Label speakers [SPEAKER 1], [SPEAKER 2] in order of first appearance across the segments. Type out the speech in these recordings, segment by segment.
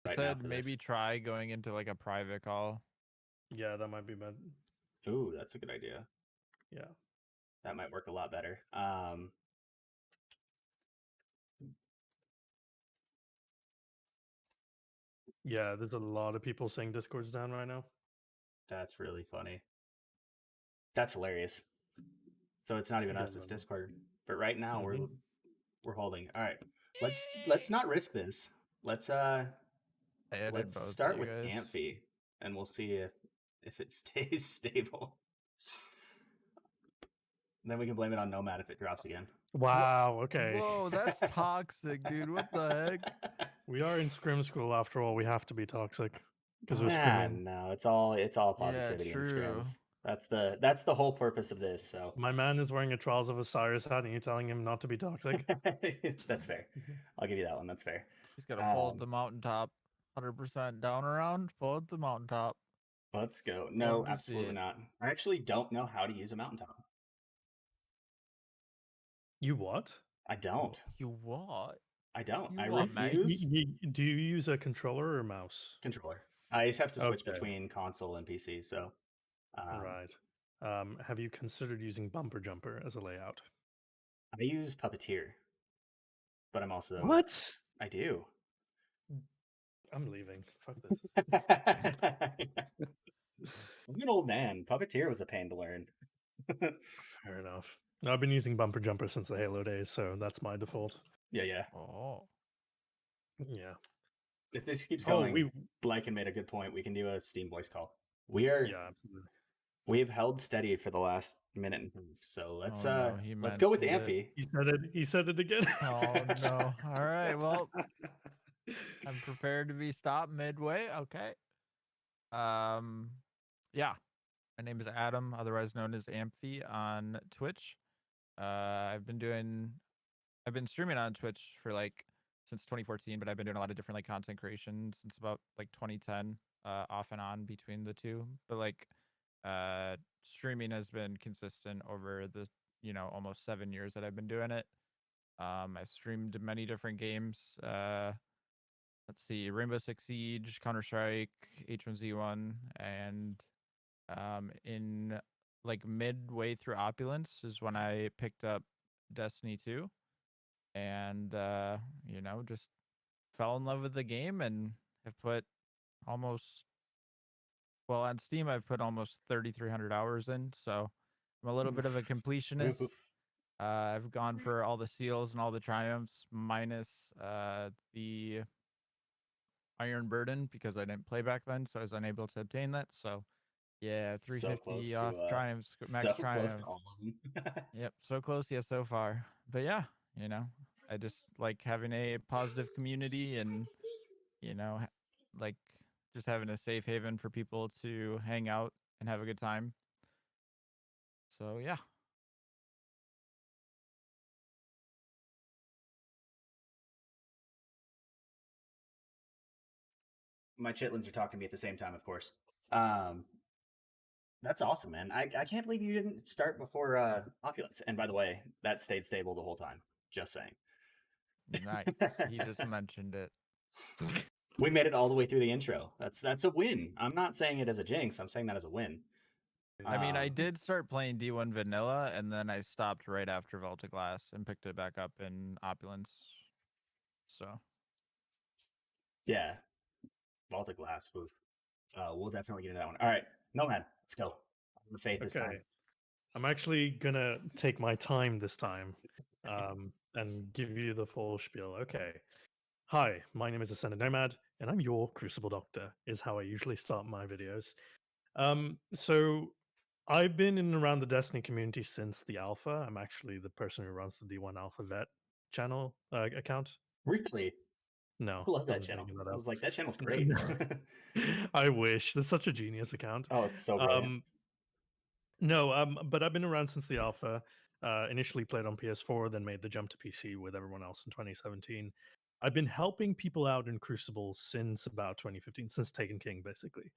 [SPEAKER 1] right now
[SPEAKER 2] said
[SPEAKER 1] for
[SPEAKER 2] maybe
[SPEAKER 1] this.
[SPEAKER 2] try going into like a private call.
[SPEAKER 3] Yeah, that might be bad.
[SPEAKER 1] Ooh, that's a good idea.
[SPEAKER 3] Yeah.
[SPEAKER 1] That might work a lot better.
[SPEAKER 3] Yeah, there's a lot of people saying Discord's down right now.
[SPEAKER 1] That's really funny. That's hilarious. So it's not even
[SPEAKER 3] Yeah,
[SPEAKER 1] us, it's
[SPEAKER 3] no.
[SPEAKER 1] Discord. But right now
[SPEAKER 3] Mhm.
[SPEAKER 1] we're holding. All right. Let's not risk this. Let's
[SPEAKER 2] added
[SPEAKER 1] let's
[SPEAKER 2] both of
[SPEAKER 1] start
[SPEAKER 2] you
[SPEAKER 1] with
[SPEAKER 2] guys.
[SPEAKER 1] Ampfy and we'll see if it stays stable. Then we can blame it on Nomad if it drops again.
[SPEAKER 3] Wow, okay.
[SPEAKER 2] Whoa, that's toxic, dude. What the heck?
[SPEAKER 3] We are in Scrim school after all. We have to be toxic because we're scrimming.
[SPEAKER 1] No, it's all
[SPEAKER 2] Yeah,
[SPEAKER 1] positivity in
[SPEAKER 2] true.
[SPEAKER 1] scrims. That's the whole purpose of this. So
[SPEAKER 3] My man is wearing a Trials of Osiris hat, and you're telling him not to be toxic.
[SPEAKER 1] that's fair. I'll give you that one. That's fair.
[SPEAKER 2] He's got to pull at the mountaintop. 100% down around, pull at the mountaintop.
[SPEAKER 1] Let's go. No,
[SPEAKER 2] Love to see
[SPEAKER 1] absolutely
[SPEAKER 2] it.
[SPEAKER 1] not. I actually don't know how to use a mountaintop.
[SPEAKER 3] You what?
[SPEAKER 1] I don't.
[SPEAKER 2] You what?
[SPEAKER 1] I don't.
[SPEAKER 2] You
[SPEAKER 1] I
[SPEAKER 2] what, mate?
[SPEAKER 1] refuse.
[SPEAKER 3] Do you use a controller or a mouse?
[SPEAKER 1] Controller. I just have to switch
[SPEAKER 3] Okay.
[SPEAKER 1] between console and PC. So,
[SPEAKER 3] Right. Have you considered using Bumper Jumper as a layout?
[SPEAKER 1] I use Puppeteer, but I'm also
[SPEAKER 3] What?
[SPEAKER 1] I do.
[SPEAKER 3] I'm leaving. Fuck this.
[SPEAKER 1] I'm an old man. Puppeteer was a pain to learn.
[SPEAKER 3] Fair enough. No, I've been using Bumper Jumper since the Halo days, so that's my default.
[SPEAKER 1] Yeah.
[SPEAKER 2] Oh.
[SPEAKER 3] Yeah.
[SPEAKER 1] If this keeps
[SPEAKER 3] Oh,
[SPEAKER 1] going, Blyken made a good point. We can do a Steam voice call. Yeah,
[SPEAKER 3] absolutely.
[SPEAKER 1] We've held steady for the last minute and a half. So let's
[SPEAKER 2] let's
[SPEAKER 1] go with Amphy.
[SPEAKER 3] He said it again.
[SPEAKER 2] Oh no. All right. Well, I'm prepared to be stopped midway. Okay. Yeah. My name is Adam, otherwise known as Amphy on Twitch. I've been streaming on Twitch for like since 2014, but I've been doing a lot of different like content creation since about like 2010, off and on between the two. But like streaming has been consistent over the, almost 7 years that I've been doing it. I streamed many different games. Let's see, Rainbow Six Siege, Counter-Strike, H1Z1, and in like midway through Opulence is when I picked up Destiny 2 and just fell in love with the game and have put on Steam I've put almost 3,300 hours in, so I'm a little bit of a completionist. I've gone for all the seals and all the triumphs minus the Iron Burden because I didn't play back then, so I was unable to obtain that. So yeah, 350 off triumphs, max triumph.
[SPEAKER 1] Close to all of them.
[SPEAKER 2] Yep, so close, yeah, so far. But yeah, I just like having a positive community and like just having a safe haven for people to hang out and have a good time. So yeah.
[SPEAKER 1] My chitlins are talking to me at the same time, of course. That's awesome, man. I can't believe you didn't start before Opulence. And by the way, that stayed stable the whole time. Just saying.
[SPEAKER 2] Nice. He just mentioned it.
[SPEAKER 1] We made it all the way through the intro. That's a win. I'm not saying it as a jinx. I'm saying that as a win.
[SPEAKER 2] I mean, I did start playing D1 Vanilla, and then I stopped right after Volta Glass and picked it back up in Opulence. So.
[SPEAKER 1] Yeah. Volta Glass. Oof. We'll definitely get into that one. All right. Nomad, let's go. I'm the faith this time.
[SPEAKER 3] I'm actually going to take my time this time and give you the full spiel. Okay. Hi, my name is AscendantNomad, and I'm your Crucible Doctor, is how I usually start my videos. So I've been in and around the Destiny community since the alpha. I'm actually the person who runs the D1 Alpha Vet channel account.
[SPEAKER 1] Really?
[SPEAKER 3] No.
[SPEAKER 1] I love that channel. I was like, that channel's great.
[SPEAKER 3] I wish. There's such a genius account.
[SPEAKER 1] Oh, it's so brilliant.
[SPEAKER 3] But I've been around since the alpha. Initially played on PS4, then made the jump to PC with everyone else in 2017. I've been helping people out in Crucible since about 2015, since Taken King, basically.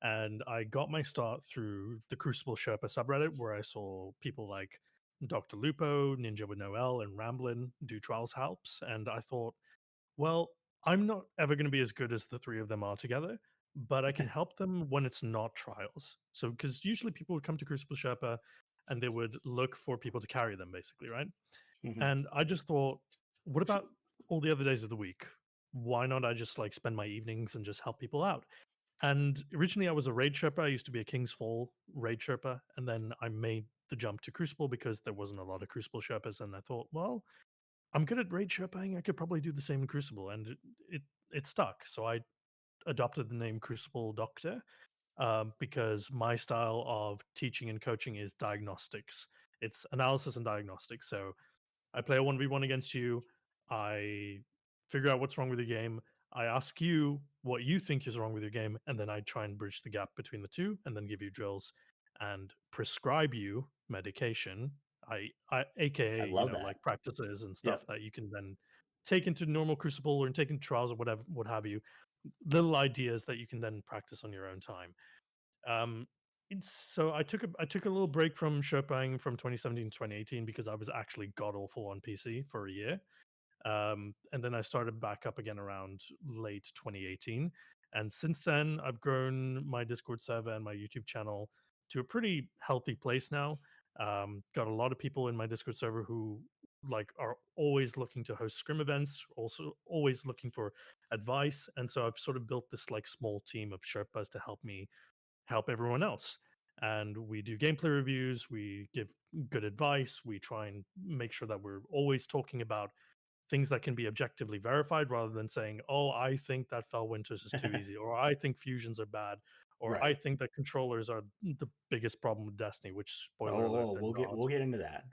[SPEAKER 3] And I got my start through the Crucible Sherpa subreddit, where I saw people like Dr. Lupo, Ninja with Noel, and Ramblin do Trials helps. And I thought, well, I'm not ever going to be as good as the three of them are together, but I can help them when it's not trials. So, because usually people would come to Crucible Sherpa and they would look for people to carry them, basically, right?
[SPEAKER 1] Mhm.
[SPEAKER 3] And I just thought, what about all the other days of the week? Why not I just like spend my evenings and just help people out? And originally I was a raid Sherpa. I used to be a King's Fall raid Sherpa. And then I made the jump to Crucible because there wasn't a lot of Crucible Sherpas. And I thought, well, I'm good at raid Sherpaing. I could probably do the same in Crucible. And it stuck. So I adopted the name Crucible Doctor because my style of teaching and coaching is diagnostics. It's analysis and diagnostics. So I play a 1v1 against you. I figure out what's wrong with your game. I ask you what you think is wrong with your game, and then I try and bridge the gap between the two, and then give you drills and prescribe you medication.
[SPEAKER 1] I
[SPEAKER 3] AKA,
[SPEAKER 1] love that.
[SPEAKER 3] like practices and
[SPEAKER 1] Yep.
[SPEAKER 3] stuff that you can then take into normal Crucible or take into trials or whatever, what have you. Little ideas that you can then practice on your own time. So I took a little break from Sherpang from 2017 to 2018 because I was actually god awful on PC for a year. And then I started back up again around late 2018. And since then, I've grown my Discord server and my YouTube channel to a pretty healthy place now. Got a lot of people in my Discord server who like are always looking to host scrim events, also always looking for advice. And so I've sort of built this like small team of Sherpas to help me help everyone else. And we do gameplay reviews, we give good advice, we try and make sure that we're always talking about things that can be objectively verified rather than saying, oh, I think that Fell Winters is too easy, or I think fusions are bad, or I
[SPEAKER 1] Right.
[SPEAKER 3] think that controllers are the biggest problem with Destiny, which spoiler alert,
[SPEAKER 1] Oh,
[SPEAKER 3] they're
[SPEAKER 1] we'll
[SPEAKER 3] not.
[SPEAKER 1] get into that.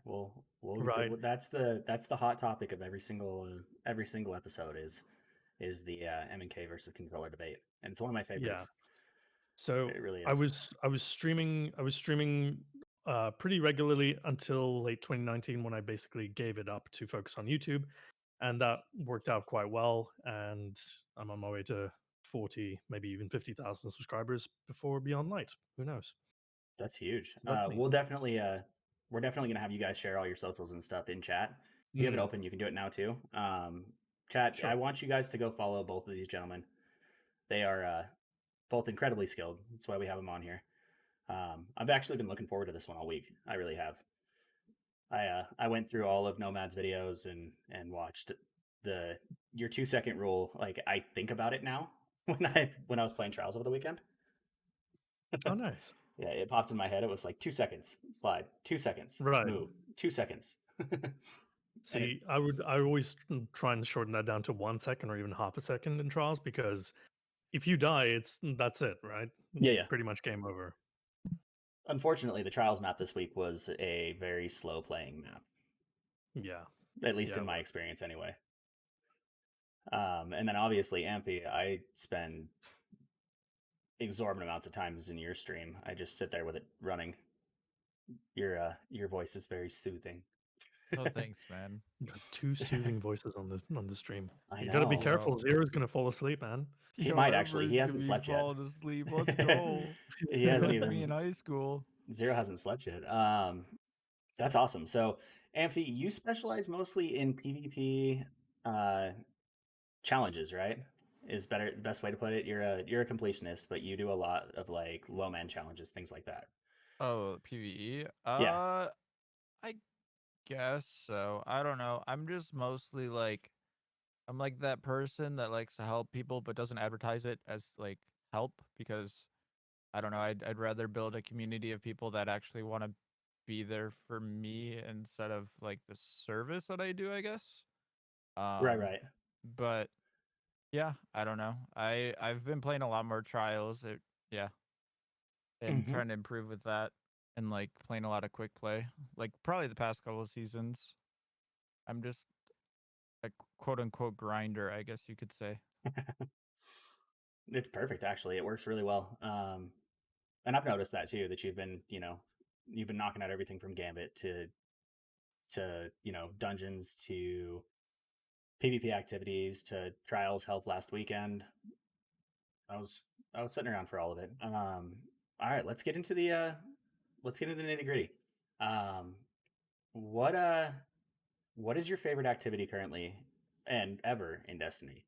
[SPEAKER 3] Right.
[SPEAKER 1] That's the hot topic of every single episode is the M&K versus controller debate, and it's one of my
[SPEAKER 3] Yeah.
[SPEAKER 1] favorites.
[SPEAKER 3] So
[SPEAKER 1] It really
[SPEAKER 3] I
[SPEAKER 1] is.
[SPEAKER 3] was streaming pretty regularly until late 2019 when I basically gave it up to focus on YouTube, and that worked out quite well. And I'm on my way to 40, maybe even 50,000 subscribers before Beyond Light. Who knows?
[SPEAKER 1] That's huge.
[SPEAKER 3] So that's me.
[SPEAKER 1] We're definitely gonna have you guys share all your socials and stuff in chat. If you have it
[SPEAKER 3] Mm,
[SPEAKER 1] open, you can do it now too. Chat, I
[SPEAKER 3] sure.
[SPEAKER 1] want you guys to go follow both of these gentlemen. They are both incredibly skilled. That's why we have them on here. I've actually been looking forward to this one all week. I really have. I went through all of Nomad's videos and watched the your 2 second rule. Like I think about it now when I was playing trials over the weekend.
[SPEAKER 3] Oh, nice.
[SPEAKER 1] Yeah, it popped in my head. It was like 2 seconds slide, 2 seconds
[SPEAKER 3] Right.
[SPEAKER 1] move, 2 seconds. And it,
[SPEAKER 3] See, I always try and shorten that down to 1 second or even half a second in trials because if you die, that's it, right?
[SPEAKER 1] yeah.
[SPEAKER 3] Pretty much game over.
[SPEAKER 1] Unfortunately, the trials map this week was a very slow playing map,
[SPEAKER 3] Yeah.
[SPEAKER 1] at least
[SPEAKER 3] Yeah,
[SPEAKER 1] in
[SPEAKER 3] it
[SPEAKER 1] my
[SPEAKER 3] was.
[SPEAKER 1] experience, anyway. And then obviously, Amphy, I spend exorbitant amounts of times in your stream. I just sit there with it running. Your voice is very soothing.
[SPEAKER 2] Oh, thanks, man.
[SPEAKER 3] You got two soothing voices on the stream.
[SPEAKER 1] I
[SPEAKER 3] You got to be
[SPEAKER 1] know.
[SPEAKER 3] careful. Zero's gonna fall asleep, man.
[SPEAKER 1] He
[SPEAKER 2] Yo,
[SPEAKER 1] might actually. He
[SPEAKER 2] everybody's gonna
[SPEAKER 1] hasn't
[SPEAKER 2] be
[SPEAKER 1] slept yet.
[SPEAKER 2] falling asleep. Let's go.
[SPEAKER 1] He
[SPEAKER 2] Be
[SPEAKER 1] hasn't
[SPEAKER 2] like me in
[SPEAKER 1] even.
[SPEAKER 2] high school.
[SPEAKER 1] Zero hasn't slept yet. That's awesome. So, Amphy, you specialize mostly in PvP uh, challenges, right? Is better the best way to put it. You're a completionist, but you do a lot of like low man challenges, things like that.
[SPEAKER 2] Oh, PvE.
[SPEAKER 1] Yeah.
[SPEAKER 2] I guess so. I don't know. I'm just mostly like I'm like that person that likes to help people but doesn't advertise it as like help because I don't know. I'd rather build a community of people that actually want to be there for me instead of like the service that I do, I guess.
[SPEAKER 1] Right.
[SPEAKER 2] Um,
[SPEAKER 1] Right.
[SPEAKER 2] but yeah, I don't know. I've been playing a lot more trials. Yeah, and
[SPEAKER 1] Hmm.
[SPEAKER 2] trying to improve with that, and like playing a lot of quick play. Like probably the past couple of seasons, I'm just a quote unquote grinder, I guess you could say.
[SPEAKER 1] It's perfect, actually. It works really well. And I've noticed that too. That you've been knocking out everything from Gambit to dungeons to PvP activities to trials help last weekend. I was I was sitting around for all of it. All right, let's get into the nitty gritty. Um, what uh what is your favorite activity currently and ever in Destiny?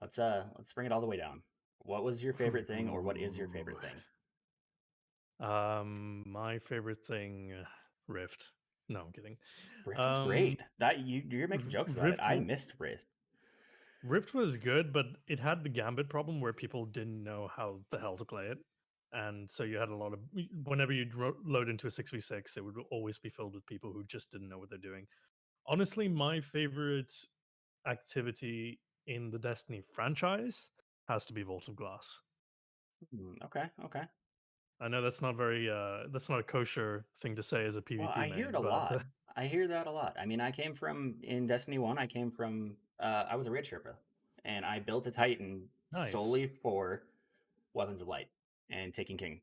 [SPEAKER 1] let's bring it all the way down. What was your favorite thing, or what is your favorite thing?
[SPEAKER 3] My favorite thing, Rift. No, I'm kidding.
[SPEAKER 1] Rift was great. That you're making jokes about it.
[SPEAKER 3] Rift
[SPEAKER 1] I missed Rift.
[SPEAKER 3] Rift was good, but it had the Gambit problem where people didn't know how the hell to play it. And so you had a lot of, whenever you'd load into a 6v6, it would always be filled with people who just didn't know what they're doing. Honestly, my favorite activity in the Destiny franchise has to be Vault of Glass.
[SPEAKER 1] Okay, okay.
[SPEAKER 3] I know that's not that's not a kosher thing to say as a
[SPEAKER 1] Well,
[SPEAKER 3] PvP
[SPEAKER 1] I hear
[SPEAKER 3] main,
[SPEAKER 1] it a
[SPEAKER 3] but
[SPEAKER 1] lot. I hear that a lot. I mean, I came from in Destiny 1, I came from I was a raid Sherpa, and I built a Titan
[SPEAKER 3] nice,
[SPEAKER 1] solely for Weapons of Light and taking King.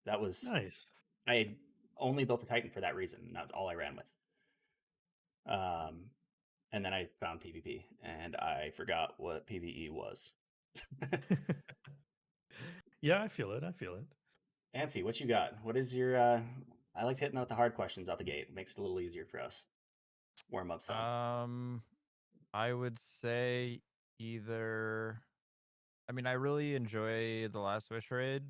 [SPEAKER 1] That was
[SPEAKER 3] nice.
[SPEAKER 1] I only built a Titan for that reason. And that's all I ran with. And then I found PvP, and I forgot what PvE was.
[SPEAKER 3] Yeah, I feel it. I feel it.
[SPEAKER 1] Amphy, what you got? What is your? I like hitting out the hard questions out the gate. It makes it a little easier for us. Warm up some.
[SPEAKER 2] I would say either. I mean, I really enjoy the Last Wish raid,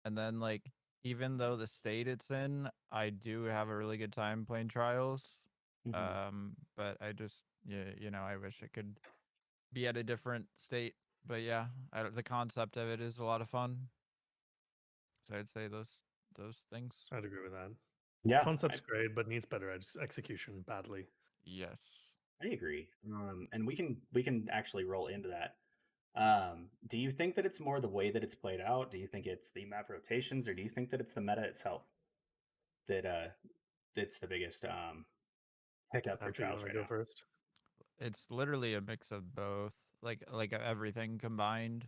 [SPEAKER 2] and then like even though the state it's in, I do have a really good time playing Trials. But I just I wish it could be at a different state. But yeah, the concept of it is a lot of fun. So I'd say those things.
[SPEAKER 3] I'd agree with that.
[SPEAKER 1] Yeah,
[SPEAKER 3] Concept's great, but needs better execution badly.
[SPEAKER 2] Yes.
[SPEAKER 1] I agree. And we can actually roll into that. Do you think that it's more the way that it's played out? Do you think it's the map rotations, or do you think that it's the meta itself that that's the biggest pickup for
[SPEAKER 3] Ampy, you
[SPEAKER 1] Trials
[SPEAKER 3] want to
[SPEAKER 1] right
[SPEAKER 3] go
[SPEAKER 1] now?
[SPEAKER 3] first?
[SPEAKER 2] It's literally a mix of both, like everything combined.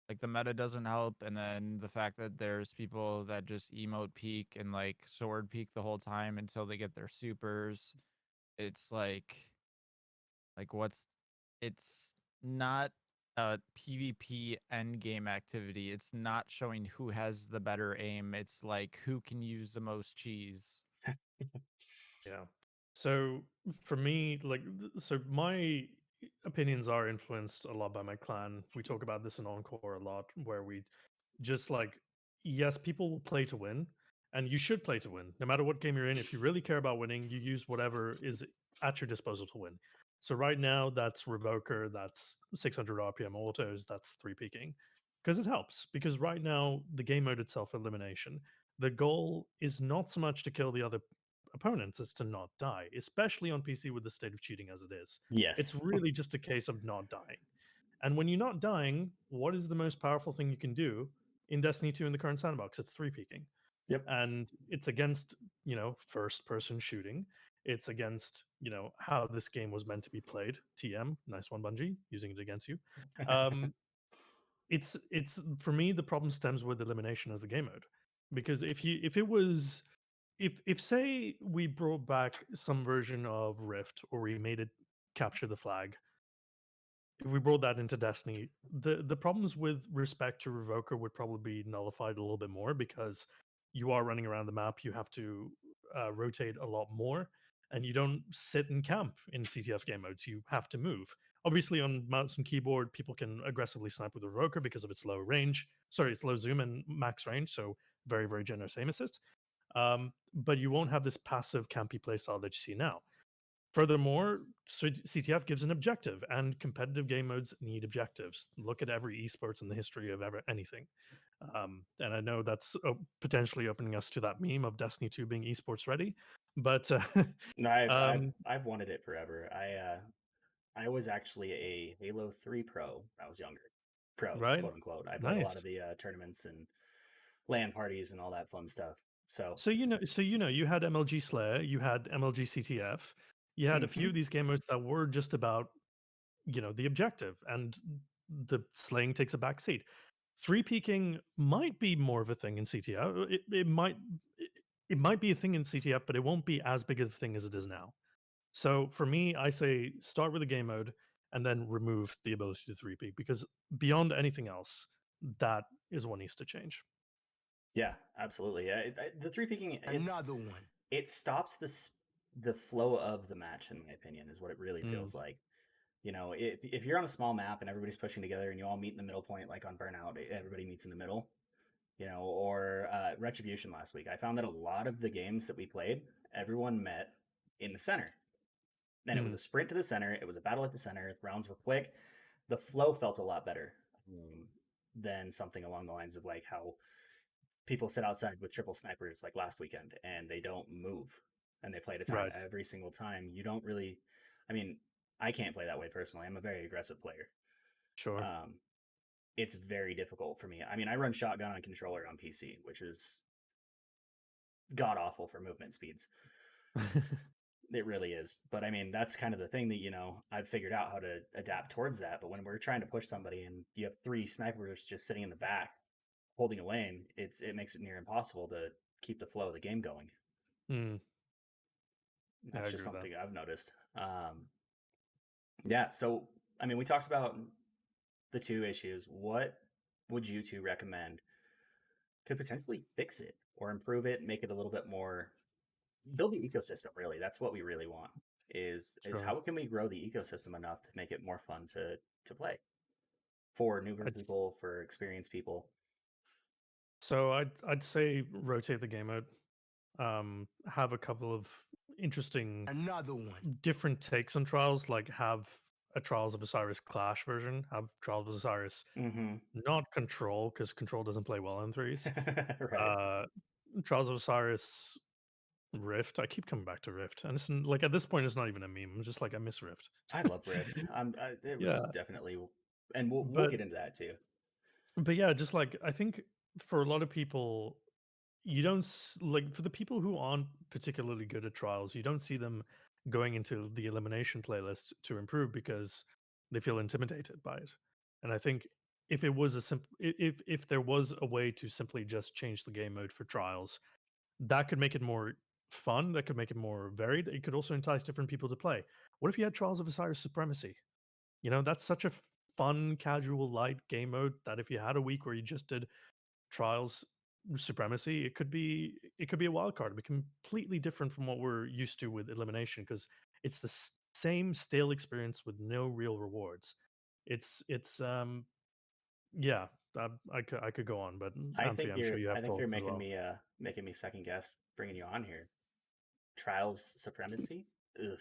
[SPEAKER 2] Like the meta doesn't help, and then the fact that there's people that just emote peak and like sword peak the whole time until they get their supers. It's what's it's not a PvP endgame activity. It's not showing who has the better aim. It's like who can use the most cheese.
[SPEAKER 3] Yeah. So for me, so my opinions are influenced a lot by my clan. We talk about this in Encore a lot, where we just yes, people will play to win, and you should play to win. No matter what game you're in, if you really care about winning, you use whatever is at your disposal to win. So right now, that's Revoker, that's 600 RPM autos, that's 3 peaking. Because it helps. Because right now, the game mode itself, elimination, the goal is not so much to kill the other opponents as to not die, especially on PC with the state of cheating as it is. It's
[SPEAKER 1] Yes.
[SPEAKER 3] really just a case of not dying. And when you're not dying, what is the most powerful thing you can do in Destiny 2 in the current sandbox? It's 3 peaking.
[SPEAKER 1] Yep.
[SPEAKER 3] And it's against, first person shooting. It's against, how this game was meant to be played. TM, nice one, Bungie, using it against you. It's for me, the problem stems with elimination as the game mode. Because if say we brought back some version of Rift, or we made it capture the flag, if we brought that into Destiny, the problems with respect to Revoker would probably be nullified a little bit more, because you are running around the map, you have to rotate a lot more, and you don't sit and camp in CTF game modes. You have to move. Obviously, on mouse and keyboard, people can aggressively snipe with Revoker because of its low range. Sorry, its low zoom and max range, so very, very generous aim assist. But you won't have this passive campy playstyle that you see now. Furthermore, CTF gives an objective, and competitive game modes need objectives. Look at every esports in the history of ever anything. And I know that's potentially opening us to that meme of Destiny 2 being esports ready, but
[SPEAKER 1] No,
[SPEAKER 3] um,
[SPEAKER 1] I've wanted it forever. I was actually a Halo 3 pro when I was younger. Pro,
[SPEAKER 3] right,
[SPEAKER 1] quote unquote. I played a lot of
[SPEAKER 3] nice.
[SPEAKER 1] the tournaments and LAN parties and all that fun stuff. So,
[SPEAKER 3] You had MLG Slayer, you had MLG CTF, you had a few of these game modes that were just about the objective, and the slaying takes a back seat. 3 peaking might be more of a thing in CTF. It might be a thing in CTF, but it won't be as big of a thing as it is now. So for me, I say start with a game mode and then remove the ability to 3 peak, because beyond anything else, that is what needs to change.
[SPEAKER 1] yeah, absolutely. Yeah, the 3 peaking,
[SPEAKER 4] Another one.
[SPEAKER 1] It stops the flow of the match, in my opinion, is what it really feels like. You know, if you're on a small map and everybody's pushing together and you all meet in the middle point, like on Burnout, everybody meets in the middle. You know, or Retribution last week. I found that a lot of the games that we played, everyone met in the center. Then it was a sprint to the center. It was a battle at the center. Rounds were quick. The flow felt a lot better than something along the lines of like how people sit outside with triple snipers like last weekend and they don't move and they play at a time
[SPEAKER 3] Right.
[SPEAKER 1] every single time. You don't really, I mean, I can't play that way personally. I'm a very aggressive player.
[SPEAKER 3] Sure.
[SPEAKER 1] It's very difficult for me. I mean, I run shotgun on controller on PC, which is god awful for movement speeds. It really is. But I mean, that's kind of the thing that, you know, I've figured out how to adapt towards that. But when we're trying to push somebody and you have 3 snipers just sitting in the back holding a lane, it makes it near impossible to keep the flow of the game going. That's just something I've noticed. Yeah. So, I mean, we talked about the 2 issues. What would you 2 recommend could potentially fix it or improve it, make it a little bit more, build the ecosystem? Really, that's what we really want. Is how can we grow the ecosystem enough to make it more fun to play for newer people, for experienced people?
[SPEAKER 3] So I'd say rotate the game mode. Have a couple of interesting different takes on Trials, like have a Trials of Osiris Clash version, have Trials of Osiris not Control, because Control doesn't play well in threes.
[SPEAKER 1] Right.
[SPEAKER 3] Trials of Osiris Rift. I keep coming back to Rift, and it's like at this point, it's not even a meme. I'm just like, I miss Rift.
[SPEAKER 1] I love Rift. It was definitely, and we'll get into that too.
[SPEAKER 3] But yeah, just like I think for a lot of people, you don't like for the people who aren't particularly good at Trials, you don't see them going into the elimination playlist to improve because they feel intimidated by it. And I think if it was a simple, if there was a way to simply just change the game mode for Trials, that could make it more fun. That could make it more varied. It could also entice different people to play. What if you had Trials of Osiris Supremacy? You know, that's such a fun, casual, light game mode that if you had a week where you just did Trials Supremacy, it could be a wild card. It'd be completely different from what we're used to with elimination because it's the same stale experience with no real rewards. It's yeah. I could go on, but Amphi, I'm sure you have thoughts as
[SPEAKER 1] making
[SPEAKER 3] well.
[SPEAKER 1] me second guess bringing you on here. Trials Supremacy. Ugh.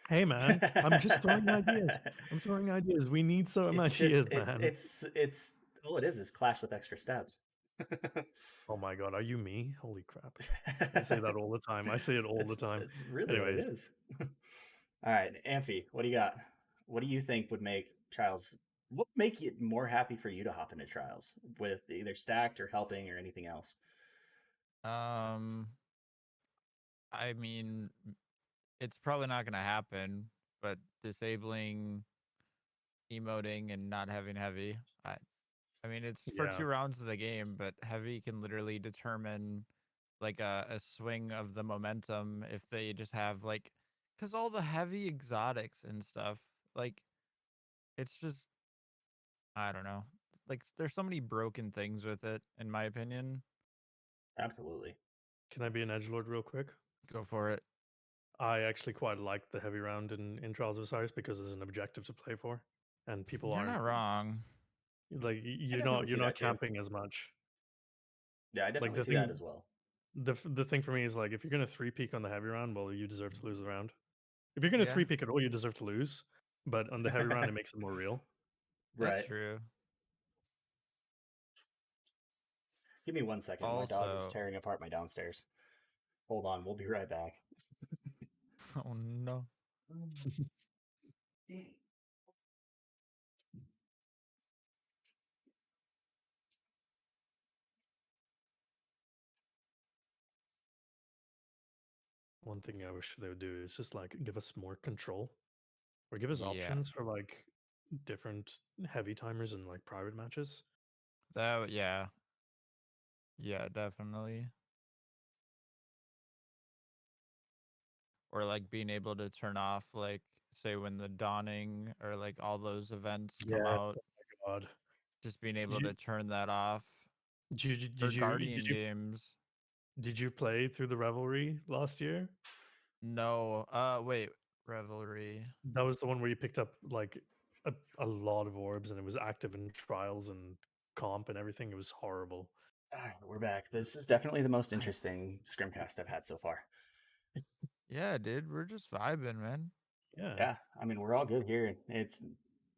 [SPEAKER 3] Hey man, I'm just throwing ideas. I'm throwing ideas. We need some ideas, man.
[SPEAKER 1] It's all it is Clash with extra steps.
[SPEAKER 3] Oh my god, are you me? Holy crap. I say that all the time. I say it all the time.
[SPEAKER 1] It's really
[SPEAKER 3] Anyways.
[SPEAKER 1] what it is. All right, Amphi, what do you got? What do you think would make Trials, what would make it more happy for you to hop into Trials with either stacked or helping or anything else?
[SPEAKER 2] I mean, it's probably not going to happen, but disabling emoting and not having heavy. I mean, it's for 2 rounds of the game, but heavy can literally determine like a swing of the momentum if they just have like, because all the heavy exotics and stuff, like, it's just, I don't know. Like, there's so many broken things with it, in my opinion.
[SPEAKER 1] Absolutely.
[SPEAKER 3] Can I be an edgelord real quick?
[SPEAKER 2] Go for it.
[SPEAKER 3] I actually quite like the heavy round in Trials of Osiris because there's an objective to play for, and people
[SPEAKER 2] You're
[SPEAKER 3] aren't
[SPEAKER 2] not wrong.
[SPEAKER 3] like you're not camping as much.
[SPEAKER 1] Yeah, I definitely see that as well.
[SPEAKER 3] The thing for me is like if you're gonna 3-peak on the heavy round, well, you deserve to lose the round. If you're gonna 3-peak at all, you deserve to lose. But on the heavy round, it makes it more real.
[SPEAKER 2] That's true.
[SPEAKER 1] Give me 1 second. My dog is tearing apart my downstairs. Hold on, we'll be right back.
[SPEAKER 2] Oh no.
[SPEAKER 3] One thing I wish they would do is just like give us more control or give us options for like different heavy timers and like private matches.
[SPEAKER 2] Yeah, definitely. Or like being able to turn off, like, say when the Dawning or like all those events come out.
[SPEAKER 3] Oh my god.
[SPEAKER 2] Just being able to turn that off.
[SPEAKER 3] Did
[SPEAKER 2] Guardian games.
[SPEAKER 3] Did you play through the Revelry last year?
[SPEAKER 2] No. Wait. Revelry.
[SPEAKER 3] That was the one where you picked up like a lot of orbs, and it was active in trials and comp and everything. It was horrible.
[SPEAKER 1] All right, we're back. This is definitely the most interesting ScrimCast I've had so far.
[SPEAKER 2] Yeah, dude, we're just vibing, man.
[SPEAKER 1] Yeah, I mean, we're all good here. It's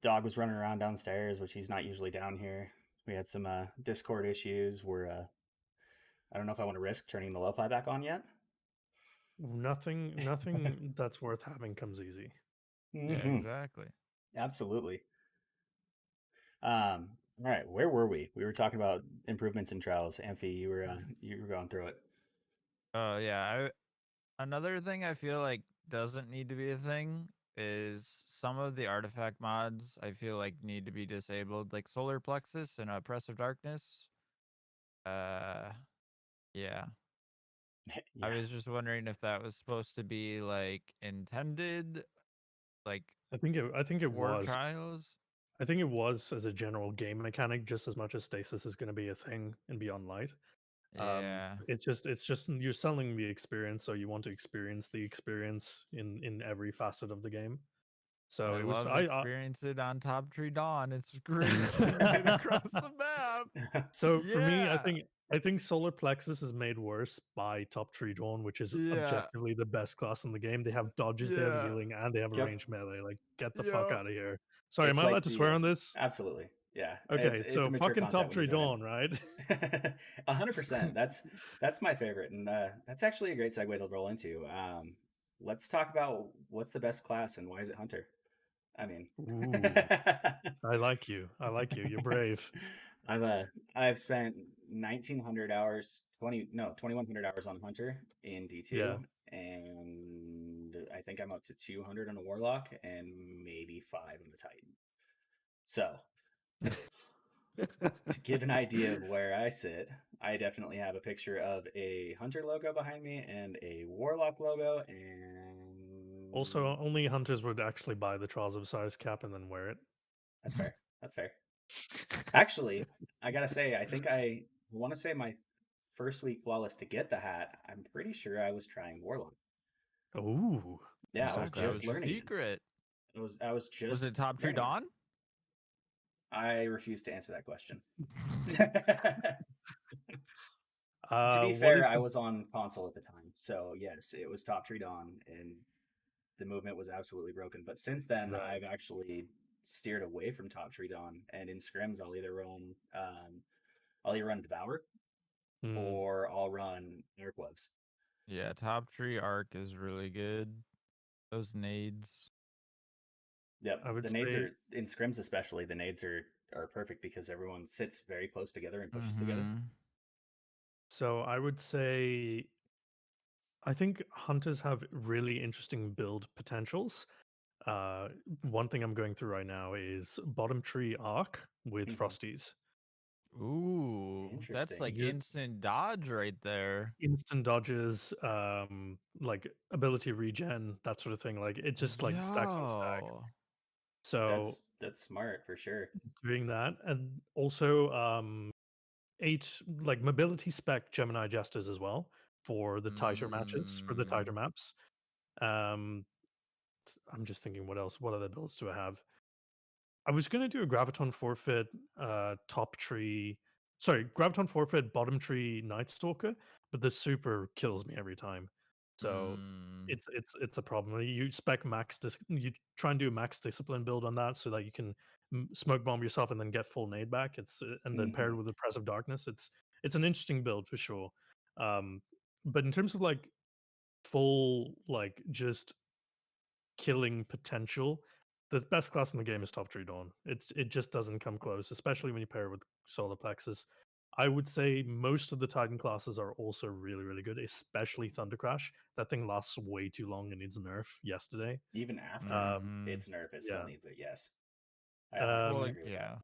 [SPEAKER 1] dog was running around downstairs, which he's not usually down here. We had some Discord issues where I don't know if I want to risk turning the lo-fi back on yet.
[SPEAKER 3] Nothing that's worth having comes easy.
[SPEAKER 2] Yeah, exactly.
[SPEAKER 1] Absolutely. All right, where were we? We were talking about improvements in trials. Amphy, you were going through it.
[SPEAKER 2] Oh yeah, another thing I feel like doesn't need to be a thing is some of the artifact mods I feel like need to be disabled, like Solar Plexus and Oppressive Darkness. Yeah. I was just wondering if that was supposed to be like intended, like
[SPEAKER 3] I think it
[SPEAKER 2] for
[SPEAKER 3] was.
[SPEAKER 2] trials.
[SPEAKER 3] I think it was as a general game mechanic, just as much as stasis is going to be a thing in Beyond Light.
[SPEAKER 2] Yeah.
[SPEAKER 3] It's just you're selling the experience, so you want to experience the experience in every facet of the game. So
[SPEAKER 2] I
[SPEAKER 3] it was
[SPEAKER 2] love experience it on Top Tree Dawn. It's great seeing it across the map.
[SPEAKER 3] So for me, I
[SPEAKER 2] Yeah.
[SPEAKER 3] think Solar Plexus is made worse by Top Tree Dawn, which is
[SPEAKER 2] Yeah.
[SPEAKER 3] objectively the best class in the game. They have dodges, they have
[SPEAKER 2] Yeah.
[SPEAKER 3] healing, and they have a
[SPEAKER 1] Yep.
[SPEAKER 3] ranged melee. Like, get the fuck
[SPEAKER 2] Yep.
[SPEAKER 3] out of here. Sorry,
[SPEAKER 1] It's
[SPEAKER 3] am I
[SPEAKER 1] like
[SPEAKER 3] allowed to swear on this?
[SPEAKER 1] Absolutely. Yeah.
[SPEAKER 3] Okay,
[SPEAKER 1] It's
[SPEAKER 3] so
[SPEAKER 1] a mature
[SPEAKER 3] fucking
[SPEAKER 1] concept
[SPEAKER 3] Top
[SPEAKER 1] when
[SPEAKER 3] Tree
[SPEAKER 1] you join
[SPEAKER 3] Dawn, right?
[SPEAKER 1] it. 100%. That's my favorite, and that's actually a great segue to roll into. Let's talk about what's the best class and why is it Hunter? I mean,
[SPEAKER 3] Ooh, I like you. I like you. You're brave.
[SPEAKER 1] I've spent 1,900 hours, 2,100 hours on Hunter in D2,
[SPEAKER 3] Yeah.
[SPEAKER 1] and I think I'm up to 200 on a Warlock and maybe 5 on the Titan. So, to give an idea of where I sit, I definitely have a picture of a Hunter logo behind me and a Warlock logo, and
[SPEAKER 3] Also, only hunters would actually buy the Trials of Osiris cap and then wear it.
[SPEAKER 1] that's fair. That's fair. Actually, I gotta say, I think I want to say my first week flawless to get the hat. I'm pretty sure I was trying Warlock.
[SPEAKER 3] Ooh.
[SPEAKER 1] Yeah, I was
[SPEAKER 2] That was
[SPEAKER 1] just learning.
[SPEAKER 2] secret.
[SPEAKER 1] I was just.
[SPEAKER 2] Was it Top Tree
[SPEAKER 1] learning.
[SPEAKER 2] Dawn?
[SPEAKER 1] I refuse to answer that question. To be
[SPEAKER 3] What
[SPEAKER 1] fair,
[SPEAKER 3] if
[SPEAKER 1] I was on console at the time, so yes, it was Top Tree Dawn, and the movement was absolutely broken. But since then,
[SPEAKER 3] Right.
[SPEAKER 1] I've actually steered away from Top Tree Dawn, and in scrims, I'll either run Devour, or I'll run Arc Webs.
[SPEAKER 2] Yeah, Top Tree Arc is really good. Those nades.
[SPEAKER 1] Yep,
[SPEAKER 3] I would
[SPEAKER 1] the nades
[SPEAKER 3] say-
[SPEAKER 1] are in scrims, especially the nades are perfect because everyone sits very close together and pushes together.
[SPEAKER 3] So I would say I think hunters have really interesting build potentials. One thing I'm going through right now is bottom tree arc with frosties.
[SPEAKER 2] Ooh, that's like
[SPEAKER 3] You're-
[SPEAKER 2] instant dodge right there.
[SPEAKER 3] Instant dodges, like ability regen, that sort of thing. Like it just like stacks on stacks.
[SPEAKER 2] Yo.
[SPEAKER 3] So
[SPEAKER 1] That's smart for sure.
[SPEAKER 3] doing that, and also 8 like mobility spec Gemini jesters as well for the tighter matches, for the tighter maps. I'm just thinking what other builds do I have? I was gonna do a graviton forfeit top tree, sorry, graviton forfeit bottom tree night stalker, but the super kills me every time. So it's a problem. You spec you try and do a max discipline build on that so that you can smoke bomb yourself and then get full nade back. It's and then paired with oppressive darkness. It's an interesting build for sure. But in terms of like full like just killing potential, the best class in the game is Top Tree Dawn. It just doesn't come close, especially when you pair it with Solar Plexus. I would say most of the Titan classes are also really, really good, especially Thunder Crash. That thing lasts way too long and needs nerf yesterday.
[SPEAKER 1] Even after its nerf, it still needs it. Yes, I 100% agree with that.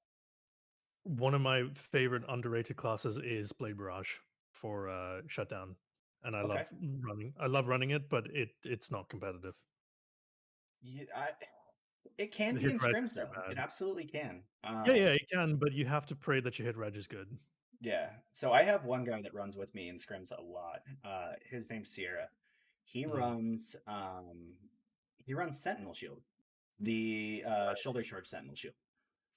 [SPEAKER 3] One of my favorite underrated classes is Blade Barrage for Shutdown, and I love running it, but it's not competitive.
[SPEAKER 1] Yeah, it can
[SPEAKER 3] The
[SPEAKER 1] be
[SPEAKER 3] hit
[SPEAKER 1] in
[SPEAKER 3] reg
[SPEAKER 1] scrims
[SPEAKER 3] is too
[SPEAKER 1] though.
[SPEAKER 3] bad.
[SPEAKER 1] It absolutely can.
[SPEAKER 3] Yeah, it can, but you have to pray that your hit reg is good.
[SPEAKER 1] Yeah. So I have one guy that runs with me in scrims a lot. His name's Sierra. He runs He runs Sentinel Shield, the shoulder charge Sentinel Shield.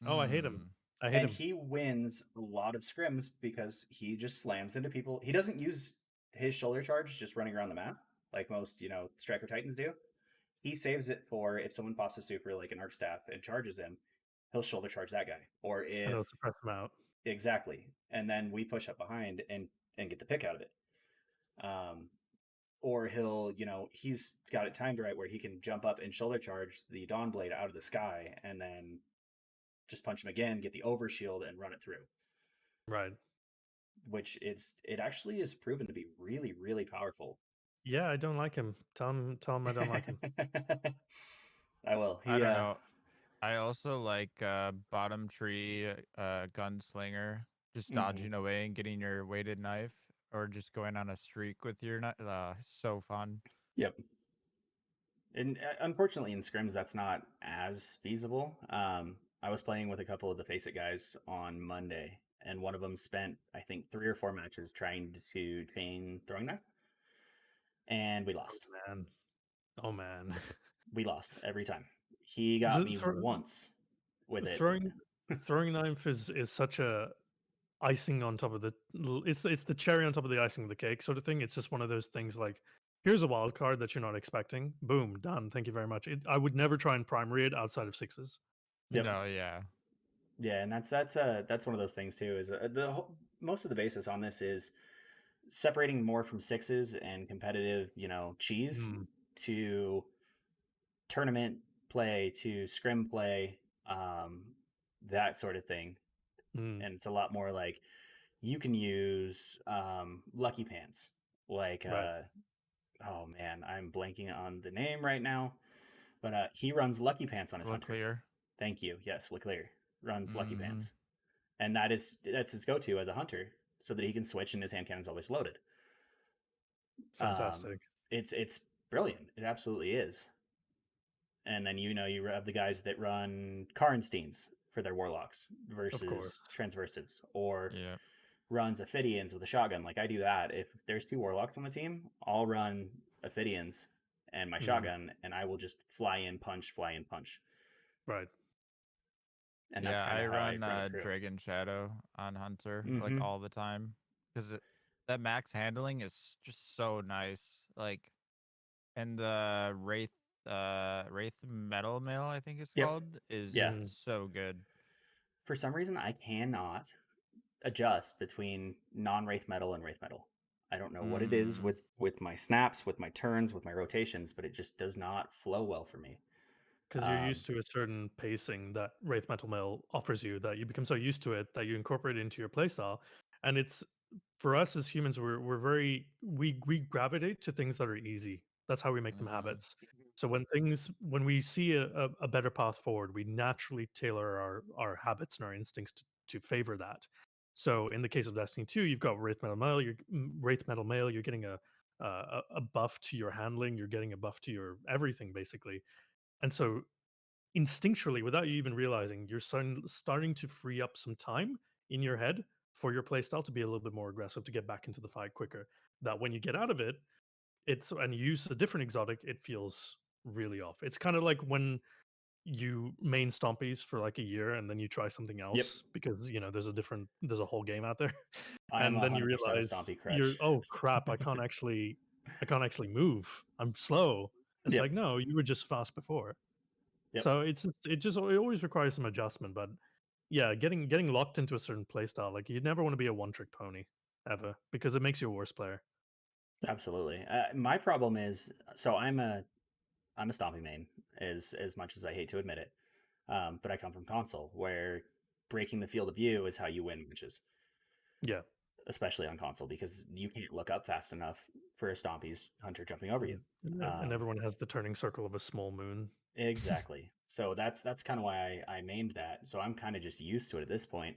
[SPEAKER 3] Oh, I hate him. I hate
[SPEAKER 1] And
[SPEAKER 3] him.
[SPEAKER 1] he wins a lot of scrims because he just slams into people. He doesn't use his shoulder charge just running around the map like most, Striker Titans do. He saves it for if someone pops a super like an Arc Staff and charges him, he'll shoulder charge that guy. Or
[SPEAKER 3] And
[SPEAKER 1] if
[SPEAKER 3] it'll suppress him out.
[SPEAKER 1] exactly, and then we push up behind and get the pick out of it. Or he'll, he's got it timed right where he can jump up and shoulder charge the Dawn Blade out of the sky and then just punch him again, get the overshield, and run it through.
[SPEAKER 3] Right.
[SPEAKER 1] Which it actually is proven to be really, really powerful.
[SPEAKER 3] Yeah, I don't like him. Tell him I don't like him.
[SPEAKER 1] I will.
[SPEAKER 2] I don't know. I also like bottom tree gunslinger, just dodging away and getting your weighted knife, or just going on a streak with your knife. So fun.
[SPEAKER 1] Yep. And unfortunately, in scrims, that's not as feasible. I was playing with a couple of the Face It guys on Monday, and one of them spent, I think, 3 or 4 matches trying to chain throwing knife, and we lost.
[SPEAKER 3] Oh man.
[SPEAKER 1] We lost every time. He got me once with it.
[SPEAKER 3] Throwing knife is such a icing on top of the. It's the cherry on top of the icing of the cake sort of thing. It's just one of those things like, here's a wild card that you're not expecting. Boom, done. Thank you very much. I would never try and primary it outside of 6s.
[SPEAKER 1] Yep.
[SPEAKER 2] No, yeah.
[SPEAKER 1] Yeah, and that's one of those things too. Is most of the basis on this is separating more from 6s and competitive, cheese to tournament play, to scrim play, that sort of thing. And it's a lot more like you can use Lucky Pants, like oh man, I'm blanking on the name right now, but he runs Lucky Pants on his hunter.
[SPEAKER 2] Leclerc.
[SPEAKER 1] Thank you. Yes, Leclerc runs Lucky Pants, and that's his go-to as a hunter, so that he can switch and his hand cannon's always loaded.
[SPEAKER 3] Fantastic.
[SPEAKER 1] It's brilliant. It absolutely is. And then you have the guys that run Karnsteins for their warlocks versus transversives, or runs Ophidians with a shotgun. Like I do that. If there's 2 warlocks on the team, I'll run Ophidians and my shotgun, and I will just fly in, punch.
[SPEAKER 3] Right.
[SPEAKER 1] And that's kind of how I
[SPEAKER 2] run Dragon Shadow on Hunter like all the time, because that max handling is just so nice. Like, and the Wraith Metal Mail, I think it's called, is so good.
[SPEAKER 1] For some reason, I cannot adjust between non-Wraith Metal and Wraith Metal. I don't know what it is with my snaps, with my turns, with my rotations, but it just does not flow well for me.
[SPEAKER 3] Because you're used to a certain pacing that Wraith Metal Mail offers you, that you become so used to it that you incorporate it into your playstyle. And it's, for us as humans, we gravitate to things that are easy. That's how we make them habits. So when we see a better path forward, we naturally tailor our habits and our instincts to favor that. So in the case of Destiny 2, you've got Wraith Metal Mail. You're getting a buff to your handling. You're getting a buff to your everything, basically. And so instinctually, without you even realizing, you're starting to free up some time in your head for your playstyle to be a little bit more aggressive, to get back into the fight quicker. That when you get out of it, and use a different exotic, it feels really off. It's kind of like when you main Stompies for like a year and then you try something else because there's a whole game out there, and then you realize oh crap, I can't actually move. I'm slow. It's like, no, you were just fast before. So it always requires some adjustment, but yeah, getting locked into a certain playstyle, like you never want to be a one-trick pony ever, because it makes you a worse player.
[SPEAKER 1] Absolutely. My problem is, so I'm a Stompy main, as much as I hate to admit it, but I come from console, where breaking the field of view is how you win matches.
[SPEAKER 3] Yeah.
[SPEAKER 1] Especially on console, because you can't look up fast enough for a Stompy's hunter jumping over you.
[SPEAKER 3] And everyone has the turning circle of a small moon.
[SPEAKER 1] Exactly. So that's kind of why I named that. So I'm kind of just used to it at this point.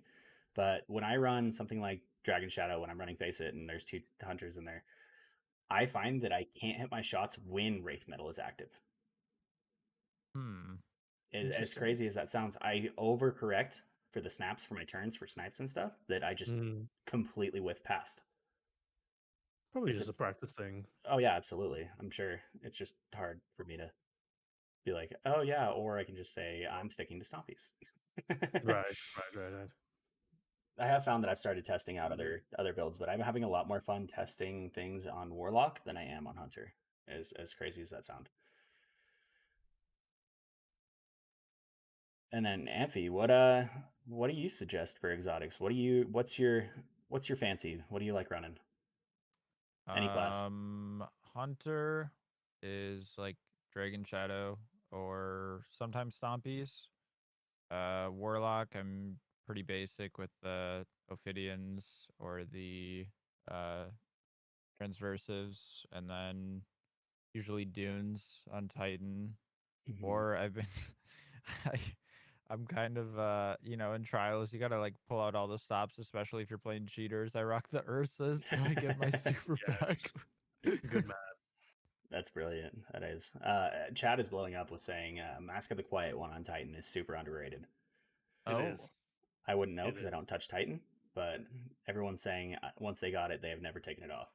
[SPEAKER 1] But when I run something like Dragon Shadow, when I'm running Face It and there's 2 hunters in there, I find that I can't hit my shots when Wraith Metal is active. As crazy as that sounds, I overcorrect for the snaps for my turns for snipes and stuff that I just completely whiff past.
[SPEAKER 3] Probably just a practice thing.
[SPEAKER 1] Oh yeah, absolutely. I'm sure it's just hard for me to be like, oh yeah, or I can just say I'm sticking to stompies.
[SPEAKER 3] Right.
[SPEAKER 1] I have found that I've started testing out other builds, but I'm having a lot more fun testing things on Warlock than I am on Hunter. As crazy as that sound. And then Amphy, what do you suggest for exotics? What's your fancy? What do you like running? Any class.
[SPEAKER 2] Hunter is like Dragon Shadow or sometimes Stompies. Warlock, I'm pretty basic with the Ophidians or the Transversives, and then usually Dunes on Titan.
[SPEAKER 1] Mhm.
[SPEAKER 2] Or I've been I, I'm kind of in trials you gotta like pull out all the stops, especially if you're playing cheaters. I rock the Ursas so I get my super back.
[SPEAKER 3] Yes. Good man.
[SPEAKER 1] That's brilliant. That is. Chat is blowing up with saying Mask of the Quiet One on Titan is super underrated.
[SPEAKER 3] It
[SPEAKER 2] Oh,
[SPEAKER 3] is.
[SPEAKER 1] I wouldn't know
[SPEAKER 3] It
[SPEAKER 1] because I
[SPEAKER 3] is.
[SPEAKER 1] don't touch Titan, but everyone's saying once they got it, they have never taken it off.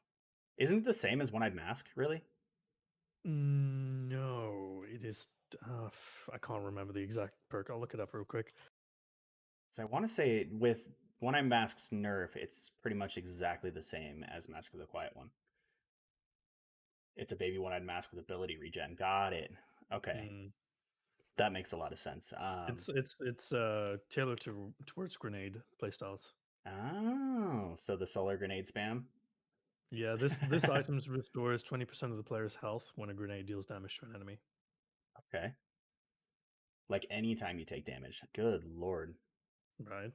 [SPEAKER 1] Isn't it the same as One Eyed Mask, really?
[SPEAKER 3] No, it is. I can't remember the exact perk. I'll look it up real quick.
[SPEAKER 1] So I want to say with One Eyed Mask's nerf, it's pretty much exactly the same as Mask of the Quiet One. It's a baby One Eyed Mask with ability regen. Got it. Okay.
[SPEAKER 3] Mm.
[SPEAKER 1] That makes a lot of sense.
[SPEAKER 3] It's tailored towards grenade playstyles.
[SPEAKER 1] Oh, so the solar grenade spam?
[SPEAKER 3] Yeah, this item restores 20% of the player's health when a grenade deals damage to an enemy.
[SPEAKER 1] Okay. Like anytime you take damage. Good lord.
[SPEAKER 3] Right.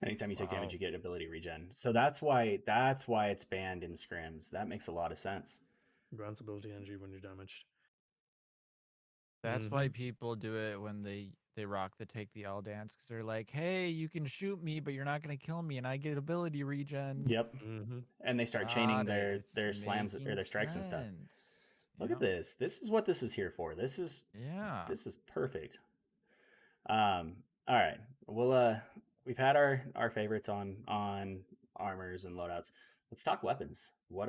[SPEAKER 1] Anytime you take damage,
[SPEAKER 2] wow.
[SPEAKER 1] you get ability regen. So that's why it's banned in scrims. That makes a lot of sense.
[SPEAKER 3] Grants ability energy when you're damaged.
[SPEAKER 2] That's why people do it when they rock the take the L dance, because they're like, hey, you can shoot me, but you're not gonna kill me, and I get ability regen.
[SPEAKER 1] Yep.
[SPEAKER 3] Mm-hmm.
[SPEAKER 1] And they start chaining
[SPEAKER 2] Got it. It's
[SPEAKER 1] their slams or
[SPEAKER 2] making
[SPEAKER 1] their strikes and stuff.
[SPEAKER 2] sense.
[SPEAKER 1] Look at this. This is what this is here for. This is
[SPEAKER 2] Yeah.
[SPEAKER 1] perfect. All right. We've had our favorites on armors and loadouts. Let's talk weapons. What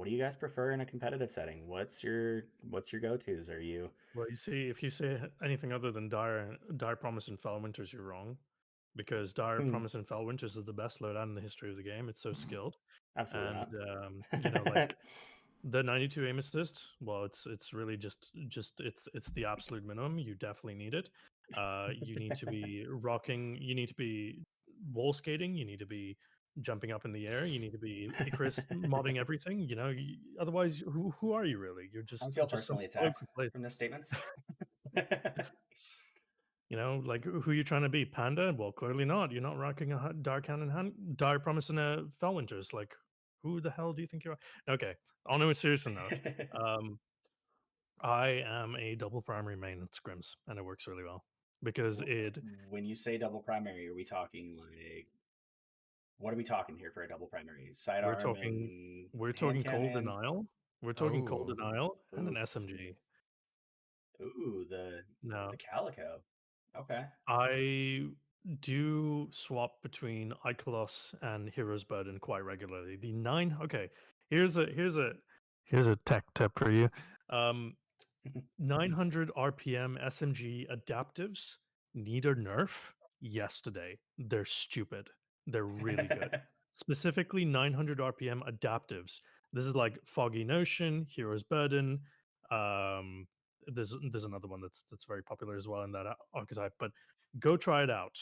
[SPEAKER 1] do you guys prefer in a competitive setting? What's your go-tos? Are you
[SPEAKER 3] Well, you see, if you say anything other than Dire Promise and Fell Winters, you're wrong. Because Dire Promise and Fell Winters is the best loadout in the history of the game. It's so skilled.
[SPEAKER 1] Absolutely
[SPEAKER 3] And
[SPEAKER 1] not.
[SPEAKER 3] like the 92 aim assist, well, it's really just it's the absolute minimum. You definitely need it. You need to be rocking, you need to be wall skating, you need to be jumping up in the air, you need to be Icarus modding everything, otherwise who are you really? You're
[SPEAKER 1] I
[SPEAKER 3] just
[SPEAKER 1] feel
[SPEAKER 3] some
[SPEAKER 1] personally
[SPEAKER 3] bloke
[SPEAKER 1] attacked
[SPEAKER 3] who plays.
[SPEAKER 1] from those statements.
[SPEAKER 3] Like who you trying to be? Panda? Well, clearly not. You're not rocking a Dire Promise and a Fellwinters. Like, who the hell do you think you are? Okay. On a serious note, I am a double primary main at Scrims, and it works really well because
[SPEAKER 1] When you say double primary, are we talking like what are we talking here for a double primary?
[SPEAKER 3] we're
[SPEAKER 1] Sidearm
[SPEAKER 3] talking
[SPEAKER 1] and
[SPEAKER 3] we're
[SPEAKER 1] hand
[SPEAKER 3] talking cold
[SPEAKER 1] cannon.
[SPEAKER 3] denial. We're talking cold
[SPEAKER 2] Oh.
[SPEAKER 3] denial and an
[SPEAKER 1] Oof.
[SPEAKER 3] SMG.
[SPEAKER 1] Ooh, the
[SPEAKER 3] Now,
[SPEAKER 1] calico. Okay.
[SPEAKER 3] I do swap between Icolos and Hero's Burden quite regularly. The nine. Okay, here's a tech tip for you. 900 RPM SMG adaptives need a nerf yesterday. They're stupid. They're really good. Specifically, 900 RPM adaptives. This is like Foggy Notion, Hero's Burden. Um, there's another one that's very popular as well in that archetype. But go try it out.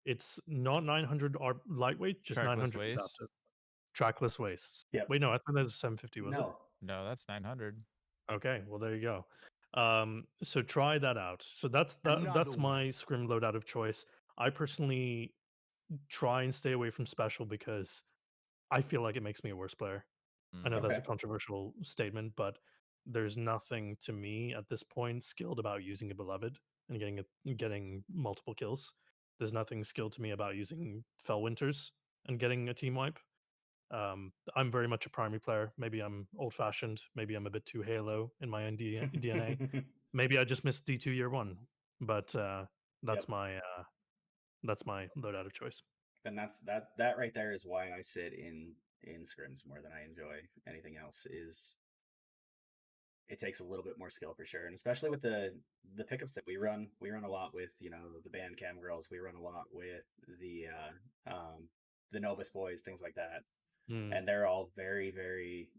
[SPEAKER 3] It's not 900 lightweight, just
[SPEAKER 2] Trackless
[SPEAKER 3] 900
[SPEAKER 2] waste.
[SPEAKER 3] adaptive. Trackless wastes.
[SPEAKER 1] Yep.
[SPEAKER 3] Wait, no, I thought that was 750. Was it?
[SPEAKER 2] No, that's 900.
[SPEAKER 3] Okay, well there you go. So try that out. So that's my scrim loadout of choice. I personally try and stay away from special because I feel like it makes me a worse player. I know that's
[SPEAKER 1] Okay.
[SPEAKER 3] a controversial statement, but there's nothing to me at this point skilled about using a beloved and getting multiple kills. There's nothing skilled to me about using Fell Winters and getting a team wipe. I'm very much a primary player. Maybe I'm old fashioned. Maybe I'm a bit too Halo in my own DNA. Maybe I just missed D2 year one, but
[SPEAKER 1] Yep.
[SPEAKER 3] that's my loadout of choice.
[SPEAKER 1] And that right there is why I sit in scrims more than I enjoy anything else. Is it takes a little bit more skill for sure, and especially with the pickups that we run a lot with, you know, the band cam girls. We run a lot with the Novus boys, things like that, and they're all very, very.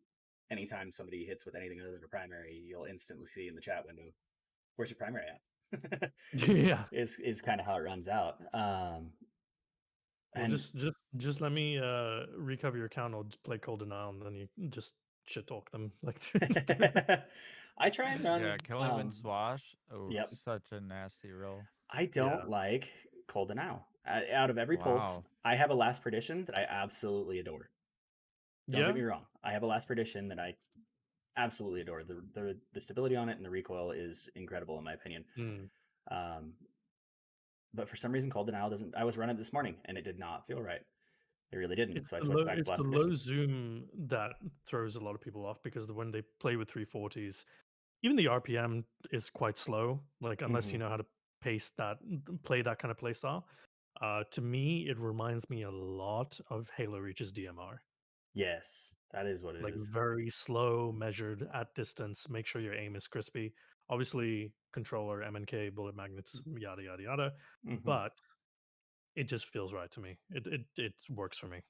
[SPEAKER 1] Anytime somebody hits with anything other than a primary, you'll instantly see in the chat window, "Where's your primary at?"
[SPEAKER 3] Yeah.
[SPEAKER 1] is kind of how it runs out.
[SPEAKER 3] Well,
[SPEAKER 1] And
[SPEAKER 3] just let me recover your account. I'll just play Cold Denial, and then you just shit talk them like.
[SPEAKER 1] I try and
[SPEAKER 2] Yeah,
[SPEAKER 1] run.
[SPEAKER 2] kill him in Swash. Oh,
[SPEAKER 1] Yep.
[SPEAKER 2] such a nasty roll.
[SPEAKER 1] I don't like Cold Denial. Out of every pulse,
[SPEAKER 2] Wow.
[SPEAKER 1] I have a Last Perdition that I absolutely adore. Don't get me wrong. I have a Last Perdition that I absolutely adore. The stability on it and the recoil is incredible in my opinion. But for some reason, Cold Denial doesn't. I was running it this morning and it did not feel right. It really didn't. So I switched back to Last
[SPEAKER 3] the
[SPEAKER 1] Perdition.
[SPEAKER 3] low zoom that throws a lot of people off, because when they play with 340s, even the RPM is quite slow. Like, unless you know how to play that kind of play style. To me, it reminds me a lot of Halo Reach's DMR.
[SPEAKER 1] Yes, that is what it
[SPEAKER 3] Like,
[SPEAKER 1] is.
[SPEAKER 3] very slow, measured at distance. Make sure your aim is crispy. Obviously, controller, MNK, bullet magnets, yada yada yada. But it just feels right to me. It works for me.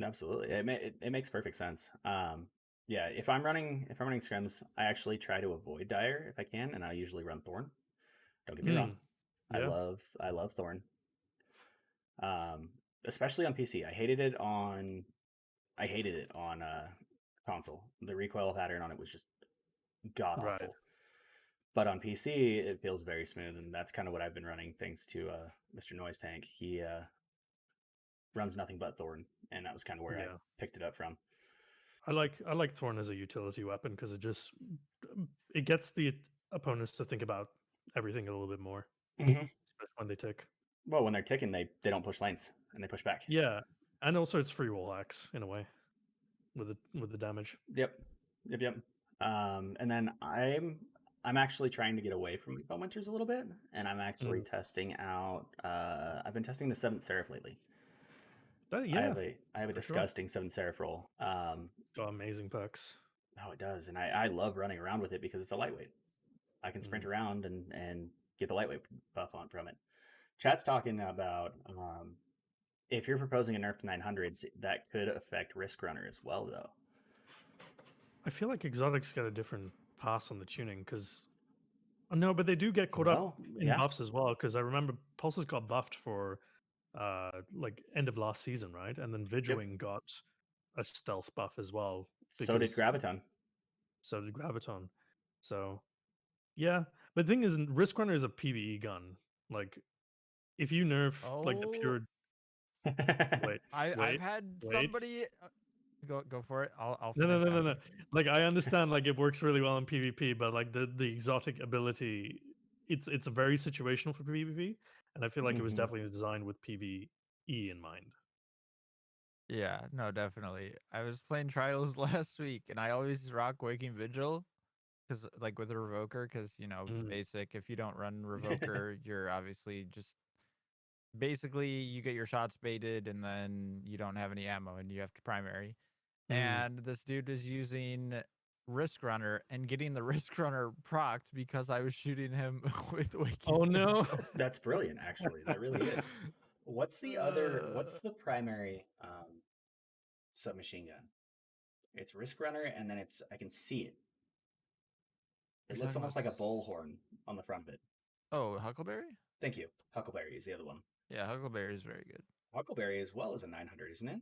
[SPEAKER 1] Absolutely, it makes perfect sense. Yeah, if I'm running scrims, I actually try to avoid Dire if I can, and I usually run Thorn. Don't get me wrong, I love Thorn. Especially on PC. I hated it on console. The recoil pattern on it was just god awful. But on PC, it feels very smooth, and that's kind of what I've been running thanks to Mr. Noise Tank. He runs nothing but Thorn, and that was kind of where I picked it up from.
[SPEAKER 3] I like Thorn as a utility weapon because it gets the opponents to think about everything a little bit more, especially when they tick.
[SPEAKER 1] Well, when they're ticking, they don't push lanes and they push back.
[SPEAKER 3] Yeah, and also it's free wall hacks in a way with the damage.
[SPEAKER 1] Yep. And then I'm actually trying to get away from Foam Winters a little bit, and I'm actually testing out. I've been testing the 7th Seraph lately. I have a disgusting 7th Seraph roll.
[SPEAKER 3] Got amazing perks.
[SPEAKER 1] Oh, it does, and I love running around with it because it's a lightweight. I can sprint around and get the lightweight buff on from it. Chat's talking about if you're proposing a nerf to 900s, that could affect Risk Runner as well, though.
[SPEAKER 3] I feel like exotics get a different pass on the tuning because no, but they do get caught up in buffs as well. Because I remember Pulses got buffed for like end of last season, right? And then Vigilwing got a stealth buff as well.
[SPEAKER 1] So did Graviton.
[SPEAKER 3] So yeah, but the thing is, Risk Runner is a PvE gun. Like, if you nerf like the pure.
[SPEAKER 2] I've had somebody go for it. I'll
[SPEAKER 3] no. Like, I understand, like, it works really well in PvP, but like the exotic ability, it's very situational for PvP, and I feel like it was definitely designed with PvE in mind.
[SPEAKER 2] Yeah, no, definitely. I was playing Trials last week, and I always rock Waking Vigil, because like with a Revoker, because basic. If you don't run Revoker, you're obviously just basically you get your shots baited, and then you don't have any ammo, and you have to primary. And this dude is using Risk Runner and getting the Risk Runner procced because I was shooting him with Waking.
[SPEAKER 3] Oh no,
[SPEAKER 1] that's brilliant! Actually, that really is. What's the primary submachine gun? It's Risk Runner, and then I can see it. It looks almost like a bullhorn on the front of it.
[SPEAKER 2] Oh, Huckleberry?
[SPEAKER 1] Thank you. Huckleberry is the other one.
[SPEAKER 2] Yeah, Huckleberry is very good.
[SPEAKER 1] Huckleberry as well as a 900, isn't it?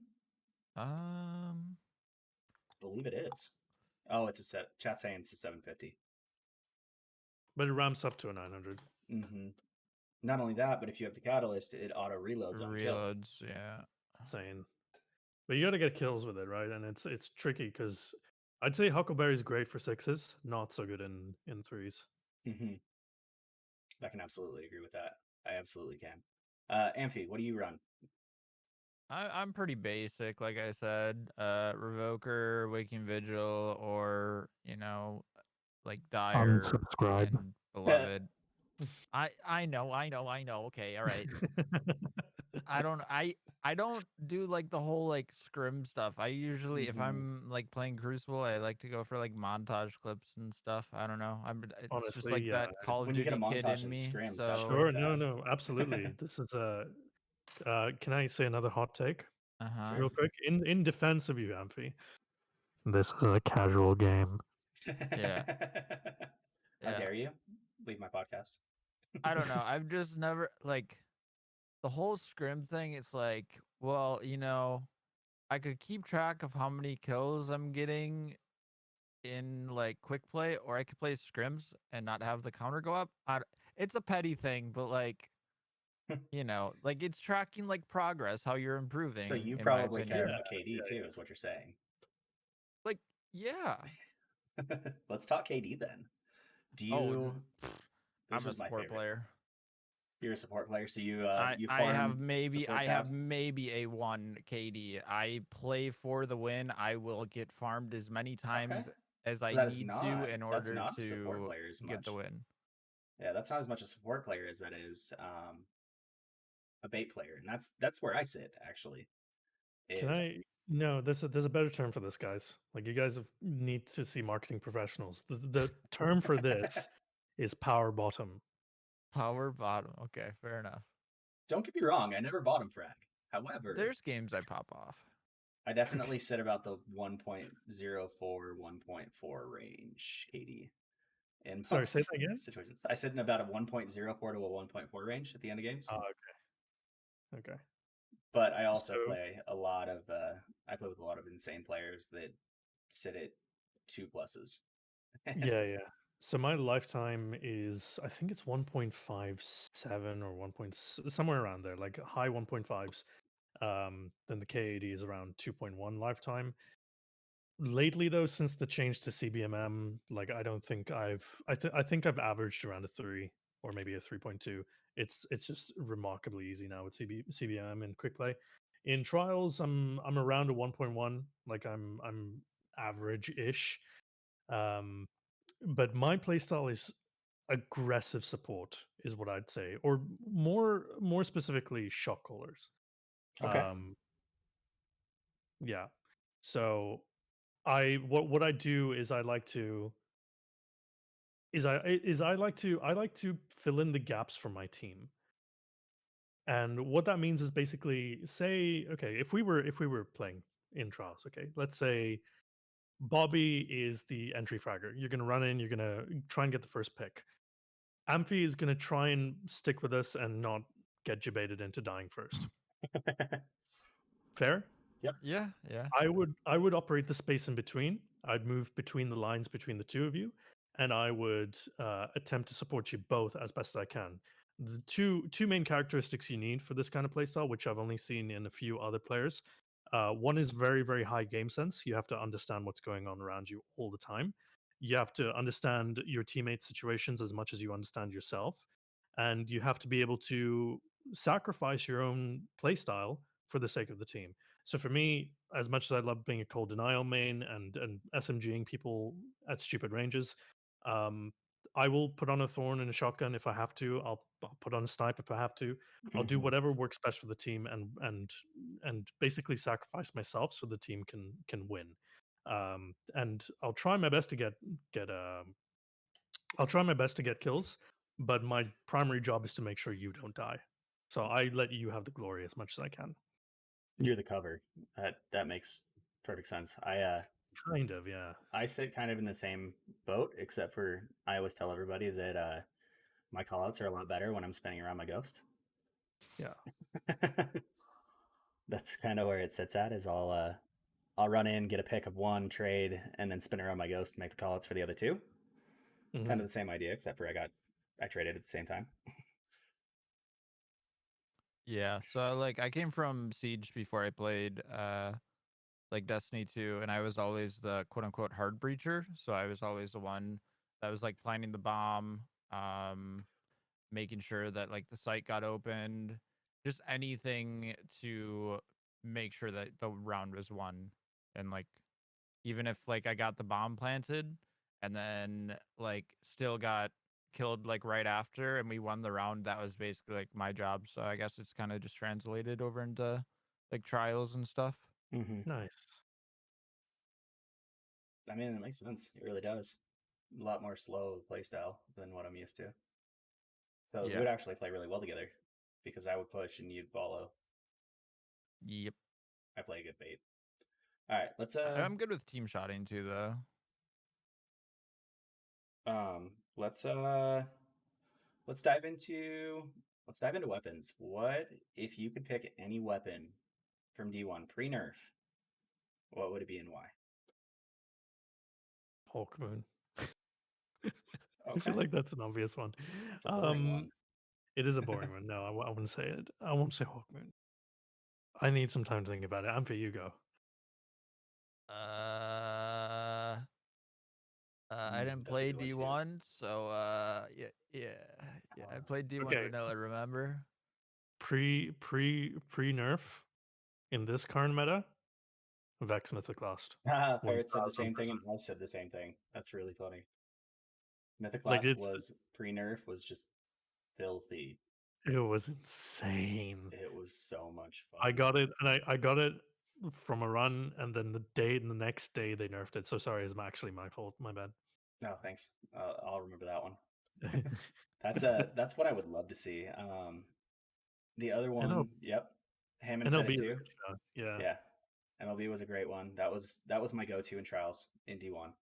[SPEAKER 1] I believe it is. Oh, it's a set. Chat saying it's a 750.
[SPEAKER 3] But it ramps up to a 900.
[SPEAKER 1] Not only that, but if you have the catalyst, it auto reloads on kill.
[SPEAKER 2] Yeah.
[SPEAKER 3] Insane. But you got to get kills with it, right? And it's tricky because I'd say Huckleberry is great for 6s, not so good in 3s.
[SPEAKER 1] I can absolutely agree with that. I absolutely can. Amphy, what do you run?
[SPEAKER 2] I'm pretty basic, like I said. Revoker, Waking Vigil, or like Dire and Beloved. I know. Okay, all right. I don't do like the whole like scrim stuff. I usually, if I'm like playing Crucible, I like to go for like montage clips and stuff. I don't know. It's just
[SPEAKER 3] Honestly,
[SPEAKER 2] like
[SPEAKER 3] yeah.
[SPEAKER 2] that Call of
[SPEAKER 1] When you get a
[SPEAKER 2] Duty kid
[SPEAKER 1] montage
[SPEAKER 2] in
[SPEAKER 1] of
[SPEAKER 2] me.
[SPEAKER 1] scrims, that's where
[SPEAKER 2] So,
[SPEAKER 3] Sure,
[SPEAKER 1] it's at.
[SPEAKER 3] no, absolutely. This is a. Can I say another hot take
[SPEAKER 2] uh-huh.
[SPEAKER 3] real quick? In defense of you, Amphy, this is a casual game.
[SPEAKER 2] Yeah.
[SPEAKER 1] How
[SPEAKER 2] Yeah.
[SPEAKER 1] dare you leave my podcast?
[SPEAKER 2] I don't know. I've just never like the whole scrim thing. It's like, well, I could keep track of how many kills I'm getting in like quick play, or I could play scrims and not have the counter go up. It's a petty thing, but like, like it's tracking like progress, how you're
[SPEAKER 1] So
[SPEAKER 2] improving,
[SPEAKER 1] you
[SPEAKER 2] in my
[SPEAKER 1] probably care
[SPEAKER 2] opinion.
[SPEAKER 1] about KD too,
[SPEAKER 3] yeah.
[SPEAKER 1] is what you're saying.
[SPEAKER 2] Like, yeah.
[SPEAKER 1] Let's talk KD then. Do
[SPEAKER 2] Oh,
[SPEAKER 1] you? This
[SPEAKER 2] I'm a
[SPEAKER 1] is my
[SPEAKER 2] support
[SPEAKER 1] favorite.
[SPEAKER 2] player.
[SPEAKER 1] You're a support player, so you you
[SPEAKER 2] I
[SPEAKER 1] farm
[SPEAKER 2] have maybe
[SPEAKER 1] support
[SPEAKER 2] I have
[SPEAKER 1] tabs.
[SPEAKER 2] maybe a 1 KD. I play for the win. I will get farmed as many
[SPEAKER 1] Okay,
[SPEAKER 2] times as
[SPEAKER 1] so
[SPEAKER 2] I need to in
[SPEAKER 1] that's
[SPEAKER 2] order
[SPEAKER 1] not a support
[SPEAKER 2] to
[SPEAKER 1] player as
[SPEAKER 2] get the
[SPEAKER 1] much.
[SPEAKER 2] win.
[SPEAKER 1] Yeah, that's not as much a support player as that is a bait player, and that's where I sit actually.
[SPEAKER 3] Can
[SPEAKER 1] Is
[SPEAKER 3] I? No, there's a better term for this, guys. Like you guys need to see marketing professionals. The term for this is power bottom.
[SPEAKER 2] Power bottom. Okay, fair enough.
[SPEAKER 1] don't get me wrong, I never bottom frag. However,
[SPEAKER 2] There's games I pop off.
[SPEAKER 1] I definitely sit about the 1.04, 1.4 range KD in
[SPEAKER 3] Sorry, say
[SPEAKER 1] most
[SPEAKER 3] that again.
[SPEAKER 1] situations. I sit in about a 1.04 to a 1.4 range at the end of games.
[SPEAKER 3] Okay.
[SPEAKER 1] But I also
[SPEAKER 3] So
[SPEAKER 1] play a lot of I play with a lot of insane players that sit at 2 pluses.
[SPEAKER 3] yeah. So my lifetime is, I think it's 1.57 or 1. Somewhere around there, like high 1.5s. Then the KAD is around 2.1 lifetime. Lately, though, since the change to CBMM, like I don't think I think I've averaged around a 3 or maybe a 3.2. It's just remarkably easy now with CBMM and quick play. In trials, I'm around a 1.1. Like I'm average-ish. Um, but my playstyle is aggressive support, is what I'd say, or more specifically, shot callers.
[SPEAKER 1] Okay.
[SPEAKER 3] Yeah. So what I do is I like to I like to fill in the gaps for my team. And what that means is basically, say, okay, if we were playing in trials, okay, let's say Bobby is the entry fragger. You're gonna run in, you're gonna try and get the first pick. Amphi is gonna try and stick with us and not get debated into dying first. Fair?
[SPEAKER 1] Yep.
[SPEAKER 2] Yeah, yeah.
[SPEAKER 3] I would operate the space in between. I'd move between the lines between the two of you, and I would attempt to support you both as best I can. The two main characteristics you need for this kind of playstyle, which I've only seen in a few other players, one is very high game sense. You have to understand what's going on around you all the time. You have to understand your teammates' situations as much as you understand yourself, and you have to be able to sacrifice your own playstyle for the sake of the team. So for me, as much as I love being a cold denial main and SMGing people at stupid ranges, um, I will put on a thorn and a shotgun if I have to. I'll put on a snipe if I have to. I'll do whatever works best for the team and basically sacrifice myself so the team can win. And I'll try my best to get I'll try my best to get kills, but my primary job is to make sure you don't die. So I let you have the glory as much as I can.
[SPEAKER 1] You're the cover. That makes perfect sense.
[SPEAKER 3] Kind of, yeah.
[SPEAKER 1] I sit kind of in the same boat, except for I always tell everybody that my callouts are a lot better when I'm spinning around my ghost.
[SPEAKER 3] Yeah.
[SPEAKER 1] That's kind of where it sits at. Is I'll run in, get a pick of one, trade, and then spin around my ghost and make the callouts for the other two. Kind of the same idea, except for I traded at the same time.
[SPEAKER 2] Yeah. So like I came from Siege before I played like Destiny 2, and I was always the quote unquote hard breacher. So I was always the one that was like planting the bomb, making sure that like the site got opened, just anything to make sure that the round was won. And like even if like I got the bomb planted and then like still got killed like right after and we won the round, that was basically like my job. So I guess it's kind of just translated over into like trials and stuff.
[SPEAKER 1] Mm-hmm.
[SPEAKER 3] Nice.
[SPEAKER 1] I mean, it makes sense. It really does. A lot more slow playstyle than what I'm used to. So we
[SPEAKER 2] Yeah.
[SPEAKER 1] would actually play really well together because I would push and you'd follow.
[SPEAKER 2] Yep.
[SPEAKER 1] I play a good bait. All right, let's
[SPEAKER 2] I'm good with team shotting too, though.
[SPEAKER 1] let's dive into weapons. What if you could pick any weapon from D1 pre-nerf? What would it be and why?
[SPEAKER 3] Hawkmoon. I
[SPEAKER 1] Okay,
[SPEAKER 3] feel like that's an obvious one.
[SPEAKER 1] that's a boring one.
[SPEAKER 3] It is a boring one. No, I wouldn't say it. I won't say Hawkmoon. I need some time to think about it. Amphy, you go.
[SPEAKER 2] I didn't
[SPEAKER 1] That's a
[SPEAKER 2] play
[SPEAKER 1] good one too.
[SPEAKER 2] D1, so yeah. I played D1
[SPEAKER 3] Okay.
[SPEAKER 2] vanilla. Remember?
[SPEAKER 3] Pre-nerf in this current meta, Vex Mythic Last.
[SPEAKER 1] Ferret said the same
[SPEAKER 3] 1000%.
[SPEAKER 1] thing, and I said the same thing. That's really funny. Mythic
[SPEAKER 3] Like
[SPEAKER 1] Last
[SPEAKER 3] it's
[SPEAKER 1] was pre-nerf was just filthy.
[SPEAKER 3] it was insane.
[SPEAKER 1] It was so much fun.
[SPEAKER 3] I got it, and I got it from a run, and then the next day they nerfed it. So sorry, it's actually my fault. My bad.
[SPEAKER 1] No, thanks. I'll remember that one. That's what I would love to see. The other one, yep, Hammond said
[SPEAKER 3] NLB
[SPEAKER 1] it
[SPEAKER 3] is a
[SPEAKER 1] too.
[SPEAKER 3] good show. Yeah.
[SPEAKER 1] Yeah, MLB was a great one. That was my go-to in trials in D1.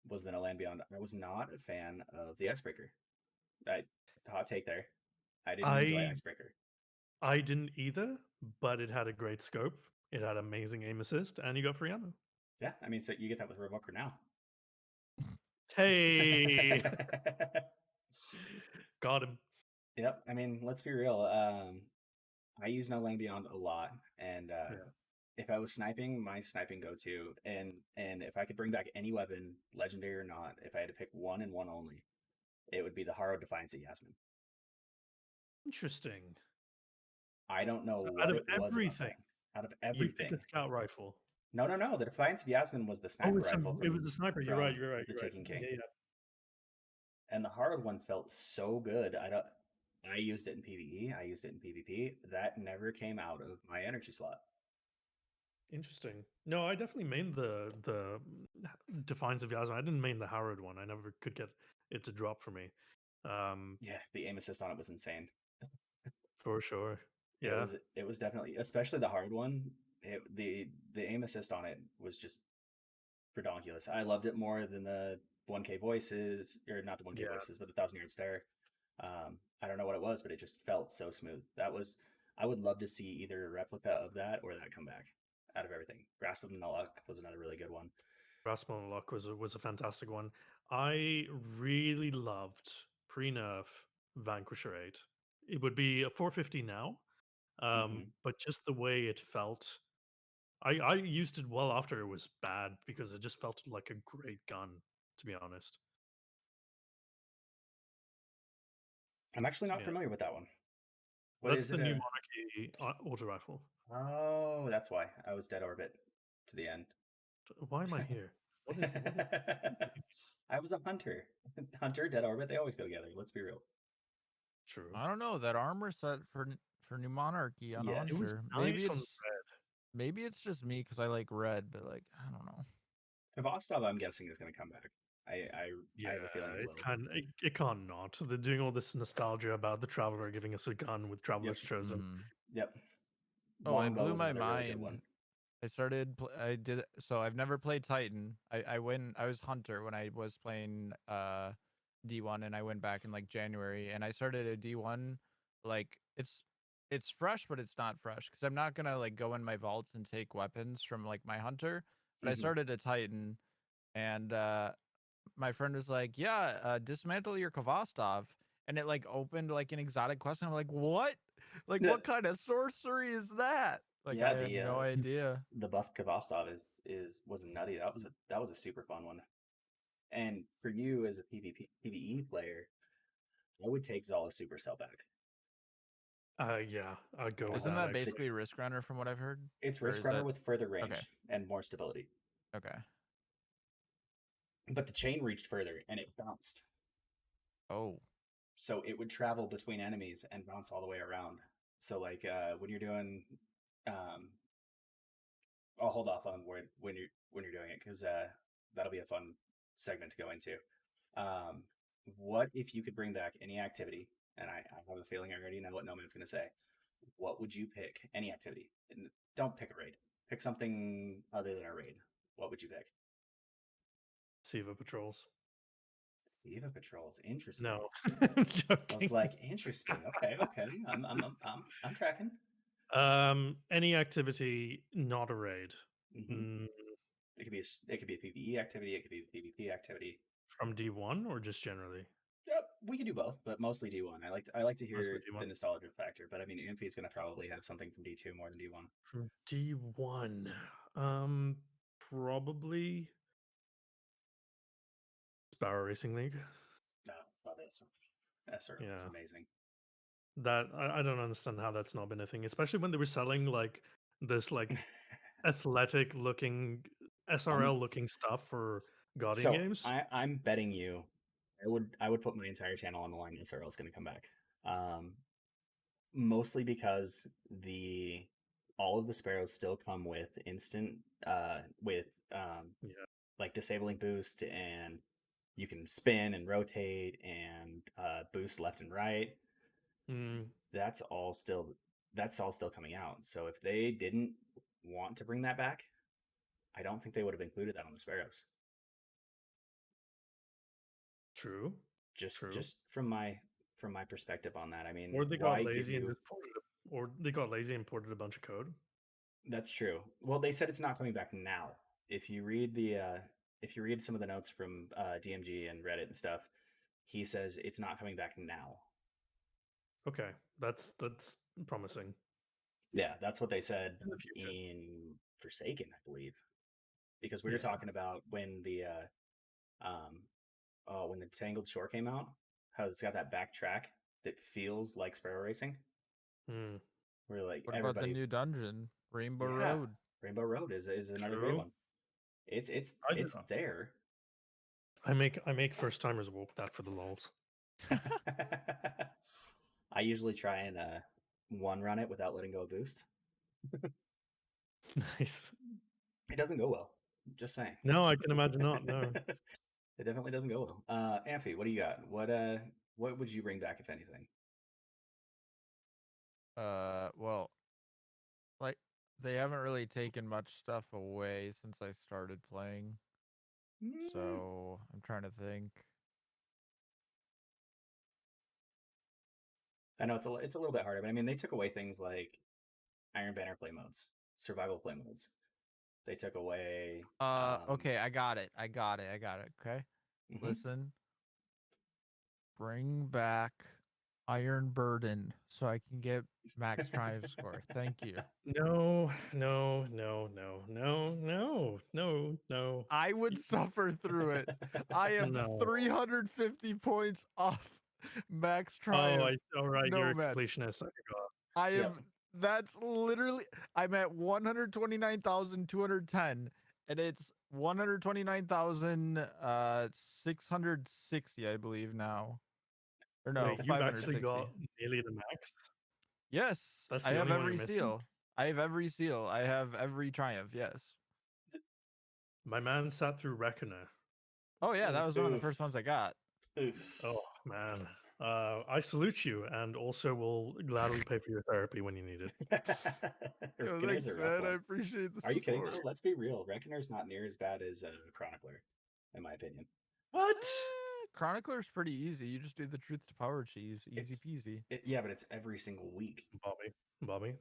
[SPEAKER 1] Was the No Land Beyond. I was not a fan of the Icebreaker. Hot take there. I didn't enjoy Icebreaker.
[SPEAKER 3] I didn't either, but it had a great scope. It had amazing aim assist, and you got free ammo.
[SPEAKER 1] Yeah, I mean, so you get that with Revoker now.
[SPEAKER 3] Hey, got him.
[SPEAKER 1] Yep. I mean, let's be real. I use No Land Beyond a lot, and if I was sniping, my sniping go-to, and if I could bring back any weapon, legendary or not, if I had to pick one and one only, it would be the Harrowed Defiance of Yasmin.
[SPEAKER 3] Interesting.
[SPEAKER 1] I don't know
[SPEAKER 3] So
[SPEAKER 1] what
[SPEAKER 3] out of
[SPEAKER 1] it was about
[SPEAKER 3] everything,
[SPEAKER 1] that. Out of
[SPEAKER 3] you pick
[SPEAKER 1] everything,
[SPEAKER 3] a scout rifle.
[SPEAKER 1] no. The Defiance of Yasmin was the sniper rifle.
[SPEAKER 3] It was the sniper. You're right. You're right.
[SPEAKER 1] The
[SPEAKER 3] You're right.
[SPEAKER 1] Taken King.
[SPEAKER 3] Yeah.
[SPEAKER 1] And the Harrowed one felt so good. I used it in PvE. I used it in PvP. That never came out of my energy slot.
[SPEAKER 3] Interesting. No, I definitely mained the Defiance of Yasmin. I didn't main the Harrowed one. I never could get it to drop for me.
[SPEAKER 1] Yeah, the aim assist on it was insane.
[SPEAKER 3] For sure. Yeah.
[SPEAKER 1] It was definitely, especially the hard one. The aim assist on it was just redonkulous. I loved it more than the 1K voices, or not the 1K voices, but the 1,000-yard stare. I don't know what it was, but it just felt so smooth. I would love to see either a replica of that or that come back out of everything. Grasp of Nullock was another really good one.
[SPEAKER 3] Grasp of Nullock was a fantastic one. I really loved pre-nerf Vanquisher 8. It would be a 450 now, but just the way it felt. I used it well after it was bad because it just felt like a great gun, to be honest.
[SPEAKER 1] I'm actually not familiar with that one.
[SPEAKER 3] That's the new Monarchy auto rifle.
[SPEAKER 1] Oh, that's why I was dead orbit to the end.
[SPEAKER 3] Why am I here? What is
[SPEAKER 1] I was a hunter. Hunter, dead orbit, they always go together. Let's be real.
[SPEAKER 3] True.
[SPEAKER 2] I don't know that armor set for New Monarchy on Hunter.
[SPEAKER 3] It was nice on red.
[SPEAKER 2] Maybe it's just me because I like red, but like I don't know.
[SPEAKER 1] Kvostov, I'm guessing, is going to come back. I have a feeling
[SPEAKER 3] it can't not. They're doing all this nostalgia about the Traveler giving us a gun with Traveler's Chosen.
[SPEAKER 1] Yep.
[SPEAKER 2] Oh, it blew my mind. I started. So I've never played Titan. I was Hunter when I was playing D1, and I went back in like January, and I started a D1. Like it's fresh, but it's not fresh because I'm not gonna like go in my vaults and take weapons from like my Hunter. But I started a Titan, and my friend was like, "Yeah, dismantle your Kvostov," and it like opened like an exotic quest. And I'm like, "What? Like what kind of sorcery is that?" Like
[SPEAKER 1] yeah,
[SPEAKER 2] I had no idea.
[SPEAKER 1] The buff Kvostov was nutty. That was a super fun one. And for you as a PvE player, I would take Zala Supercell back.
[SPEAKER 3] Yeah, I'd go.
[SPEAKER 2] Isn't that basically Risk Runner from what I've heard?
[SPEAKER 1] It's Risk Runner with further range and more stability.
[SPEAKER 2] Okay.
[SPEAKER 1] But the chain reached further and it bounced.
[SPEAKER 2] Oh.
[SPEAKER 1] So it would travel between enemies and bounce all the way around. So like when you're doing I'll hold off on when you're doing it because that'll be a fun segment to go into. What if you could bring back any activity? And I have a feeling I already know what Nomad's going to say. What would you pick? Any activity, and don't pick a raid. Pick something other than a raid. What would you pick?
[SPEAKER 3] Seva patrols.
[SPEAKER 1] Eva patrols. Interesting.
[SPEAKER 3] No, I'm joking.
[SPEAKER 1] I was like, interesting. Okay. I'm tracking.
[SPEAKER 3] Any activity, not a raid.
[SPEAKER 1] Mm-hmm. It could be a PvE activity. It could be a PvP activity.
[SPEAKER 3] From D1 or just generally?
[SPEAKER 1] Yep, we can do both, but mostly D1. I like to hear
[SPEAKER 3] D1.
[SPEAKER 1] the nostalgia factor, but I mean, Ampy is going to probably have something from D2 more than D1.
[SPEAKER 3] From D1, probably Sparrow Racing League.
[SPEAKER 1] No, love it. SRL is amazing.
[SPEAKER 3] That I don't understand how that's not been a thing, especially when they were selling like this like athletic looking SRL looking stuff for Guardian games.
[SPEAKER 1] I'm betting you, I would put my entire channel on the line. SRL is going to come back, mostly because all of the sparrows still come with instant like disabling boost, and you can spin and rotate and boost left and right. That's all still coming out. So if they didn't want to bring that back, I don't think they would have included that on the sparrows.
[SPEAKER 3] True.
[SPEAKER 1] Just from my perspective on that, I mean,
[SPEAKER 3] or they got lazy and just imported a bunch of code.
[SPEAKER 1] That's true. Well, they said it's not coming back now. If you read some of the notes from DMG and Reddit and stuff, he says it's not coming back now.
[SPEAKER 3] Okay, that's promising.
[SPEAKER 1] Yeah, that's what they said in Forsaken, I believe, because we were talking about when the Tangled Shore came out, how it's got that back track that feels like Sparrow Racing. We're like,
[SPEAKER 2] what about the new dungeon, Rainbow Road?
[SPEAKER 1] Rainbow Road is another great one. It's there.
[SPEAKER 3] I make first timers walk that for the lols.
[SPEAKER 1] I usually try and one run it without letting go of boost.
[SPEAKER 3] Nice.
[SPEAKER 1] It doesn't go well. Just saying.
[SPEAKER 3] No, I can imagine not. No.
[SPEAKER 1] It definitely doesn't go well. Amphy, what do you got? What would you bring back, if anything?
[SPEAKER 2] Well, like they haven't really taken much stuff away since I started playing. So I'm trying to think.
[SPEAKER 1] I know it's a little bit harder, but I mean, they took away things like Iron Banner play modes, survival play modes. They took away.
[SPEAKER 2] Okay, I got it. Okay, listen. Bring back Iron Burden so I can get max triumph score. Thank you.
[SPEAKER 3] No.
[SPEAKER 2] I would suffer through it. I am 350 points off max triumph.
[SPEAKER 3] All right, you're a
[SPEAKER 2] Nomad.
[SPEAKER 3] completionist. I forgot.
[SPEAKER 2] I am. That's literally. I'm at 129,210, and it's 129,660, I believe now. Or no,
[SPEAKER 3] wait, you've actually
[SPEAKER 2] 560.
[SPEAKER 3] got nearly the max.
[SPEAKER 2] Yes,
[SPEAKER 3] That's
[SPEAKER 2] I have every seal. I have every seal. I have every triumph. Yes.
[SPEAKER 3] My man sat through Reckoner.
[SPEAKER 2] Oh yeah, that was one of the first ones I got.
[SPEAKER 3] Oh man, I salute you, and also will gladly pay for your therapy when you need it.
[SPEAKER 2] Yo, thanks, man. I appreciate the support.
[SPEAKER 1] Are you kidding? No, let's be real. Reckoner's not near as bad as Chronicler, in my opinion.
[SPEAKER 3] What?
[SPEAKER 2] Chronicler's pretty easy. You just do the truth to power cheese. Easy peasy.
[SPEAKER 1] Yeah, but it's every single week.
[SPEAKER 3] Bobby.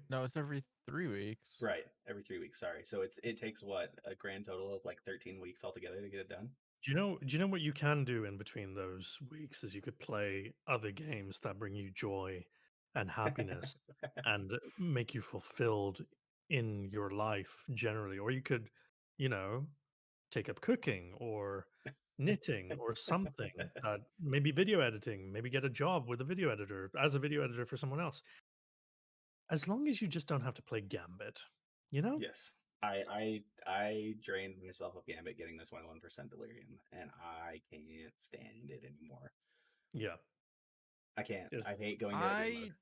[SPEAKER 2] No, it's every 3 weeks.
[SPEAKER 1] Right, every 3 weeks. Sorry. So it takes what, a grand total of like 13 weeks altogether to get it done.
[SPEAKER 3] Do you know what you can do in between those weeks? Is you could play other games that bring you joy and happiness and make you fulfilled in your life generally, or you could, take up cooking or knitting or something that maybe video editing, maybe get a job with a video editor as a video editor for someone else. As long as you just don't have to play Gambit,
[SPEAKER 1] Yes. I drained myself of Gambit getting this 1% delirium, and I can't stand it anymore.
[SPEAKER 3] Yeah.
[SPEAKER 1] I can't. I hate going to the game mode.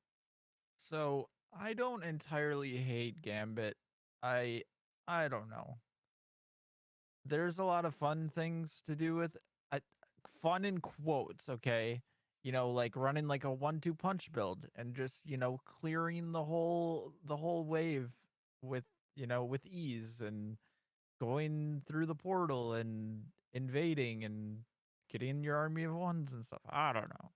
[SPEAKER 2] So I don't entirely hate Gambit. I I don't know. There's a lot of fun things to do with I, fun in quotes, okay? Like running like a 1-2 punch build and just, clearing the whole wave with, with ease and going through the portal and invading and getting your army of ones and stuff. I don't know.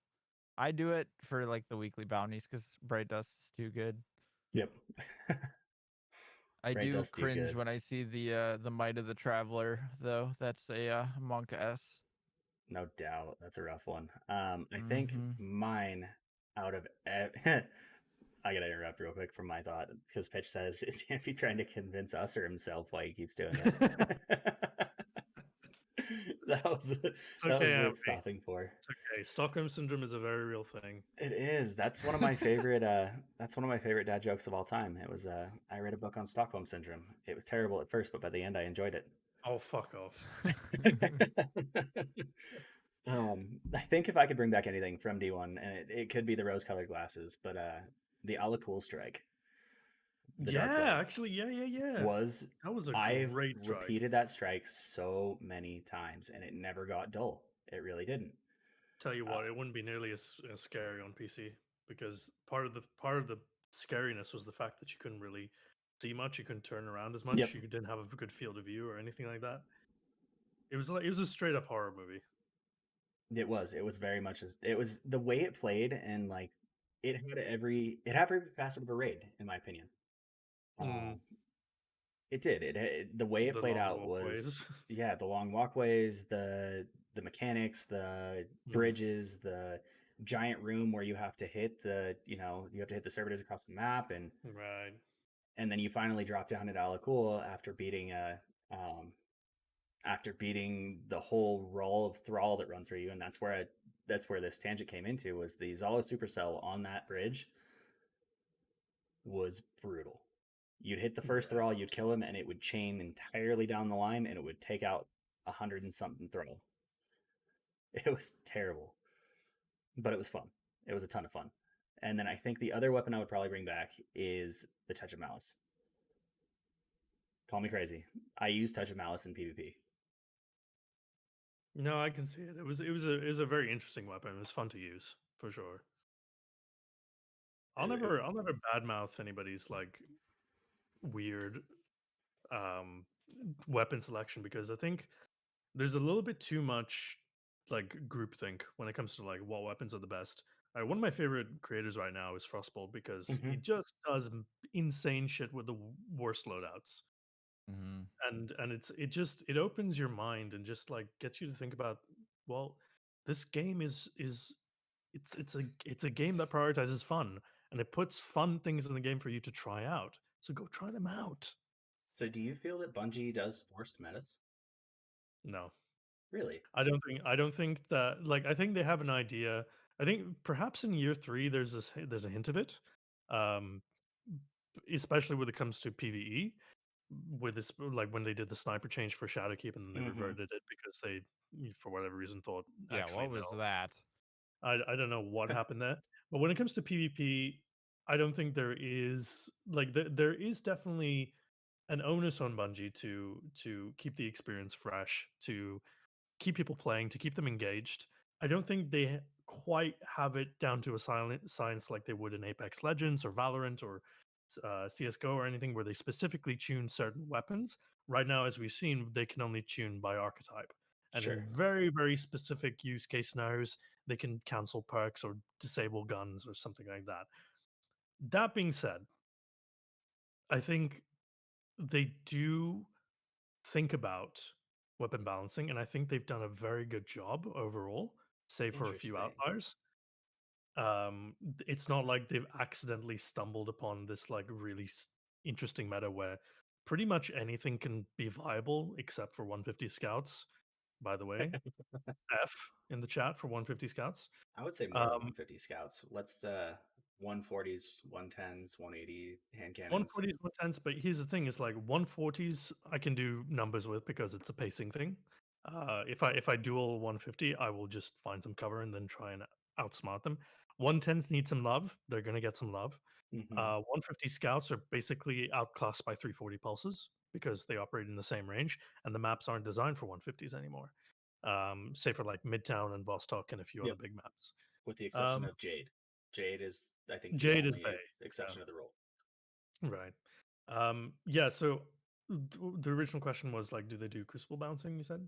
[SPEAKER 2] I do it for like the weekly bounties because Bright Dust is too good.
[SPEAKER 1] Yep.
[SPEAKER 2] I
[SPEAKER 1] Bright
[SPEAKER 2] do
[SPEAKER 1] Dust do
[SPEAKER 2] cringe
[SPEAKER 1] good.
[SPEAKER 2] when I see the Might of the Traveler, though. That's a monk S.
[SPEAKER 1] No doubt. That's a rough one. I think
[SPEAKER 2] Mm-hmm.
[SPEAKER 1] mine out of I gotta interrupt real quick from my thought because Pitch says, is Amphy trying to convince us or himself why he keeps doing it? that was
[SPEAKER 3] It's
[SPEAKER 1] that was
[SPEAKER 3] okay,
[SPEAKER 1] worth
[SPEAKER 3] Ampy.
[SPEAKER 1] stopping for.
[SPEAKER 3] It's okay. Stockholm syndrome is a very real thing.
[SPEAKER 1] It is. That's one of my favorite. That's one of my favorite dad jokes of all time. It was. I read a book on Stockholm syndrome. It was terrible at first, but by the end, I enjoyed it.
[SPEAKER 3] Oh, fuck off.
[SPEAKER 1] I think if I could bring back anything from D1, and it could be the rose-colored glasses, but the Ala Cool strike, the Dark
[SPEAKER 3] Yeah,
[SPEAKER 1] Blade,
[SPEAKER 3] actually, yeah.
[SPEAKER 1] was.
[SPEAKER 3] That was a
[SPEAKER 1] I've
[SPEAKER 3] great strike.
[SPEAKER 1] repeated that strike so many times, and it never got dull. It really didn't.
[SPEAKER 3] Tell you what, it wouldn't be nearly as scary on PC because part of the scariness was the fact that you couldn't really see much. You couldn't turn around as much.
[SPEAKER 1] Yep.
[SPEAKER 3] You didn't have a good field of view or anything like that. It was a straight up horror movie.
[SPEAKER 1] It was. It was very much as it was the way it played, and like it had every facet of a raid, in my opinion.
[SPEAKER 3] Mm,
[SPEAKER 1] It did. The way it
[SPEAKER 3] the
[SPEAKER 1] played
[SPEAKER 3] long
[SPEAKER 1] out was
[SPEAKER 3] walkways.
[SPEAKER 1] the long walkways, the mechanics, the
[SPEAKER 3] Mm,
[SPEAKER 1] bridges, the giant room where you have to hit you have to hit the servitors across the map,
[SPEAKER 3] right.
[SPEAKER 1] and then you finally drop down at Alakul um, after beating the whole roll of thrall that run through you, and that's where this tangent came into, was the Zalo supercell on that bridge was brutal. You'd hit the first
[SPEAKER 3] Yeah.
[SPEAKER 1] thrall, you'd kill him, and it would chain entirely down the line, and it would take out 100 and something thrall. It was terrible, but it was fun. It was a ton of fun. And then I think the other weapon I would probably bring back is the Touch of Malice. Call me crazy. I use Touch of Malice in PvP.
[SPEAKER 3] No, I can see it. It was a very interesting weapon. It was fun to use for sure. I'll
[SPEAKER 1] It-
[SPEAKER 3] never I'll never badmouth anybody's like weird um weapon selection because I think there's a little bit too much like groupthink when it comes to like what weapons are the best. One of my favorite creators right now is Frostbolt because he
[SPEAKER 1] Mhm.
[SPEAKER 3] just does insane shit with the worst loadouts,
[SPEAKER 2] Mm-hmm.
[SPEAKER 3] and it opens your mind and just like gets you to think about, well, this game is it's a game that prioritizes fun and it puts fun things in the game for you to try out. So go try them out.
[SPEAKER 1] So, do you feel that Bungie does forced metas?
[SPEAKER 3] No.
[SPEAKER 1] Really?
[SPEAKER 3] I don't think that, like, I think they have an idea. I think perhaps in year 3 there's a hint of it. Um Especially when it comes to PvE with this, like when they did the sniper change for Shadowkeep and then they
[SPEAKER 1] Mm-hmm.
[SPEAKER 3] reverted it because they for whatever reason thought
[SPEAKER 2] Yeah,
[SPEAKER 3] actually
[SPEAKER 2] what
[SPEAKER 3] no.
[SPEAKER 2] was that?
[SPEAKER 3] I don't know what happened there. But when it comes to PvP, I don't think there is like there is definitely an onus on Bungie to keep the experience fresh, to keep people playing, to keep them engaged. I don't think they quite have it down to a silent science like they would in Apex Legends or Valorant or CS:GO or anything where they specifically tune certain weapons. Right now, as we've seen, they can only tune by archetype. And in
[SPEAKER 1] Sure.
[SPEAKER 3] very, very specific use case scenarios, they can cancel perks or disable guns or something like that. That being said, I think they do think about weapon balancing, and I think they've done a very good job overall, save for a few
[SPEAKER 1] Interesting.
[SPEAKER 3] outliers. It's not like they've accidentally stumbled upon this like really interesting meta where pretty much anything can be viable except for 150 scouts. By the way, F in the chat for 150 scouts.
[SPEAKER 1] I would say more than
[SPEAKER 3] Um,
[SPEAKER 1] 150 scouts. Let's 140s, 110s, 180 hand cannons.
[SPEAKER 3] 140s, 110s, but here's the thing: is like 140s I can do numbers with because it's a pacing thing. If I duel 150, I will just find some cover and then try and outsmart them. 110s need some love; they're gonna get some love.
[SPEAKER 1] Mm-hmm.
[SPEAKER 3] 150 scouts are basically outclassed by 340 pulses because they operate in the same range, and the maps aren't designed for 150s anymore. Say for like Midtown and Vostok and a few other
[SPEAKER 1] Yep.
[SPEAKER 3] big maps.
[SPEAKER 1] With the exception
[SPEAKER 3] Um,
[SPEAKER 1] of Jade. Jade is, I think, the
[SPEAKER 3] Jade is Bay.
[SPEAKER 1] only exception of the rule.
[SPEAKER 3] Right. Yeah. So the original question was like, do they do crucible bouncing? You said.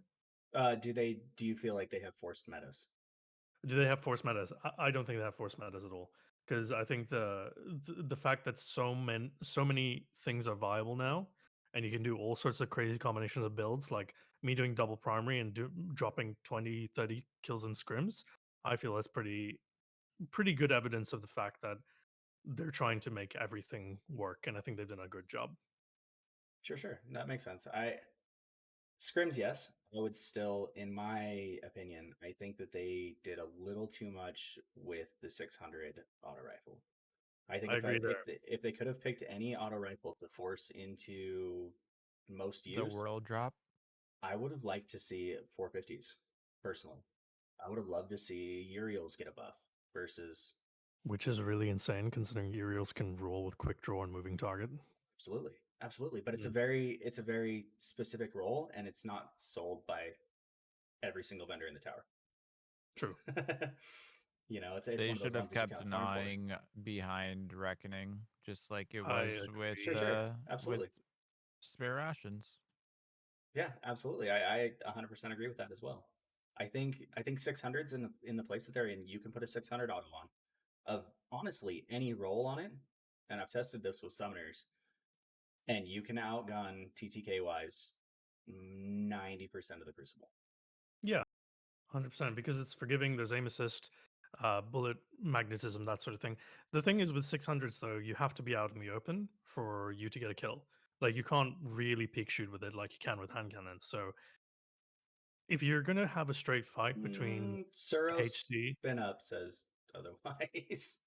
[SPEAKER 1] Do you feel like they have forced metas?
[SPEAKER 3] Do they have force metas? I don't think they have force metas at all because I think the fact that so many things are viable now, and you can do all sorts of crazy combinations of builds, like me doing double primary and dropping 20, 30 kills in scrims. I feel that's pretty good evidence of the fact that they're trying to make everything work, and I think they've done a good job.
[SPEAKER 1] Sure. That makes sense. Scrims, yes. I would still, in my opinion, I think that they did a little too much with the 600 auto rifle. I think
[SPEAKER 3] I agree there.
[SPEAKER 1] if they could have picked any auto rifle to force into most
[SPEAKER 2] The
[SPEAKER 1] use,
[SPEAKER 2] world drop.
[SPEAKER 1] I would have liked to see 450s personally. I would have loved to see Uriels get a buff versus
[SPEAKER 3] Which is really insane considering Uriels can roll with quick draw and moving target.
[SPEAKER 1] absolutely. But it's
[SPEAKER 3] Mm.
[SPEAKER 1] a very specific role, and it's not sold by every single vendor in the tower.
[SPEAKER 3] True.
[SPEAKER 1] It's
[SPEAKER 2] They
[SPEAKER 1] one of those
[SPEAKER 2] should
[SPEAKER 1] ones
[SPEAKER 2] have
[SPEAKER 1] that you
[SPEAKER 2] kept
[SPEAKER 1] kind of farm for.
[SPEAKER 2] gnawing behind Reckoning, just like it
[SPEAKER 3] I
[SPEAKER 2] was with
[SPEAKER 3] agree.
[SPEAKER 1] Sure,
[SPEAKER 2] with
[SPEAKER 1] absolutely.
[SPEAKER 2] spare rations.
[SPEAKER 1] Yeah, absolutely. I 100% agree with that as well. I think 600s in the place that they're in, you can put a 600 auto on of honestly any role on it, and I've tested this with summoners, and you can outgun TTK wise 90% of the Crucible.
[SPEAKER 3] Yeah, 100% because it's forgiving. There's aim assist, bullet magnetism, that sort of thing. The thing is with 600s though, you have to be out in the open for you to get a kill. Like you can't really peek shoot with it like you can with hand cannons. So if you're gonna have a straight fight between
[SPEAKER 1] Suros
[SPEAKER 3] HC,
[SPEAKER 1] spin up says otherwise.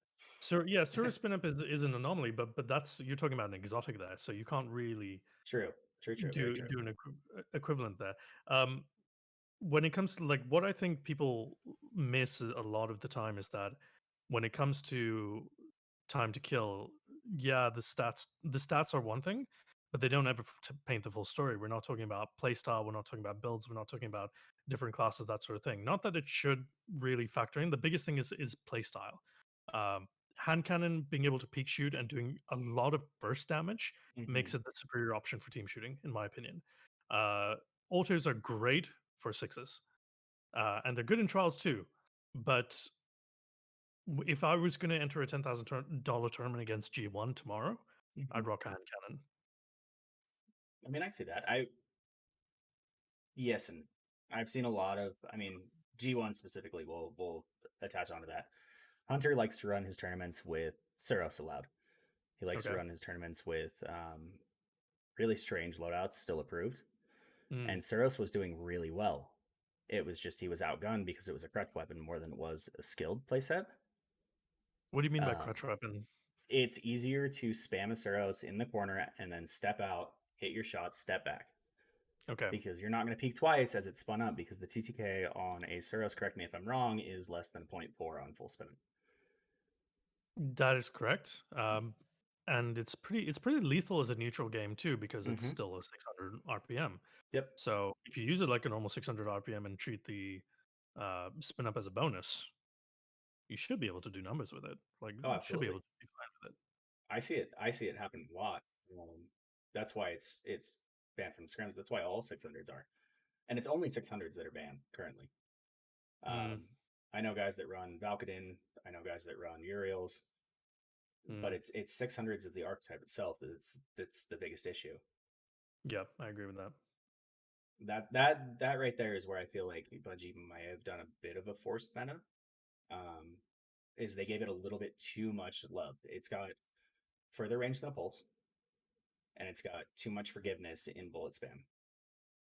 [SPEAKER 3] so yeah, Surah spin up is an anomaly, but that's you're talking about an exotic there, so you can't really
[SPEAKER 1] True, very true.
[SPEAKER 3] do an equivalent there. When it comes to like what I think people miss a lot of the time is that when it comes to time to kill, yeah, the stats are one thing, but they don't ever paint the full story. We're not talking about playstyle, we're not talking about builds, we're not talking about different classes, that sort of thing. Not that it should really factor in. The biggest thing is playstyle. Um, Hand cannon being able to peek shoot and doing a lot of burst damage
[SPEAKER 1] Mm-hmm.
[SPEAKER 3] makes it the superior option for team shooting, in my opinion. Autos are great for sixes, and they're good in trials too. But if I was going to enter a $10,000 tournament against G1 tomorrow,
[SPEAKER 1] Mm-hmm.
[SPEAKER 3] I'd rock a hand cannon.
[SPEAKER 1] I mean, I see that. Yes, and I've seen a lot of. I mean, G1 specifically. We'll attach onto that. Hunter likes to run his tournaments with Suros allowed. He likes to
[SPEAKER 3] Okay.
[SPEAKER 1] run his tournaments with really strange loadouts, still approved. And Suros was doing really well. It was just he was outgunned because it was a crutch weapon more than it was a skilled playset.
[SPEAKER 3] What do you mean by
[SPEAKER 1] Um,
[SPEAKER 3] crutch weapon?
[SPEAKER 1] it's easier to spam a Suros in the corner and then step out, hit your shots, step back.
[SPEAKER 3] Okay.
[SPEAKER 1] Because you're not going to peek twice as it spun up because the TTK on a Suros, correct me if I'm wrong, is less than 0.4 on full spin.
[SPEAKER 3] That is correct. And it's pretty lethal as a neutral game too because it's
[SPEAKER 1] Mm-hmm.
[SPEAKER 3] still a 600 RPM.
[SPEAKER 1] Yep.
[SPEAKER 3] So if you use it like a normal 600 RPM and treat the spin up as a bonus, you should be able to do numbers with it. Like
[SPEAKER 1] Oh,
[SPEAKER 3] you should be able
[SPEAKER 1] absolutely.
[SPEAKER 3] to do fine with it.
[SPEAKER 1] I see it happen a lot. That's why it's banned from scrims. That's why all 600s are, and it's only 600s that are banned currently.
[SPEAKER 3] Mm,
[SPEAKER 1] I know guys that run Valkadin. I know guys that run Uriels, but
[SPEAKER 3] mm.
[SPEAKER 1] it's 600s of the archetype itself that's the biggest issue.
[SPEAKER 3] Yeah, I agree with that.
[SPEAKER 1] That right there is where I feel like Bungie might have done a bit of a forced meta. Is they gave it a little bit too much love. It's got further range than a pulse, and it's got too much forgiveness in bullet spam.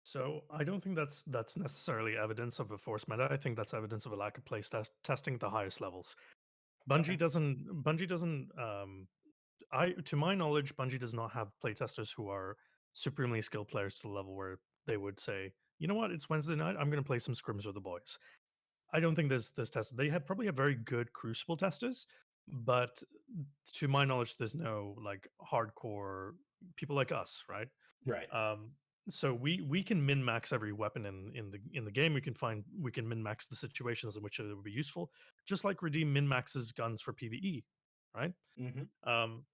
[SPEAKER 3] So I don't think that's necessarily evidence of a force meta. I think that's evidence of a lack of play testing at the highest levels.
[SPEAKER 1] Okay.
[SPEAKER 3] Bungie doesn't I to my knowledge, Bungie does not have playtesters who are supremely skilled players to the level where they would say, you know what, it's Wednesday night, I'm gonna play some scrims with the boys. I don't think there's tests. They have probably have very good crucible testers, but to my knowledge, there's no like hardcore people like us, right?
[SPEAKER 1] Right.
[SPEAKER 3] Um, so we can min max every weapon in the game. We can min max the situations in which it would be useful, just like Redeem min maxes guns for PVE, right?
[SPEAKER 1] Mm-hmm.
[SPEAKER 3] Um,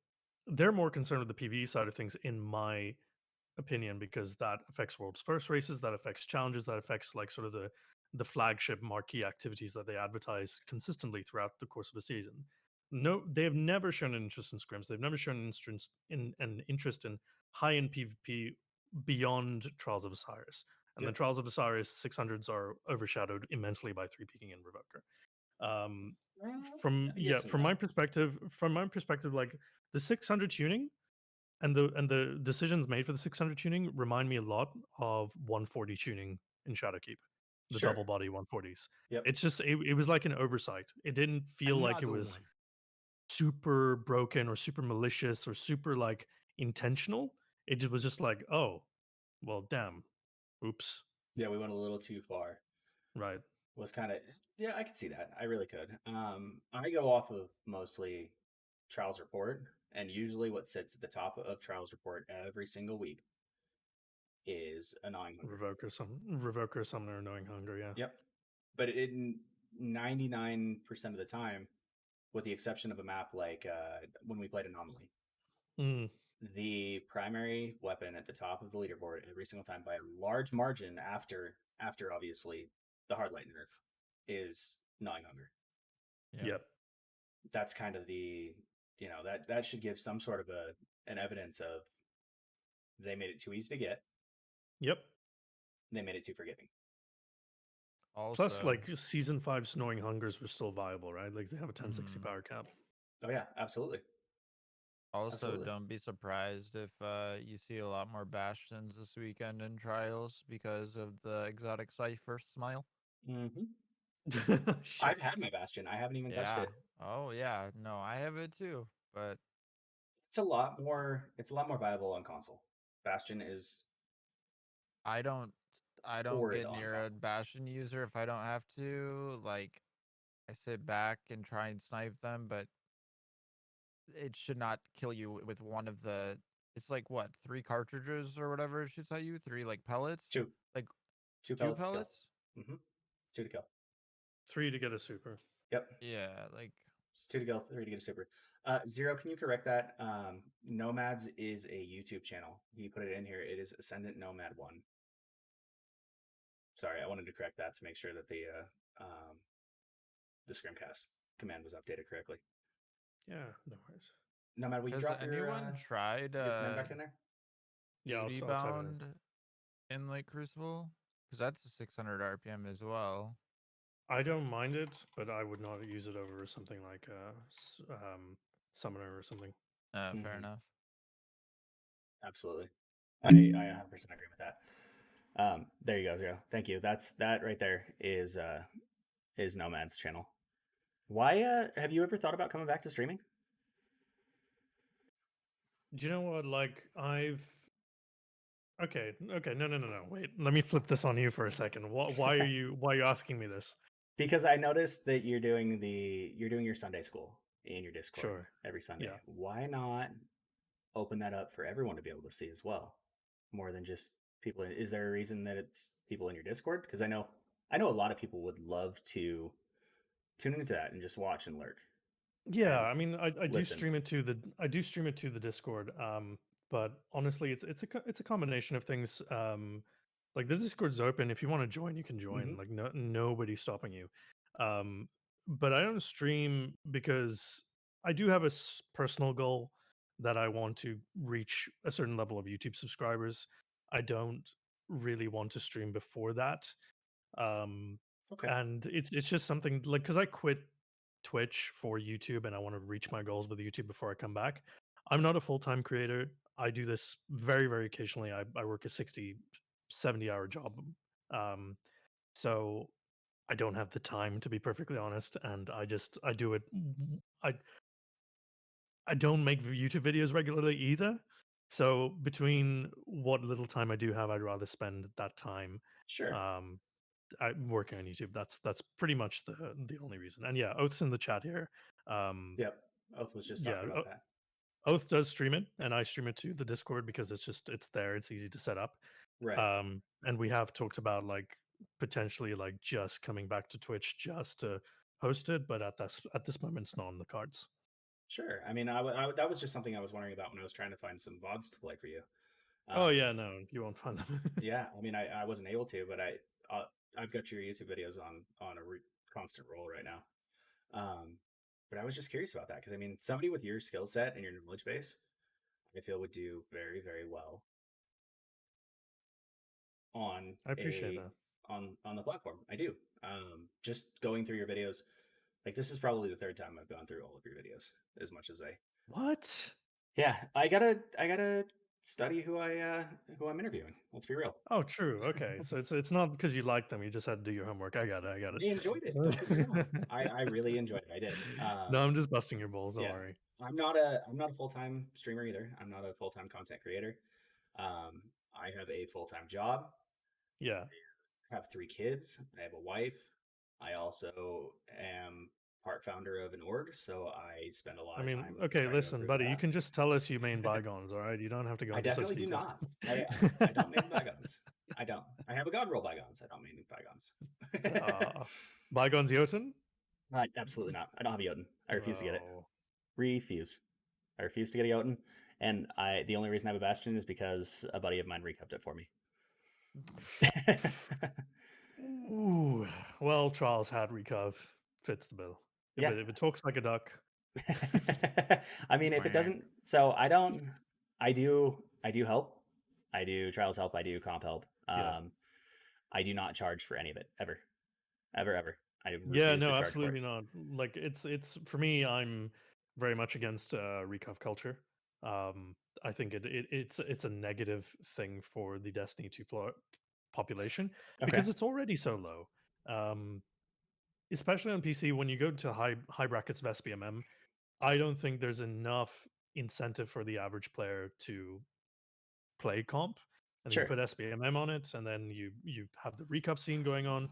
[SPEAKER 3] they're more concerned with the PVE side of things, in my opinion, because that affects world's first races, that affects challenges, that affects like sort of the flagship marquee activities that they advertise consistently throughout the course of a season. No, they have never shown an interest in scrims. They've never shown an interest in high end PvP beyond Trials of Osiris. And the
[SPEAKER 1] Yep.
[SPEAKER 3] Trials of Osiris 600s are overshadowed immensely by three peaking and Revoker.
[SPEAKER 1] Yes and
[SPEAKER 3] From
[SPEAKER 1] no.
[SPEAKER 3] from my perspective, like the 600 tuning and the decisions made for the 600 tuning remind me a lot of 140 tuning in Shadowkeep, the
[SPEAKER 1] Sure.
[SPEAKER 3] double body 140s.
[SPEAKER 1] Yep.
[SPEAKER 3] It's just it was like an oversight. It didn't feel like it
[SPEAKER 1] Another
[SPEAKER 3] was
[SPEAKER 1] one.
[SPEAKER 3] super broken or super malicious or super like intentional. It just was just like, oh, well, damn, oops,
[SPEAKER 1] Yeah, we went a little too far.
[SPEAKER 3] right.
[SPEAKER 1] Was kind of, yeah, I could see that. I really could. I go off of mostly Trials Report, and usually what sits at the top of Trials Report every single week is a gnawing hunger.
[SPEAKER 3] Revoker, Summoner, Knowing Hunger, yeah.
[SPEAKER 1] Yep. But in 99% of the time, with the exception of a map like when we played Anomaly,
[SPEAKER 3] Mm,
[SPEAKER 1] the primary weapon at the top of the leaderboard every single time by a large margin after obviously the hard light nerf is gnawing hunger.
[SPEAKER 2] Yeah.
[SPEAKER 3] yep.
[SPEAKER 1] That's kind of the, that should give some sort of an evidence of they made it too easy to get,
[SPEAKER 3] Yep.
[SPEAKER 1] they made it too forgiving.
[SPEAKER 3] Plus,
[SPEAKER 2] Also,
[SPEAKER 3] like season 5's Knowing Hungers were still viable, right? Like they have a 1060
[SPEAKER 2] mhm.
[SPEAKER 3] power cap.
[SPEAKER 1] Oh yeah, absolutely.
[SPEAKER 2] Also,
[SPEAKER 1] Absolutely.
[SPEAKER 2] don't be surprised if you see a lot more Bastions this weekend in Trials because of the exotic Cypher smile.
[SPEAKER 1] Mm-hmm.
[SPEAKER 3] Shit.
[SPEAKER 1] I've had my Bastion. I haven't even touched
[SPEAKER 2] Yeah.
[SPEAKER 1] it.
[SPEAKER 2] Oh yeah. No, I have it too. But
[SPEAKER 1] It's a lot more. It's a lot more viable on console. Bastion is
[SPEAKER 2] I don't
[SPEAKER 1] horrid
[SPEAKER 2] get
[SPEAKER 1] on
[SPEAKER 2] near a
[SPEAKER 1] console.
[SPEAKER 2] Bastion user if I don't have to. Like I sit back and try and snipe them, but it should not kill you with one of the it's like what, 3 cartridges or whatever it shoots at you? 3 like pellets?
[SPEAKER 1] Two,
[SPEAKER 2] Like
[SPEAKER 1] two
[SPEAKER 2] 2
[SPEAKER 1] pellets to kill.
[SPEAKER 2] pellets?
[SPEAKER 1] Mm-hmm. Two to kill.
[SPEAKER 3] 3 to get a super.
[SPEAKER 1] Yep.
[SPEAKER 2] Yeah, like
[SPEAKER 1] It's two to kill, three to get a super. Zero, can you correct that? Nomads is a YouTube channel. He put it in here. It is AscendantNomad1. Sorry, I wanted to correct that to make sure that the ScrimCast command was updated correctly.
[SPEAKER 3] Yeah, no worries.
[SPEAKER 1] Nomad, will you
[SPEAKER 2] has
[SPEAKER 1] drop
[SPEAKER 2] anyone tried
[SPEAKER 1] your command back in there?
[SPEAKER 3] Yeah,
[SPEAKER 2] duty
[SPEAKER 3] I'll type it
[SPEAKER 2] bound in like Crucible? Because that's a 600 RPM as well.
[SPEAKER 3] in. I don't mind it, but I would not use it over something like Summoner or something.
[SPEAKER 2] Fair
[SPEAKER 1] Mhm.
[SPEAKER 2] enough.
[SPEAKER 1] Absolutely. I 100% agree with that. There you go, Zero. Thank you. That right there is Nomad's channel. Why have you ever thought about coming back to streaming?
[SPEAKER 3] Do you know what? Like okay, no. Wait, let me flip this on you for a second. Why are you asking me this?
[SPEAKER 1] Because I noticed that you're doing your Sunday school in your Discord
[SPEAKER 3] Sure.
[SPEAKER 1] every Sunday.
[SPEAKER 3] Yeah.
[SPEAKER 1] Why not open that up for everyone to be able to see as well, more than just people? Is there a reason that it's people in your Discord? Because I know a lot of people would love to tune into that and just watch and lurk
[SPEAKER 3] Yeah,
[SPEAKER 1] and
[SPEAKER 3] I mean, I do
[SPEAKER 1] listen.
[SPEAKER 3] stream it to the Discord. But honestly, it's a combination of things. Like the Discord's open. If you want to join, you can join.
[SPEAKER 1] Mm-hmm.
[SPEAKER 3] Like nobody's stopping you. But I don't stream because I do have a personal goal that I want to reach a certain level of YouTube subscribers. I don't really want to stream before that. Um,
[SPEAKER 1] Okay.
[SPEAKER 3] and it's just something like because I quit Twitch for YouTube and I want to reach my goals with YouTube before I come back. I'm not a full-time creator. I do this very, very occasionally. I work a 60, 70 hour job. Um, so I don't have the time, to be perfectly honest. And I do it. I, I don't make YouTube videos regularly either. So between what little time I do have, I'd rather spend that time
[SPEAKER 1] Sure.
[SPEAKER 3] um, working on YouTube. That's pretty much the only reason. And yeah, Oath's in the chat here.
[SPEAKER 1] Yep. Oath was just
[SPEAKER 3] Yeah,
[SPEAKER 1] talking about that.
[SPEAKER 3] Oath does stream it, and I stream it to the Discord because it's there. It's easy to set up.
[SPEAKER 1] Right.
[SPEAKER 3] And we have talked about like potentially like just coming back to Twitch just to host it, but at this moment, it's not on the cards.
[SPEAKER 1] Sure. I mean, that was just something I was wondering about when I was trying to find some VODs to play for you.
[SPEAKER 3] Oh yeah, no, you won't find them.
[SPEAKER 1] Yeah, I mean, I wasn't able to, but I've got your YouTube videos on a constant roll right now. But I was just curious about that because I mean, somebody with your skill set and your knowledge base, I feel would do very, very well on
[SPEAKER 3] I appreciate that.
[SPEAKER 1] on the platform. I do. Just going through your videos, like this is probably the third time I've gone through all of your videos as much as I.
[SPEAKER 3] What?
[SPEAKER 1] Yeah, I gotta study who I'm interviewing. Let's be real.
[SPEAKER 3] Oh, true. Okay, so it's not because you like them. You just had to do your homework. I got it.
[SPEAKER 1] I enjoyed it. Don't get me wrong. I really enjoyed it. I did.
[SPEAKER 3] No, I'm just busting your balls. Don't
[SPEAKER 1] Yeah.
[SPEAKER 3] worry.
[SPEAKER 1] I'm not a full-time streamer either. I'm not a full-time content creator. I have a full-time job.
[SPEAKER 3] Yeah.
[SPEAKER 1] I have 3 kids. I have a wife. I also am part founder of an org, so I spend a lot
[SPEAKER 3] I
[SPEAKER 1] of
[SPEAKER 3] mean,
[SPEAKER 1] time.
[SPEAKER 3] okay,
[SPEAKER 1] trying to
[SPEAKER 3] listen,
[SPEAKER 1] improve
[SPEAKER 3] buddy, you
[SPEAKER 1] that.
[SPEAKER 3] can just tell us you main bygones, all right? You don't have to go
[SPEAKER 1] I
[SPEAKER 3] into such
[SPEAKER 1] definitely do
[SPEAKER 3] detail.
[SPEAKER 1] not. I don't main bygones. I don't. I have a god roll bygones. I don't main bygones.
[SPEAKER 3] Bygones Jotun?
[SPEAKER 1] Absolutely not. I don't have a Jotun. I refuse to get it.
[SPEAKER 3] Oh.
[SPEAKER 1] Refuse. I refuse to get a Jotun. And the only reason I have a Bastion is because a buddy of mine recupped it for me.
[SPEAKER 3] Ooh. Well, Charles had recov. Fits the bill.
[SPEAKER 1] Yeah.
[SPEAKER 3] If it talks like a duck.
[SPEAKER 1] I mean, if it doesn't, so I do help. I do trials help. I do comp help.
[SPEAKER 3] Yeah.
[SPEAKER 1] I do not charge for any of it ever. I
[SPEAKER 3] Yeah,
[SPEAKER 1] refuse
[SPEAKER 3] no,
[SPEAKER 1] to charge
[SPEAKER 3] absolutely
[SPEAKER 1] for it.
[SPEAKER 3] not. Like it's for me, I'm very much against recov culture. I think it's a negative thing for the Destiny 2 population because it's already so low. Especially on PC, when you go to high brackets of SBMM, I don't think there's enough incentive for the average player to play comp. And then you
[SPEAKER 1] Sure.
[SPEAKER 3] put SBMM on it, and then you have the recap scene going on.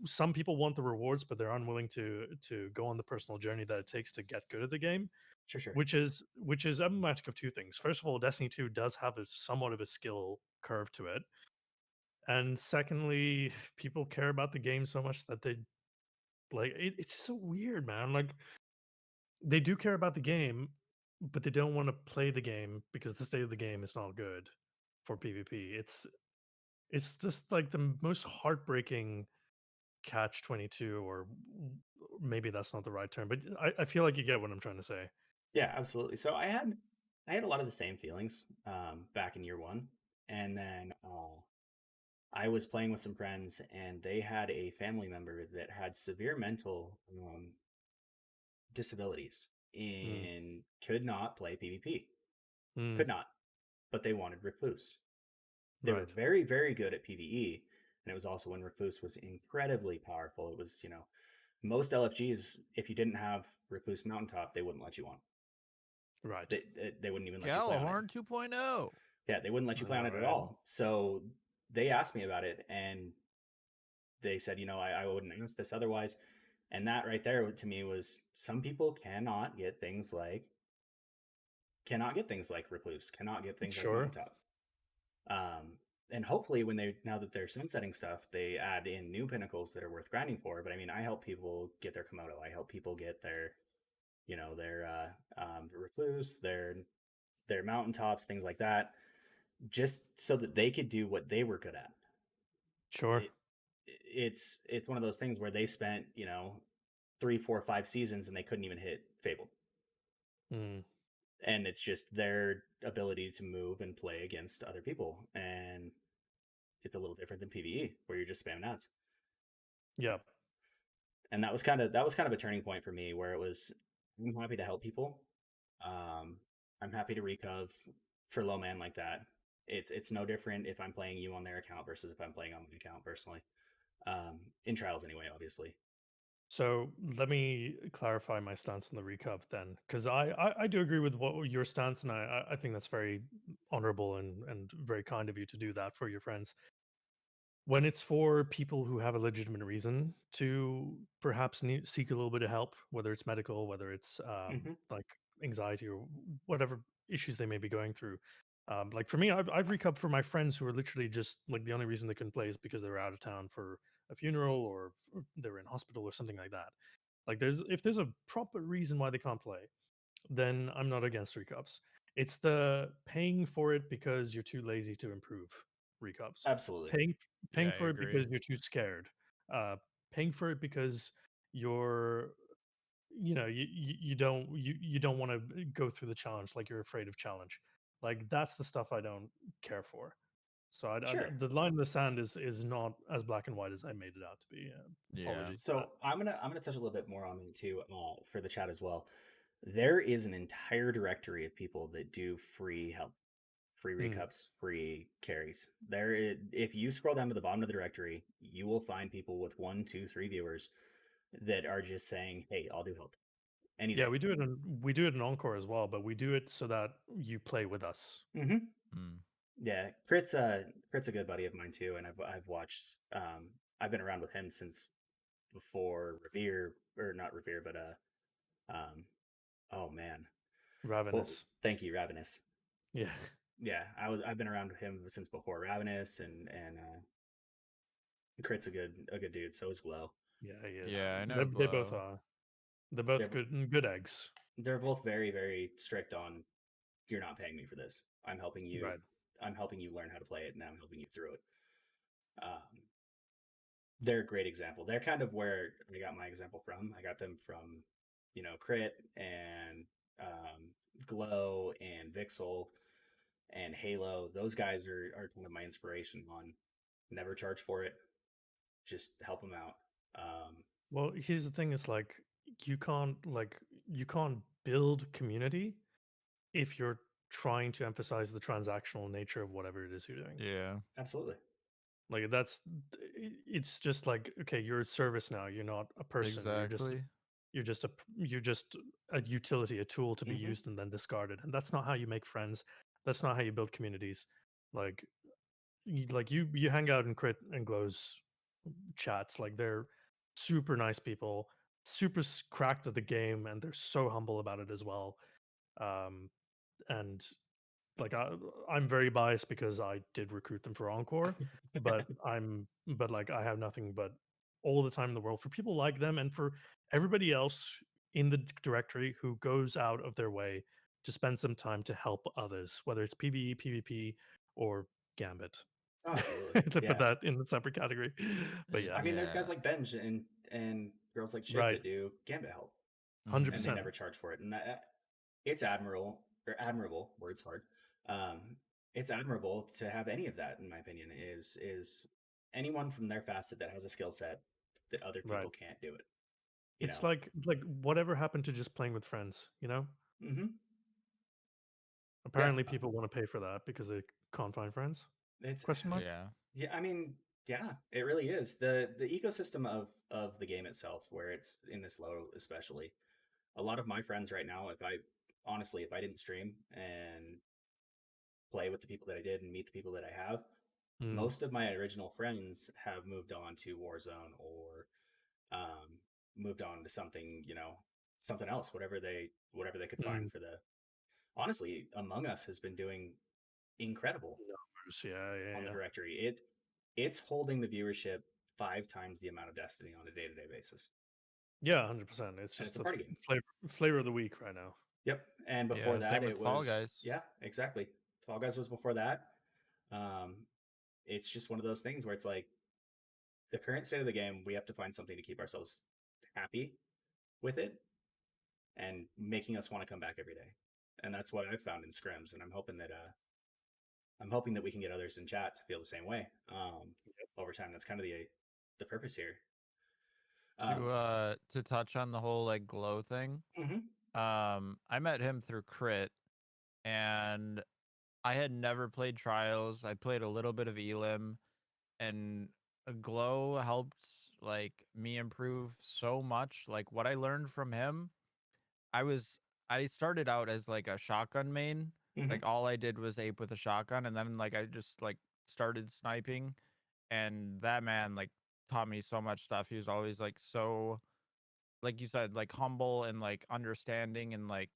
[SPEAKER 3] Some people want the rewards, but they're unwilling to go on the personal journey that it takes to get good at the game.
[SPEAKER 1] Sure.
[SPEAKER 3] Which is emblematic of 2 things. First of all, Destiny 2 does have a somewhat of a skill curve to it. And secondly, people care about the game so much that they like it's just so weird, man. Like they do care about the game, but they don't want to play the game because the state of the game is not good for PvP. It's just like the most heartbreaking catch 22, or maybe that's not the right term, but I feel like you get what I'm trying to say.
[SPEAKER 1] Yeah, absolutely. So I had a lot of the same feelings back in year 1, and then I was playing with some friends, and they had a family member that had severe mental disabilities and could not play PvP. Could not, but they wanted Recluse. They were
[SPEAKER 3] Right.
[SPEAKER 1] very, very good at PvE, and it was also when Recluse was incredibly powerful. It was, most LFGs, if you didn't have Recluse Mountaintop, they wouldn't let you on.
[SPEAKER 3] Right.
[SPEAKER 1] They wouldn't even let you play on it.
[SPEAKER 2] Gjallarhorn 2.0.
[SPEAKER 1] Yeah, they wouldn't let you play on it at all. So they asked me about it, and they said, I wouldn't ask this otherwise. And that right there to me was, some people cannot get things like Recluse, cannot get things like Mountaintop. And hopefully now that they're sunsetting stuff, they add in new pinnacles that are worth grinding for. But I mean, I help people get their Komodo. I help people get their Recluse, their Mountaintops, things like that, just so that they could do what they were good at.
[SPEAKER 3] Sure.
[SPEAKER 1] It's one of those things where they spent 3, 4, 5 seasons and they couldn't even hit Fabled. And it's just their ability to move and play against other people, and it's a little different than PvE where you're just spamming ads.
[SPEAKER 3] Yeah.
[SPEAKER 1] And that was kind of a turning point for me, where it was, I'm happy to help people. I'm happy to recov for low man like that. It's no different if I'm playing you on their account versus if I'm playing on my account personally. In trials anyway, obviously.
[SPEAKER 3] So let me clarify my stance on the recov then, because I do agree with what your stance, and I think that's very honorable and very kind of you to do that for your friends. when it's for people who have a legitimate reason to perhaps seek a little bit of help, whether it's medical, whether it's like anxiety or whatever issues they may be going through. Like for me, I've recubbed for my friends who are literally just like the only reason they couldn't play is because they were out of town for a funeral or they were in hospital or something like that. Like if there's a proper reason why they can't play, then I'm not against recups. It's the paying for it because you're too lazy to improve recups.
[SPEAKER 1] Absolutely.
[SPEAKER 3] Paying
[SPEAKER 2] Yeah,
[SPEAKER 3] paying
[SPEAKER 2] I
[SPEAKER 3] for it
[SPEAKER 2] agree.
[SPEAKER 3] because you're too scared. Paying for it because you're you don't want to go through the challenge, like you're afraid of challenge. Like that's the stuff I don't care for. So
[SPEAKER 1] Sure.
[SPEAKER 3] the line in the sand is not as black and white as I made it out to be.
[SPEAKER 2] Yeah.
[SPEAKER 3] Apologies for that.
[SPEAKER 1] So I'm gonna touch a little bit more on it too for the chat as well. There is an entire directory of people that do free help, free
[SPEAKER 3] Mm.
[SPEAKER 1] recups, free carries. If you scroll down to the bottom of the directory, you will find people with 1, 2, 3 viewers that are just saying, "Hey, I'll do help any
[SPEAKER 3] Yeah,
[SPEAKER 1] day."
[SPEAKER 3] we do it in Encore as well, but we do it so that you play with us.
[SPEAKER 1] Mm-hmm.
[SPEAKER 2] Mm.
[SPEAKER 1] Yeah, Crit's a good buddy of mine too, and I've watched. I've been around with him since before Revere, or not Revere, but um, oh man, well,
[SPEAKER 3] Ravenous.
[SPEAKER 1] thank you, Ravenous.
[SPEAKER 3] Yeah.
[SPEAKER 1] Yeah, I've been around with him since before Ravenous, and Crit's a good dude. So is Glow.
[SPEAKER 3] Yeah, he is.
[SPEAKER 2] Yeah, I know
[SPEAKER 3] They both
[SPEAKER 2] Glow.
[SPEAKER 3] are. They're both
[SPEAKER 1] They're
[SPEAKER 3] good eggs.
[SPEAKER 1] they're both very very strict on, you're not paying me for this. I'm helping you.
[SPEAKER 3] Right.
[SPEAKER 1] I'm helping you learn how to play it, and I'm helping you through it. Um, they're a great example. They're kind of where I got my example from. I got them from, Crit and Glow and Vixel and Halo. Those guys are kind of my inspiration on never charge for it. Just help them out.
[SPEAKER 3] Well, here's the thing: is you can't build community if you're trying to emphasize the transactional nature of whatever it is you're doing.
[SPEAKER 2] Yeah.
[SPEAKER 1] Absolutely.
[SPEAKER 3] Like it's just like, okay, you're a service now. You're not a person.
[SPEAKER 2] Exactly.
[SPEAKER 3] You're just a utility, a tool to be
[SPEAKER 1] Mm-hmm.
[SPEAKER 3] used and then discarded. And that's not how you make friends. That's not how you build communities. Like you hang out in Crit and Glow's chats. Like they're super nice people, super cracked at the game, and they're so humble about it as well. And like I'm very biased because I did recruit them for Encore, but like I have nothing but all the time in the world for people like them and for everybody else in the directory who goes out of their way to spend some time to help others, whether it's PvE, PvP, or Gambit.
[SPEAKER 1] Oh, absolutely.
[SPEAKER 3] To put
[SPEAKER 1] Yeah.
[SPEAKER 3] that in a separate category. But yeah,
[SPEAKER 1] I mean, there's
[SPEAKER 2] Yeah.
[SPEAKER 1] guys like Benj and girls like Shib
[SPEAKER 3] right,
[SPEAKER 1] that do Gambit help,
[SPEAKER 3] hundred
[SPEAKER 1] and they
[SPEAKER 2] Mhm.
[SPEAKER 3] percent,
[SPEAKER 1] never charge for it. And it's admirable. Words hard. It's admirable to have any of that. In my opinion, is anyone from their facet that has a skill set that other
[SPEAKER 3] right.
[SPEAKER 1] people can't do it.
[SPEAKER 3] It's like whatever happened to just playing with friends, you know?
[SPEAKER 1] Mm-hmm. Yeah.
[SPEAKER 3] Apparently, people want to pay for that because they can't find friends.
[SPEAKER 1] It's
[SPEAKER 3] Question mark?
[SPEAKER 2] Yeah.
[SPEAKER 1] yeah. I mean, yeah, it really is the ecosystem of the game itself, where it's in this low, especially. A lot of my friends right now, if I didn't stream and play with the people that I did and meet the people that I have,
[SPEAKER 3] Mm,
[SPEAKER 1] most of my original friends have moved on to Warzone or moved on to something, something else, whatever they could find
[SPEAKER 3] mm.
[SPEAKER 1] for the. Honestly, Among Us has been doing incredible
[SPEAKER 3] Numbers, yeah,
[SPEAKER 1] on the
[SPEAKER 3] yeah.
[SPEAKER 1] directory. It's holding the viewership 5 times the amount of Destiny on a day-to-day basis,
[SPEAKER 3] Yeah, 100%. It's
[SPEAKER 1] and
[SPEAKER 3] just
[SPEAKER 1] it's a
[SPEAKER 3] the
[SPEAKER 1] party game.
[SPEAKER 3] flavor of the week right now.
[SPEAKER 1] Yep. And before
[SPEAKER 2] Yeah.
[SPEAKER 1] that,
[SPEAKER 2] Same with
[SPEAKER 1] it
[SPEAKER 2] Fall
[SPEAKER 1] was,
[SPEAKER 2] Guys.
[SPEAKER 1] yeah, exactly. Fall Guys was before that. Um, it's just one of those things where it's like the current state of the game, we have to find something to keep ourselves happy with it and making us want to come back every day. And that's what I've found in scrims, and I'm hoping that we can get others in chat to feel the same way. Over time, that's kind of the purpose here.
[SPEAKER 2] To touch on the whole like Glow thing.
[SPEAKER 1] Mm-hmm.
[SPEAKER 2] I met him through Crit, and I had never played Trials. I played a little bit of Elim, and Glow helped like me improve so much. Like what I learned from him, I started out as like a shotgun main.
[SPEAKER 1] Mm-hmm.
[SPEAKER 2] Like all I did was ape with a shotgun, and then like I just like started sniping, and that man like taught me so much stuff. He was always like so, like you said, like humble and like understanding, and like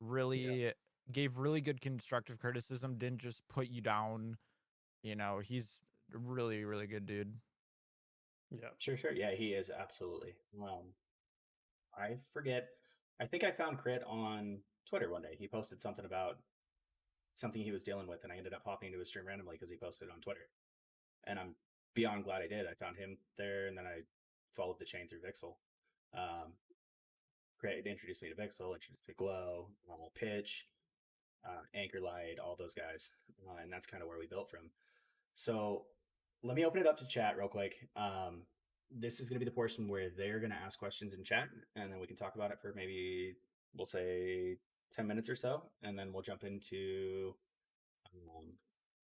[SPEAKER 3] Yeah.
[SPEAKER 2] really gave really good constructive criticism, didn't just put you down. He's a really, really good dude.
[SPEAKER 3] Yeah.
[SPEAKER 1] Sure. Yeah, he is absolutely. I forget. I think I found Crit on Twitter one day. He posted something about something he was dealing with, and I ended up popping into his stream randomly because he posted it on Twitter. And I'm beyond glad I did. I found him there, and then I followed the chain through Vixel. Um, Crit introduced me to Vixel, introduced me to Glow, Normal Pitch, Anchor Light, all those guys, and that's kind of where we built from. So let me open it up to chat real quick. This is going to be the portion where they're going to ask questions in chat, and then we can talk about it for maybe, we'll say, 10 minutes or so, and then we'll jump into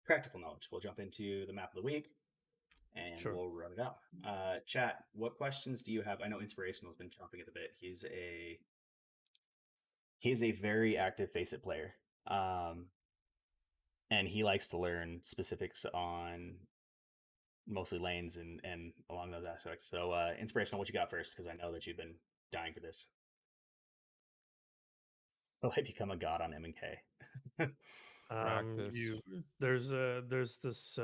[SPEAKER 1] practical knowledge. We'll jump into the map of the week, and
[SPEAKER 3] Sure.
[SPEAKER 1] we'll run it out. Chat, what questions do you have? I know Inspirational has been chomping at the bit. He's a very active Face It player. And he likes to learn specifics on mostly lanes and along those aspects. So, Inspirational, what you got first? Because I know that you've been dying for this. Will I become a god on M and K?
[SPEAKER 2] Practice.
[SPEAKER 3] There's this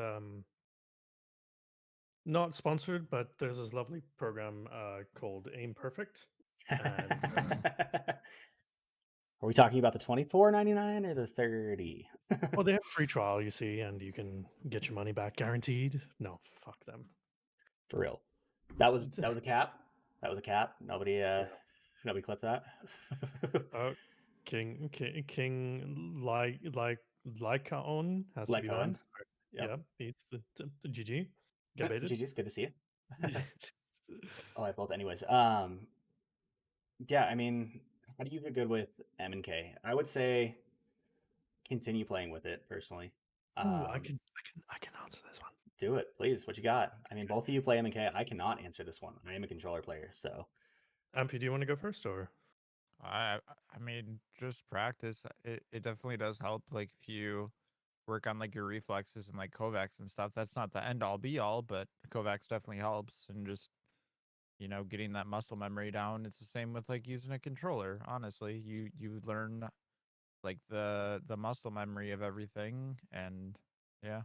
[SPEAKER 3] not sponsored, but there's this lovely program called Aim Perfect, and
[SPEAKER 1] Are we talking about the $24.99 or the 30?
[SPEAKER 3] well, they have a free trial, you see, and you can get your money back guaranteed. No, fuck them.
[SPEAKER 1] For real. That was a cap. That was a cap. Nobody clipped that.
[SPEAKER 3] King Lycaon has to
[SPEAKER 1] Like
[SPEAKER 3] be
[SPEAKER 1] on.
[SPEAKER 3] banned.
[SPEAKER 1] Yep.
[SPEAKER 3] Yeah, he's the GG. Get baited.
[SPEAKER 1] GG's good to see you. Oh, I both. Anyways, yeah. I mean, how do you get good with M and K? I would say continue playing with it personally.
[SPEAKER 3] Ooh, I can answer this one.
[SPEAKER 1] Do it, please. What you got? I mean, both of you play M and K. I cannot answer this one. I am a controller player, so.
[SPEAKER 3] Ampy, do you want to go first, or?
[SPEAKER 2] I mean, just practice. It definitely does help. Like if you work on like your reflexes and like Kovacs and stuff, that's not the end all be all, but Kovacs definitely helps. And just getting that muscle memory down. It's the same with like using a controller. Honestly, you learn like the muscle memory of everything, and yeah.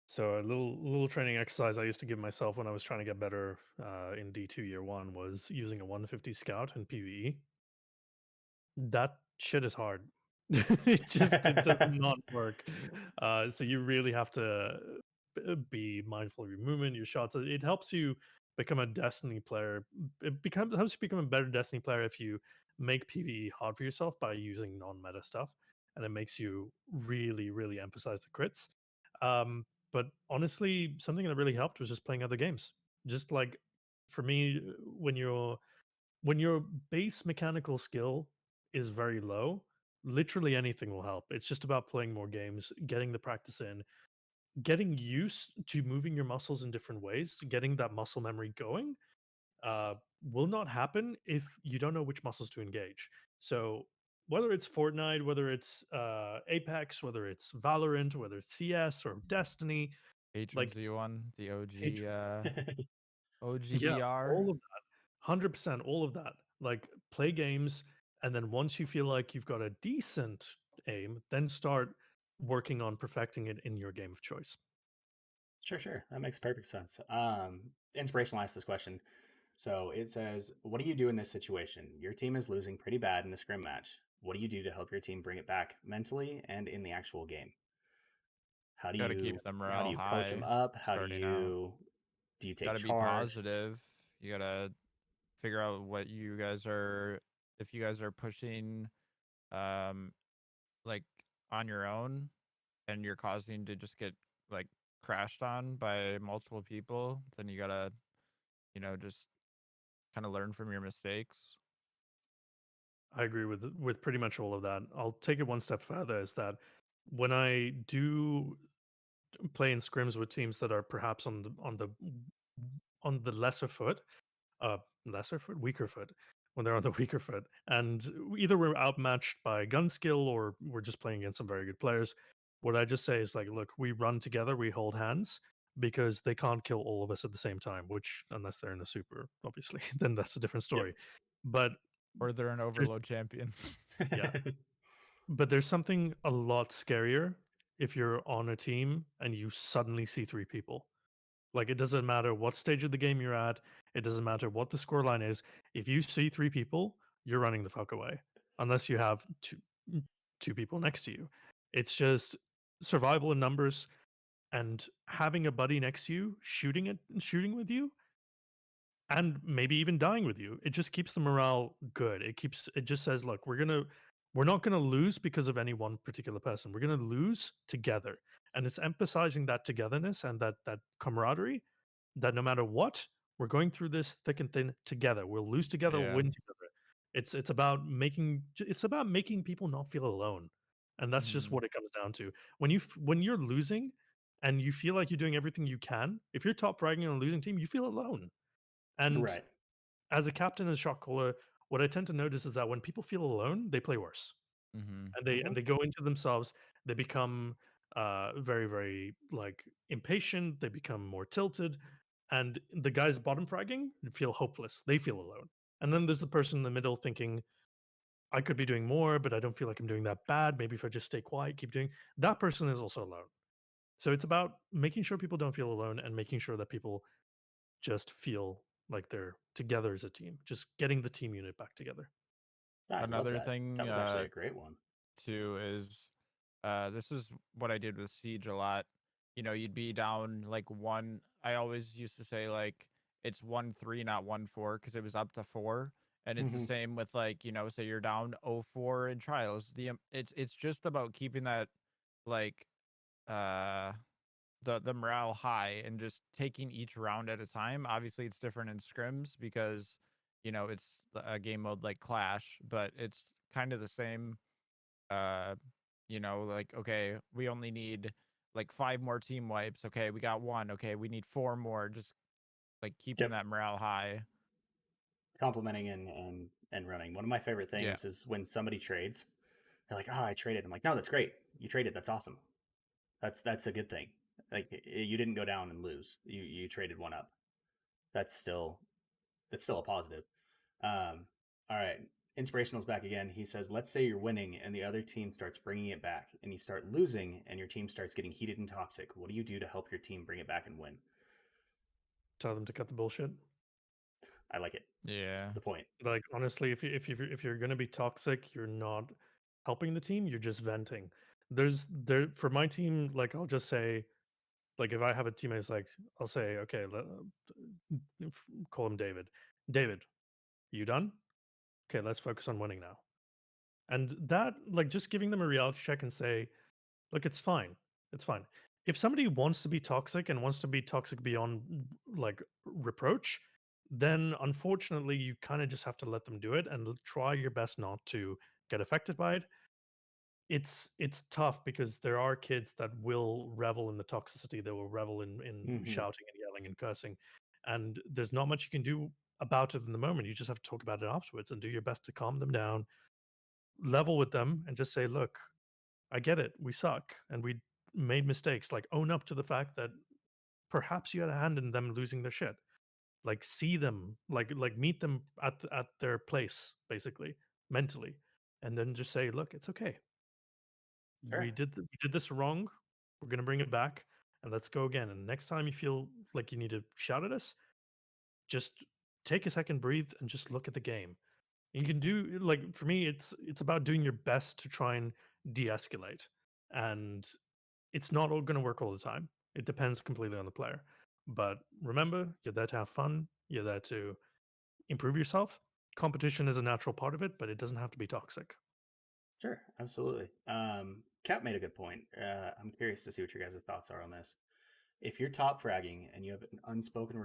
[SPEAKER 3] So a little training exercise I used to give myself when I was trying to get better in D2 year one was using a 150 scout in PvE. That shit is hard. It does not work. So you really have to be mindful of your movement, your shots. It helps you become a Destiny player. Helps you become a better Destiny player if you make PvE hard for yourself by using non-meta stuff, and it makes you really emphasize the crits. But honestly, something that really helped was just playing other games. Just like for me, when your base mechanical skill is very low, literally anything will help. It's just about playing more games, getting the practice in, getting used to moving your muscles in different ways, getting that muscle memory going. Will not happen if you don't know which muscles to engage. So whether it's Fortnite, whether it's Apex, whether it's Valorant, whether it's CS or Destiny, like
[SPEAKER 2] H1Z1, the
[SPEAKER 3] H-
[SPEAKER 2] OG
[SPEAKER 3] yeah,
[SPEAKER 2] VR.
[SPEAKER 3] all of that, 100%, all of that. Like play games, and then once you feel like you've got a decent aim, then start working on perfecting it in your game of choice.
[SPEAKER 1] Sure. That makes perfect sense. Inspirational asked this question. So it says, what do you do in this situation? Your team is losing pretty bad in the scrim match. What do you do to help your team bring it back mentally and in the actual game? How do
[SPEAKER 2] Got to
[SPEAKER 1] you
[SPEAKER 2] keep the morale
[SPEAKER 1] coach them
[SPEAKER 2] high
[SPEAKER 1] up? How
[SPEAKER 2] starting out.
[SPEAKER 1] do you take
[SPEAKER 2] Got to be
[SPEAKER 1] charge?
[SPEAKER 2] positive. You got to figure out what you guys are, if you guys are pushing um like on your own and you're causing to just get like crashed on by multiple people, then you got to just kind of learn from your mistakes.
[SPEAKER 3] I agree with pretty much all of that. I'll take it one step further. Is that when I do play in scrims with teams that are perhaps on the lesser foot, weaker foot, when they're on the weaker foot, and either we're outmatched by gun skill or we're just playing against some very good players. What I just say is like, look, we run together, we hold hands. because they can't kill all of us at the same time, which unless they're in a super, obviously, then that's a different
[SPEAKER 1] Yep.
[SPEAKER 3] story. But
[SPEAKER 2] Or they're an overload champion.
[SPEAKER 3] yeah, but there's something a lot scarier if you're on a team and you suddenly see 3 people. Like, it doesn't matter what stage of the game you're at, it doesn't matter what the scoreline is. If you see 3 people, you're running the fuck away, unless you have 2 people next to you. It's just survival in numbers, and having a buddy next to you shooting with you and maybe even dying with you. It just keeps the morale good. It just says, look, we're not gonna lose because of any one particular person. We're gonna lose together. And it's emphasizing that togetherness and that camaraderie, that no matter what, we're going through this thick and thin together. We'll lose together, we'll
[SPEAKER 2] Yeah.
[SPEAKER 3] win together. It's about making people not feel alone. And that's just
[SPEAKER 2] Mhm.
[SPEAKER 3] what it comes down to. When you're losing and you feel like you're doing everything you can, if you're top fragging on a losing team, you feel alone. And
[SPEAKER 1] Right.
[SPEAKER 3] as a captain and shot caller, what I tend to notice is that when people feel alone, they play worse,
[SPEAKER 2] Mhm.
[SPEAKER 3] and they
[SPEAKER 1] Mhm.
[SPEAKER 3] go into themselves. They become very, very like impatient. They become more tilted, and the guys bottom fragging feel hopeless. They feel alone, and then there's the person in the middle thinking, "I could be doing more, but I don't feel like I'm doing that bad. Maybe if I just stay quiet, keep doing." That person is also alone. So it's about making sure people don't feel alone and making sure that people just feel like they're together as a team, just getting the team unit back together.
[SPEAKER 1] I love
[SPEAKER 2] Another
[SPEAKER 1] that.
[SPEAKER 2] thing
[SPEAKER 1] That was actually a great one.
[SPEAKER 2] too is this is what I did with Siege a lot. You know, you'd be down like one. I always used to say like it's 1-3, not 1-4, because it was up to 4. And it's the
[SPEAKER 1] Mhm.
[SPEAKER 2] same with like, say you're down 0-4 in trials. It's just about keeping that like uh the morale high and just taking each round at a time. Obviously, it's different in scrims because it's a game mode like Clash, but it's kind of the same. Uh, like okay, we only need like 5 more team wipes. Okay, we got 1. Okay, we need 4 more. Just like keeping
[SPEAKER 1] Yep.
[SPEAKER 2] that morale high.
[SPEAKER 1] Complimenting and running. One of my favorite
[SPEAKER 2] Yeah.
[SPEAKER 1] things is when somebody trades. They're like, "Oh, I traded." I'm like, "No, that's great. You traded. That's awesome. That's a good thing. Like you didn't go down and lose. You traded one up. That's still a positive." All right. Inspirational's back again. He says, "Let's say you're winning and the other team starts bringing it back, and you start losing and your team starts getting heated and toxic. What do you do to help your team bring it back and win?"
[SPEAKER 3] Tell them to cut the bullshit.
[SPEAKER 1] I like it. It's
[SPEAKER 2] Yeah.
[SPEAKER 1] to the point.
[SPEAKER 3] Like honestly, if you're gonna be toxic, you're not helping the team. You're just venting. There for my team. Like I'll just say, like if I have a teammate, it's like I'll say, okay, call him David. David, you done? Okay, let's focus on winning now. And that, like, just giving them a reality check and say, look, it's fine. It's fine. If somebody wants to be toxic and wants to be toxic beyond like reproach, then unfortunately you kind of just have to let them do it and try your best not to get affected by it. It's tough because there are kids that will revel in the toxicity, they will revel in
[SPEAKER 1] Hmm.
[SPEAKER 3] shouting and yelling and cursing. And there's not much you can do about it in the moment. You just have to talk about it afterwards and do your best to calm them down, level with them, and just say, look, I get it. We suck and we made mistakes. Like own up to the fact that perhaps you had a hand in them losing their shit. Like see them, like meet them at their place, basically mentally, and then just say, look, it's okay.
[SPEAKER 1] Sure.
[SPEAKER 3] We did this wrong. We're gonna bring it back, and let's go again. And next time you feel like you need to shout at us, just take a second, breathe, and just look at the game. You can do like for me, it's about doing your best to try and de-escalate, and it's not all going to work all the time. It depends completely on the player. But remember, you're there to have fun. You're there to improve yourself. Competition is a natural part of it, but it doesn't have to be toxic.
[SPEAKER 1] Sure. Absolutely. Cap made a good point. I'm curious to see what your guys' thoughts are on this. If you're top fragging and you have an unspoken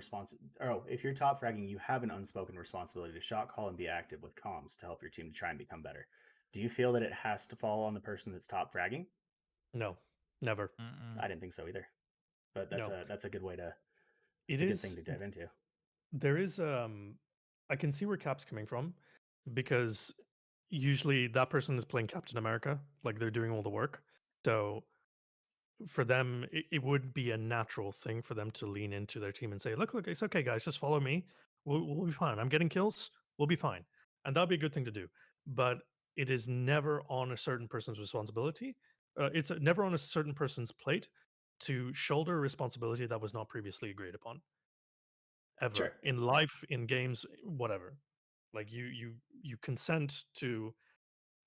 [SPEAKER 1] if you're top fragging, you have an unspoken responsibility to shot call and be active with comms to help your team to try and become better. Do you feel that it has to fall on the person that's top fragging?
[SPEAKER 3] No, never.
[SPEAKER 2] Mm-mm.
[SPEAKER 1] I didn't think so either. But
[SPEAKER 3] No,
[SPEAKER 1] that's a good way to
[SPEAKER 3] it
[SPEAKER 1] that's a good thing
[SPEAKER 3] is.
[SPEAKER 1] to dive into.
[SPEAKER 3] There is. I can see where Cap's coming from because usually that person is playing Captain America, like they're doing all the work. So for them, it would be a natural thing for them to lean into their team and say, look, it's okay, guys, just follow me. We'll be fine. I'm getting kills. We'll be fine. And that'd be a good thing to do. But it is never on a certain person's responsibility. It's never on a certain person's plate to shoulder a responsibility that was not previously agreed upon.
[SPEAKER 1] Sure.
[SPEAKER 3] Ever in life, in games, whatever. Like you consent to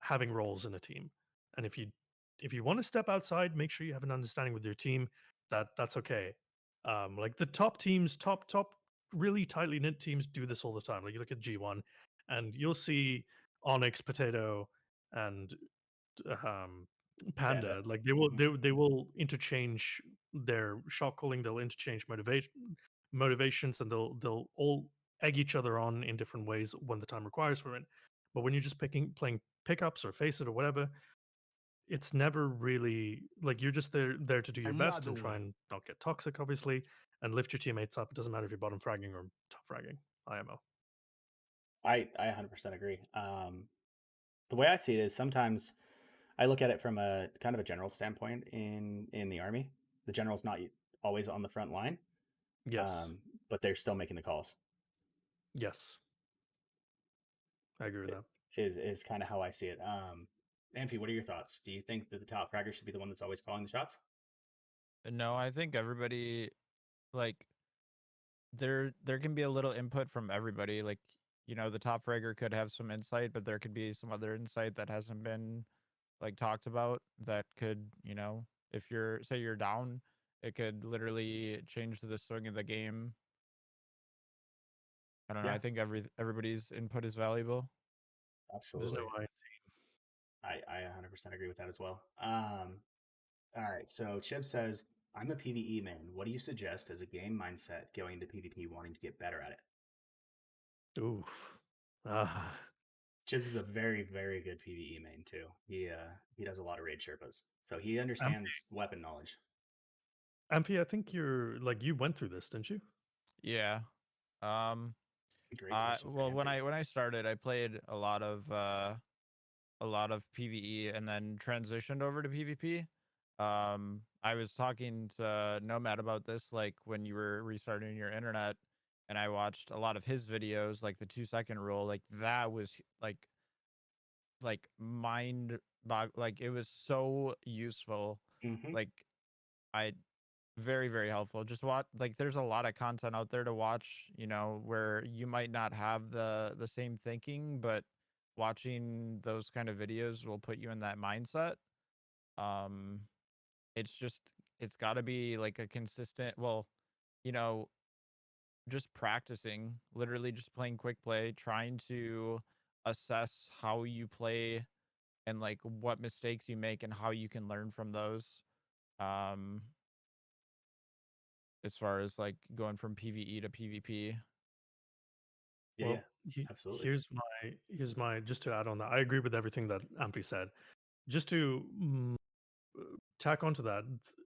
[SPEAKER 3] having roles in a team. And if you want to step outside, make sure you have an understanding with your team that that's okay. Like the top teams, top really tightly knit teams do this all the time. Like you look at G1 and you'll see Onyx, Potato, and um Panda. Like they will interchange their shot calling, they'll interchange motivations, and they'll all egg each other on in different ways when the time requires for it. But when you're just playing pickups or face it or whatever, it's never really like you're just there to do your best and try and not get toxic, obviously, and lift your teammates up. It doesn't matter if you're bottom fragging or top fragging. IMO.
[SPEAKER 1] I 100% agree. The way I see it is sometimes I look at it from a kind of a general standpoint in the army. The general's not always on the front line,
[SPEAKER 3] Yes.
[SPEAKER 1] but they're still making the calls.
[SPEAKER 3] Yes. I agree with
[SPEAKER 1] It
[SPEAKER 3] that.
[SPEAKER 1] is kind of how I see it. Amphy, what are your thoughts? Do you think that the top fragger should be the one that's always calling the shots?
[SPEAKER 2] No, I think everybody, like, there can be a little input from everybody. Like, the top fragger could have some insight, but there could be some other insight that hasn't been like talked about that could, if you're say you're down, it could literally change the swing of the game. I don't know.
[SPEAKER 1] Yeah,
[SPEAKER 2] I think everybody's input is valuable.
[SPEAKER 3] There's no
[SPEAKER 1] absolutely.
[SPEAKER 3] I.
[SPEAKER 1] I 100% agree with that as well. All right, so Chip says, I'm a PvE man. What do you suggest as a game mindset going into PvP wanting to get better at it?
[SPEAKER 3] Oof. Ah.
[SPEAKER 1] Chips is a very, very good PvE main too. He does a lot of raid Sherpas. So he understands weapon knowledge.
[SPEAKER 3] Ampy, I think you're like you went through this, didn't you?
[SPEAKER 2] Yeah. Um.
[SPEAKER 1] Great question for
[SPEAKER 2] Well, when
[SPEAKER 1] Amphy.
[SPEAKER 2] I started, I played a lot of PvE and then transitioned over to PvP. I was talking to Nomad about this, like when you were restarting your internet, and I watched a lot of his videos, like the 2 second rule. Like that was like like it was so useful.
[SPEAKER 1] Mm-hmm.
[SPEAKER 2] Like I very, very helpful. Just watch, like there's a lot of content out there to watch, where you might not have the same thinking, but watching those kind of videos will put you in that mindset. Um it's just it's got to be like a consistent, well, you know, just practicing, literally just playing quick play, trying to assess how you play and like what mistakes you make and how you can learn from those. Um as far as like going from PvE to PvP.
[SPEAKER 1] Yeah, yeah,
[SPEAKER 3] Well,
[SPEAKER 1] absolutely.
[SPEAKER 3] here's my just to add on that. I agree with everything that Ampy said. Just to tack onto that,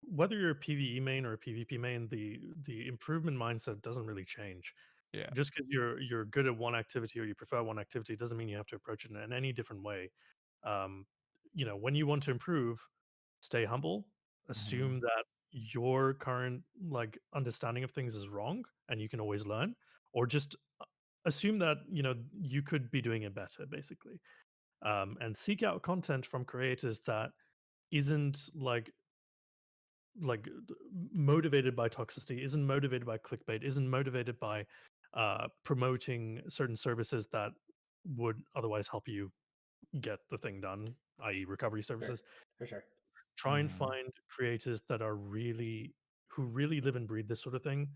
[SPEAKER 3] whether you're a PvE main or a PvP main, the improvement mindset doesn't really change.
[SPEAKER 2] Yeah.
[SPEAKER 3] Just because you're good at one activity or you prefer one activity doesn't mean you have to approach it in any different way. Um, when you want to improve, stay humble.
[SPEAKER 2] Hmm.
[SPEAKER 3] Assume that your current like understanding of things is wrong, and you can always learn, or just assume that you could be doing it better, basically. And seek out content from creators that isn't motivated by toxicity, isn't motivated by clickbait, isn't motivated by promoting certain services that would otherwise help you get the thing done, i.e., recovery
[SPEAKER 1] Sure,
[SPEAKER 3] services.
[SPEAKER 1] for sure.
[SPEAKER 3] Try and
[SPEAKER 2] Hmm.
[SPEAKER 3] find creators that are who really live and breathe this sort of thing.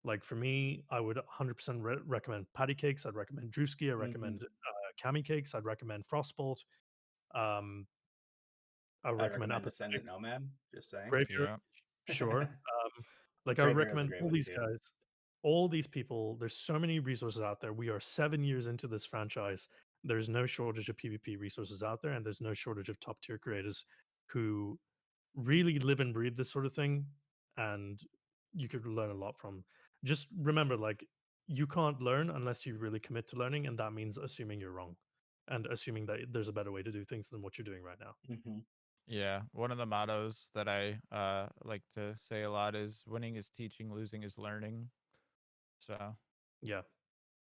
[SPEAKER 3] Like for me, I would 100% recommend Patty Cakes. I'd recommend Drewski. I
[SPEAKER 1] Mm-hmm.
[SPEAKER 3] recommend Cami Cakes. I'd recommend Frostbolt. Um, I would
[SPEAKER 1] I'd
[SPEAKER 3] recommend
[SPEAKER 1] recommend
[SPEAKER 3] Apathetic.
[SPEAKER 1] AscendantNomad. Just saying.
[SPEAKER 3] Graveyard,
[SPEAKER 2] Yeah.
[SPEAKER 3] sure. Like I would
[SPEAKER 1] Graveyard is a
[SPEAKER 3] recommend
[SPEAKER 1] great
[SPEAKER 3] all
[SPEAKER 1] one
[SPEAKER 3] these
[SPEAKER 1] too.
[SPEAKER 3] guys, all these people. There's so many resources out there. We are 7 years into this franchise. There's no shortage of PvP resources out there, and there's no shortage of top tier creators who really live and breathe this sort of thing, and you could learn a lot from. Just remember, like you can't learn unless you really commit to learning, and that means assuming you're wrong, and assuming that there's a better way to do things than what you're doing right now.
[SPEAKER 1] Mm-hmm.
[SPEAKER 2] Yeah, one of the mottos that I like to say a lot is winning is teaching, losing is learning. So
[SPEAKER 3] Yeah.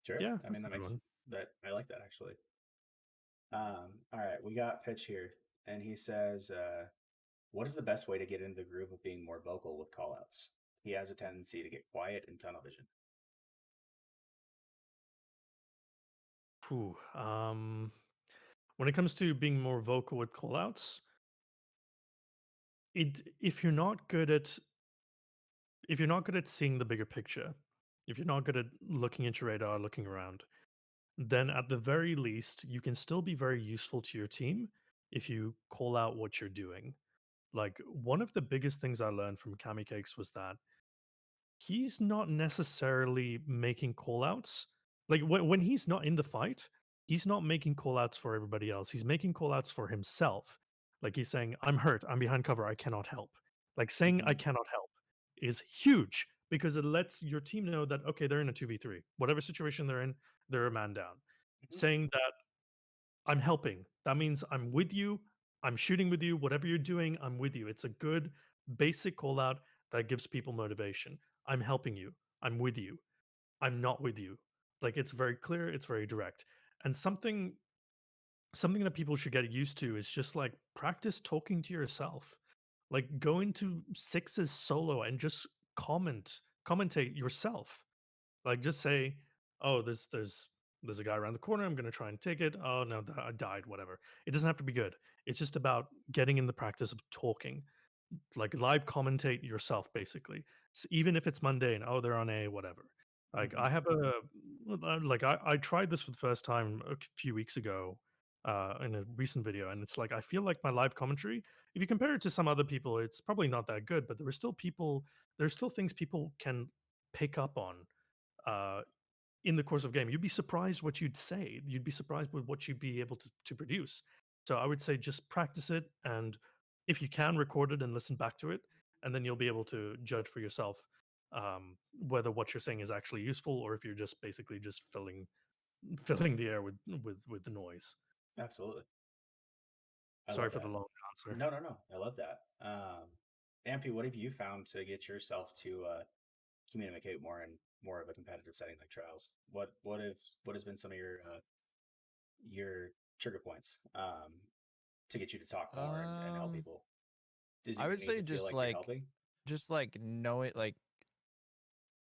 [SPEAKER 1] Sure.
[SPEAKER 3] Yeah,
[SPEAKER 1] I
[SPEAKER 3] that's
[SPEAKER 1] mean,
[SPEAKER 3] a
[SPEAKER 1] that
[SPEAKER 3] good
[SPEAKER 1] makes
[SPEAKER 3] one.
[SPEAKER 1] that I like that actually. All right, we got Pitch here, and he says, "What is the best way to get into the groove of being more vocal with callouts? He has a tendency to get quiet in tunnel vision."
[SPEAKER 3] Whew. When it comes to being more vocal with callouts, if you're not good at seeing the bigger picture, if you're not good at looking at your radar, looking around, then at the very least, you can still be very useful to your team if you call out what you're doing. Like one of the biggest things I learned from Kami Cakes was that he's not necessarily making callouts. Like when he's not in the fight, he's not making callouts for everybody else. He's making callouts for himself. Like he's saying, "I'm hurt. I'm behind cover. I cannot help." Like saying "I
[SPEAKER 1] Hmm.
[SPEAKER 3] cannot help" is huge because it lets your team know that okay, they're in a 2v3. Whatever situation they're in, they're a man down.
[SPEAKER 1] Hmm.
[SPEAKER 3] Saying that I'm helping. That means I'm with you. I'm shooting with you. Whatever you're doing, I'm with you. It's a good basic call out that gives people motivation. I'm helping you. I'm with you. I'm not with you. Like it's very clear, it's very direct. And something that people should get used to is just like practice talking to yourself. Like go into sixes solo and just commentate yourself. Like just say, "Oh, there's a guy around the corner. I'm gonna try and take it. Oh no, I died. Whatever." It doesn't have to be good. It's just about getting in the practice of talking, like live commentate yourself, basically. Even if it's mundane. Oh, they're on A, whatever. Like
[SPEAKER 1] Hmm.
[SPEAKER 3] I have I tried this for the first time a few weeks ago in a recent video, and it's like I feel like my live commentary. If you compare it to some other people, it's probably not that good, but there's still things people can pick up on uh, in the course of game. You'd be surprised what you'd say. You'd be surprised with what you'd be able to produce. So I would say just practice it, and if you can, record it and listen back to it, and then you'll be able to judge for yourself whether what you're saying is actually useful or if you're just basically just filling the air with the noise.
[SPEAKER 1] Absolutely. I
[SPEAKER 3] Sorry
[SPEAKER 1] love
[SPEAKER 3] for the
[SPEAKER 1] that.
[SPEAKER 3] long answer.
[SPEAKER 1] No, no, no. I love that. Amphy, what have you found to get yourself to communicate more in more of a competitive setting like trials? What has been some of your trigger points to get you to talk more and help
[SPEAKER 2] um
[SPEAKER 1] people? Does
[SPEAKER 2] I
[SPEAKER 1] you
[SPEAKER 2] would
[SPEAKER 1] need
[SPEAKER 2] say
[SPEAKER 1] to feel like you're helping?
[SPEAKER 2] just like know it like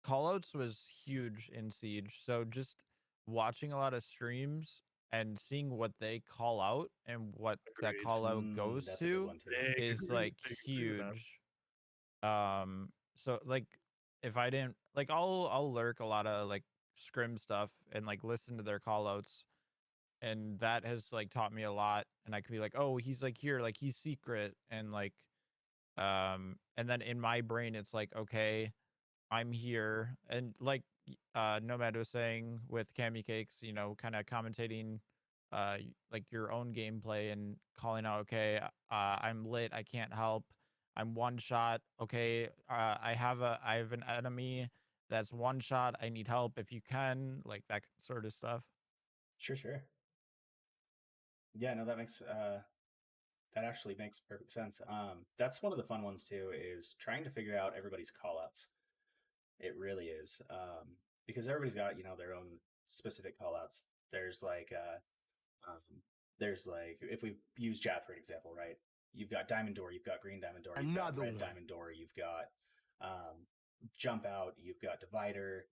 [SPEAKER 2] callouts was huge in Siege. So just watching a lot of streams and seeing what they call out and what that
[SPEAKER 3] Agreed.
[SPEAKER 2] call out goes
[SPEAKER 1] That's a good
[SPEAKER 2] to
[SPEAKER 1] one too.
[SPEAKER 2] is like
[SPEAKER 3] Big agree with that.
[SPEAKER 2] huge. So like if I didn't like I'll lurk a lot of like scrim stuff and like listen to their call outs, and that has like taught me a lot, and I could be like, oh, he's like here, like he's secret, and like and then in my brain it's like, okay, I'm here. And like Nomad was saying with Cami Cakes, you know, kind of commentating like your own gameplay and calling out, okay, I'm lit, I can't help. I'm one shot. Okay, I have an enemy that's one shot. I need help if you can, like that sort of stuff.
[SPEAKER 1] Sure, sure. Yeah, no, that actually makes perfect sense. That's one of the fun ones too, is trying to figure out everybody's call outs. It really is. Because everybody's got, their own specific call outs. Um, there's like, if we use Jab for an example, right? You've got Diamond Door, you've got Green Diamond Door, you've got
[SPEAKER 4] Another
[SPEAKER 1] Red
[SPEAKER 4] one.
[SPEAKER 1] Diamond Door, you've got Jump Out, you've got Divider.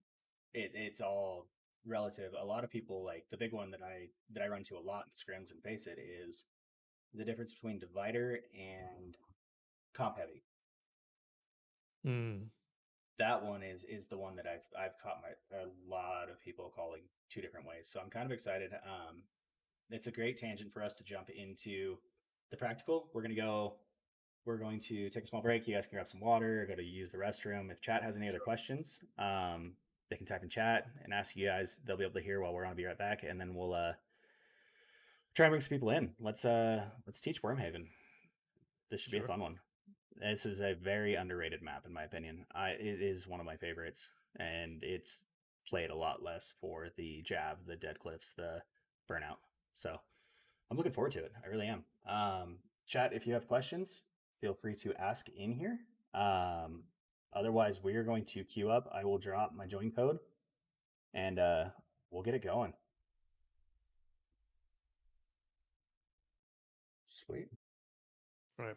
[SPEAKER 1] It's all relative. A lot of people, like the big one that I run to a lot in scrims and face it, is the difference between Divider and Comp Heavy.
[SPEAKER 3] Mm,
[SPEAKER 1] That one is the one that I've caught a lot of people calling two different ways. So I'm kind of excited. It's a great tangent for us to jump into the practical. We're going to take a small break. You guys can grab some water, go to use the restroom. If chat has any other questions, they can type in chat and ask you guys. They'll be able to hear while we're on. Be right back, and then we'll try and bring some people in. Let's teach Wormhaven. This should be a
[SPEAKER 3] sure.
[SPEAKER 1] fun one. This is a very underrated map, in my opinion. It is one of my favorites, and it's played a lot less for the jab, the dead cliffs, the burnout. So I'm looking forward to it. I really am. Chat, if you have questions, feel free to ask in here. Otherwise, we are going to queue up. I will drop my join code, and we'll get it going. Sweet.
[SPEAKER 3] All right.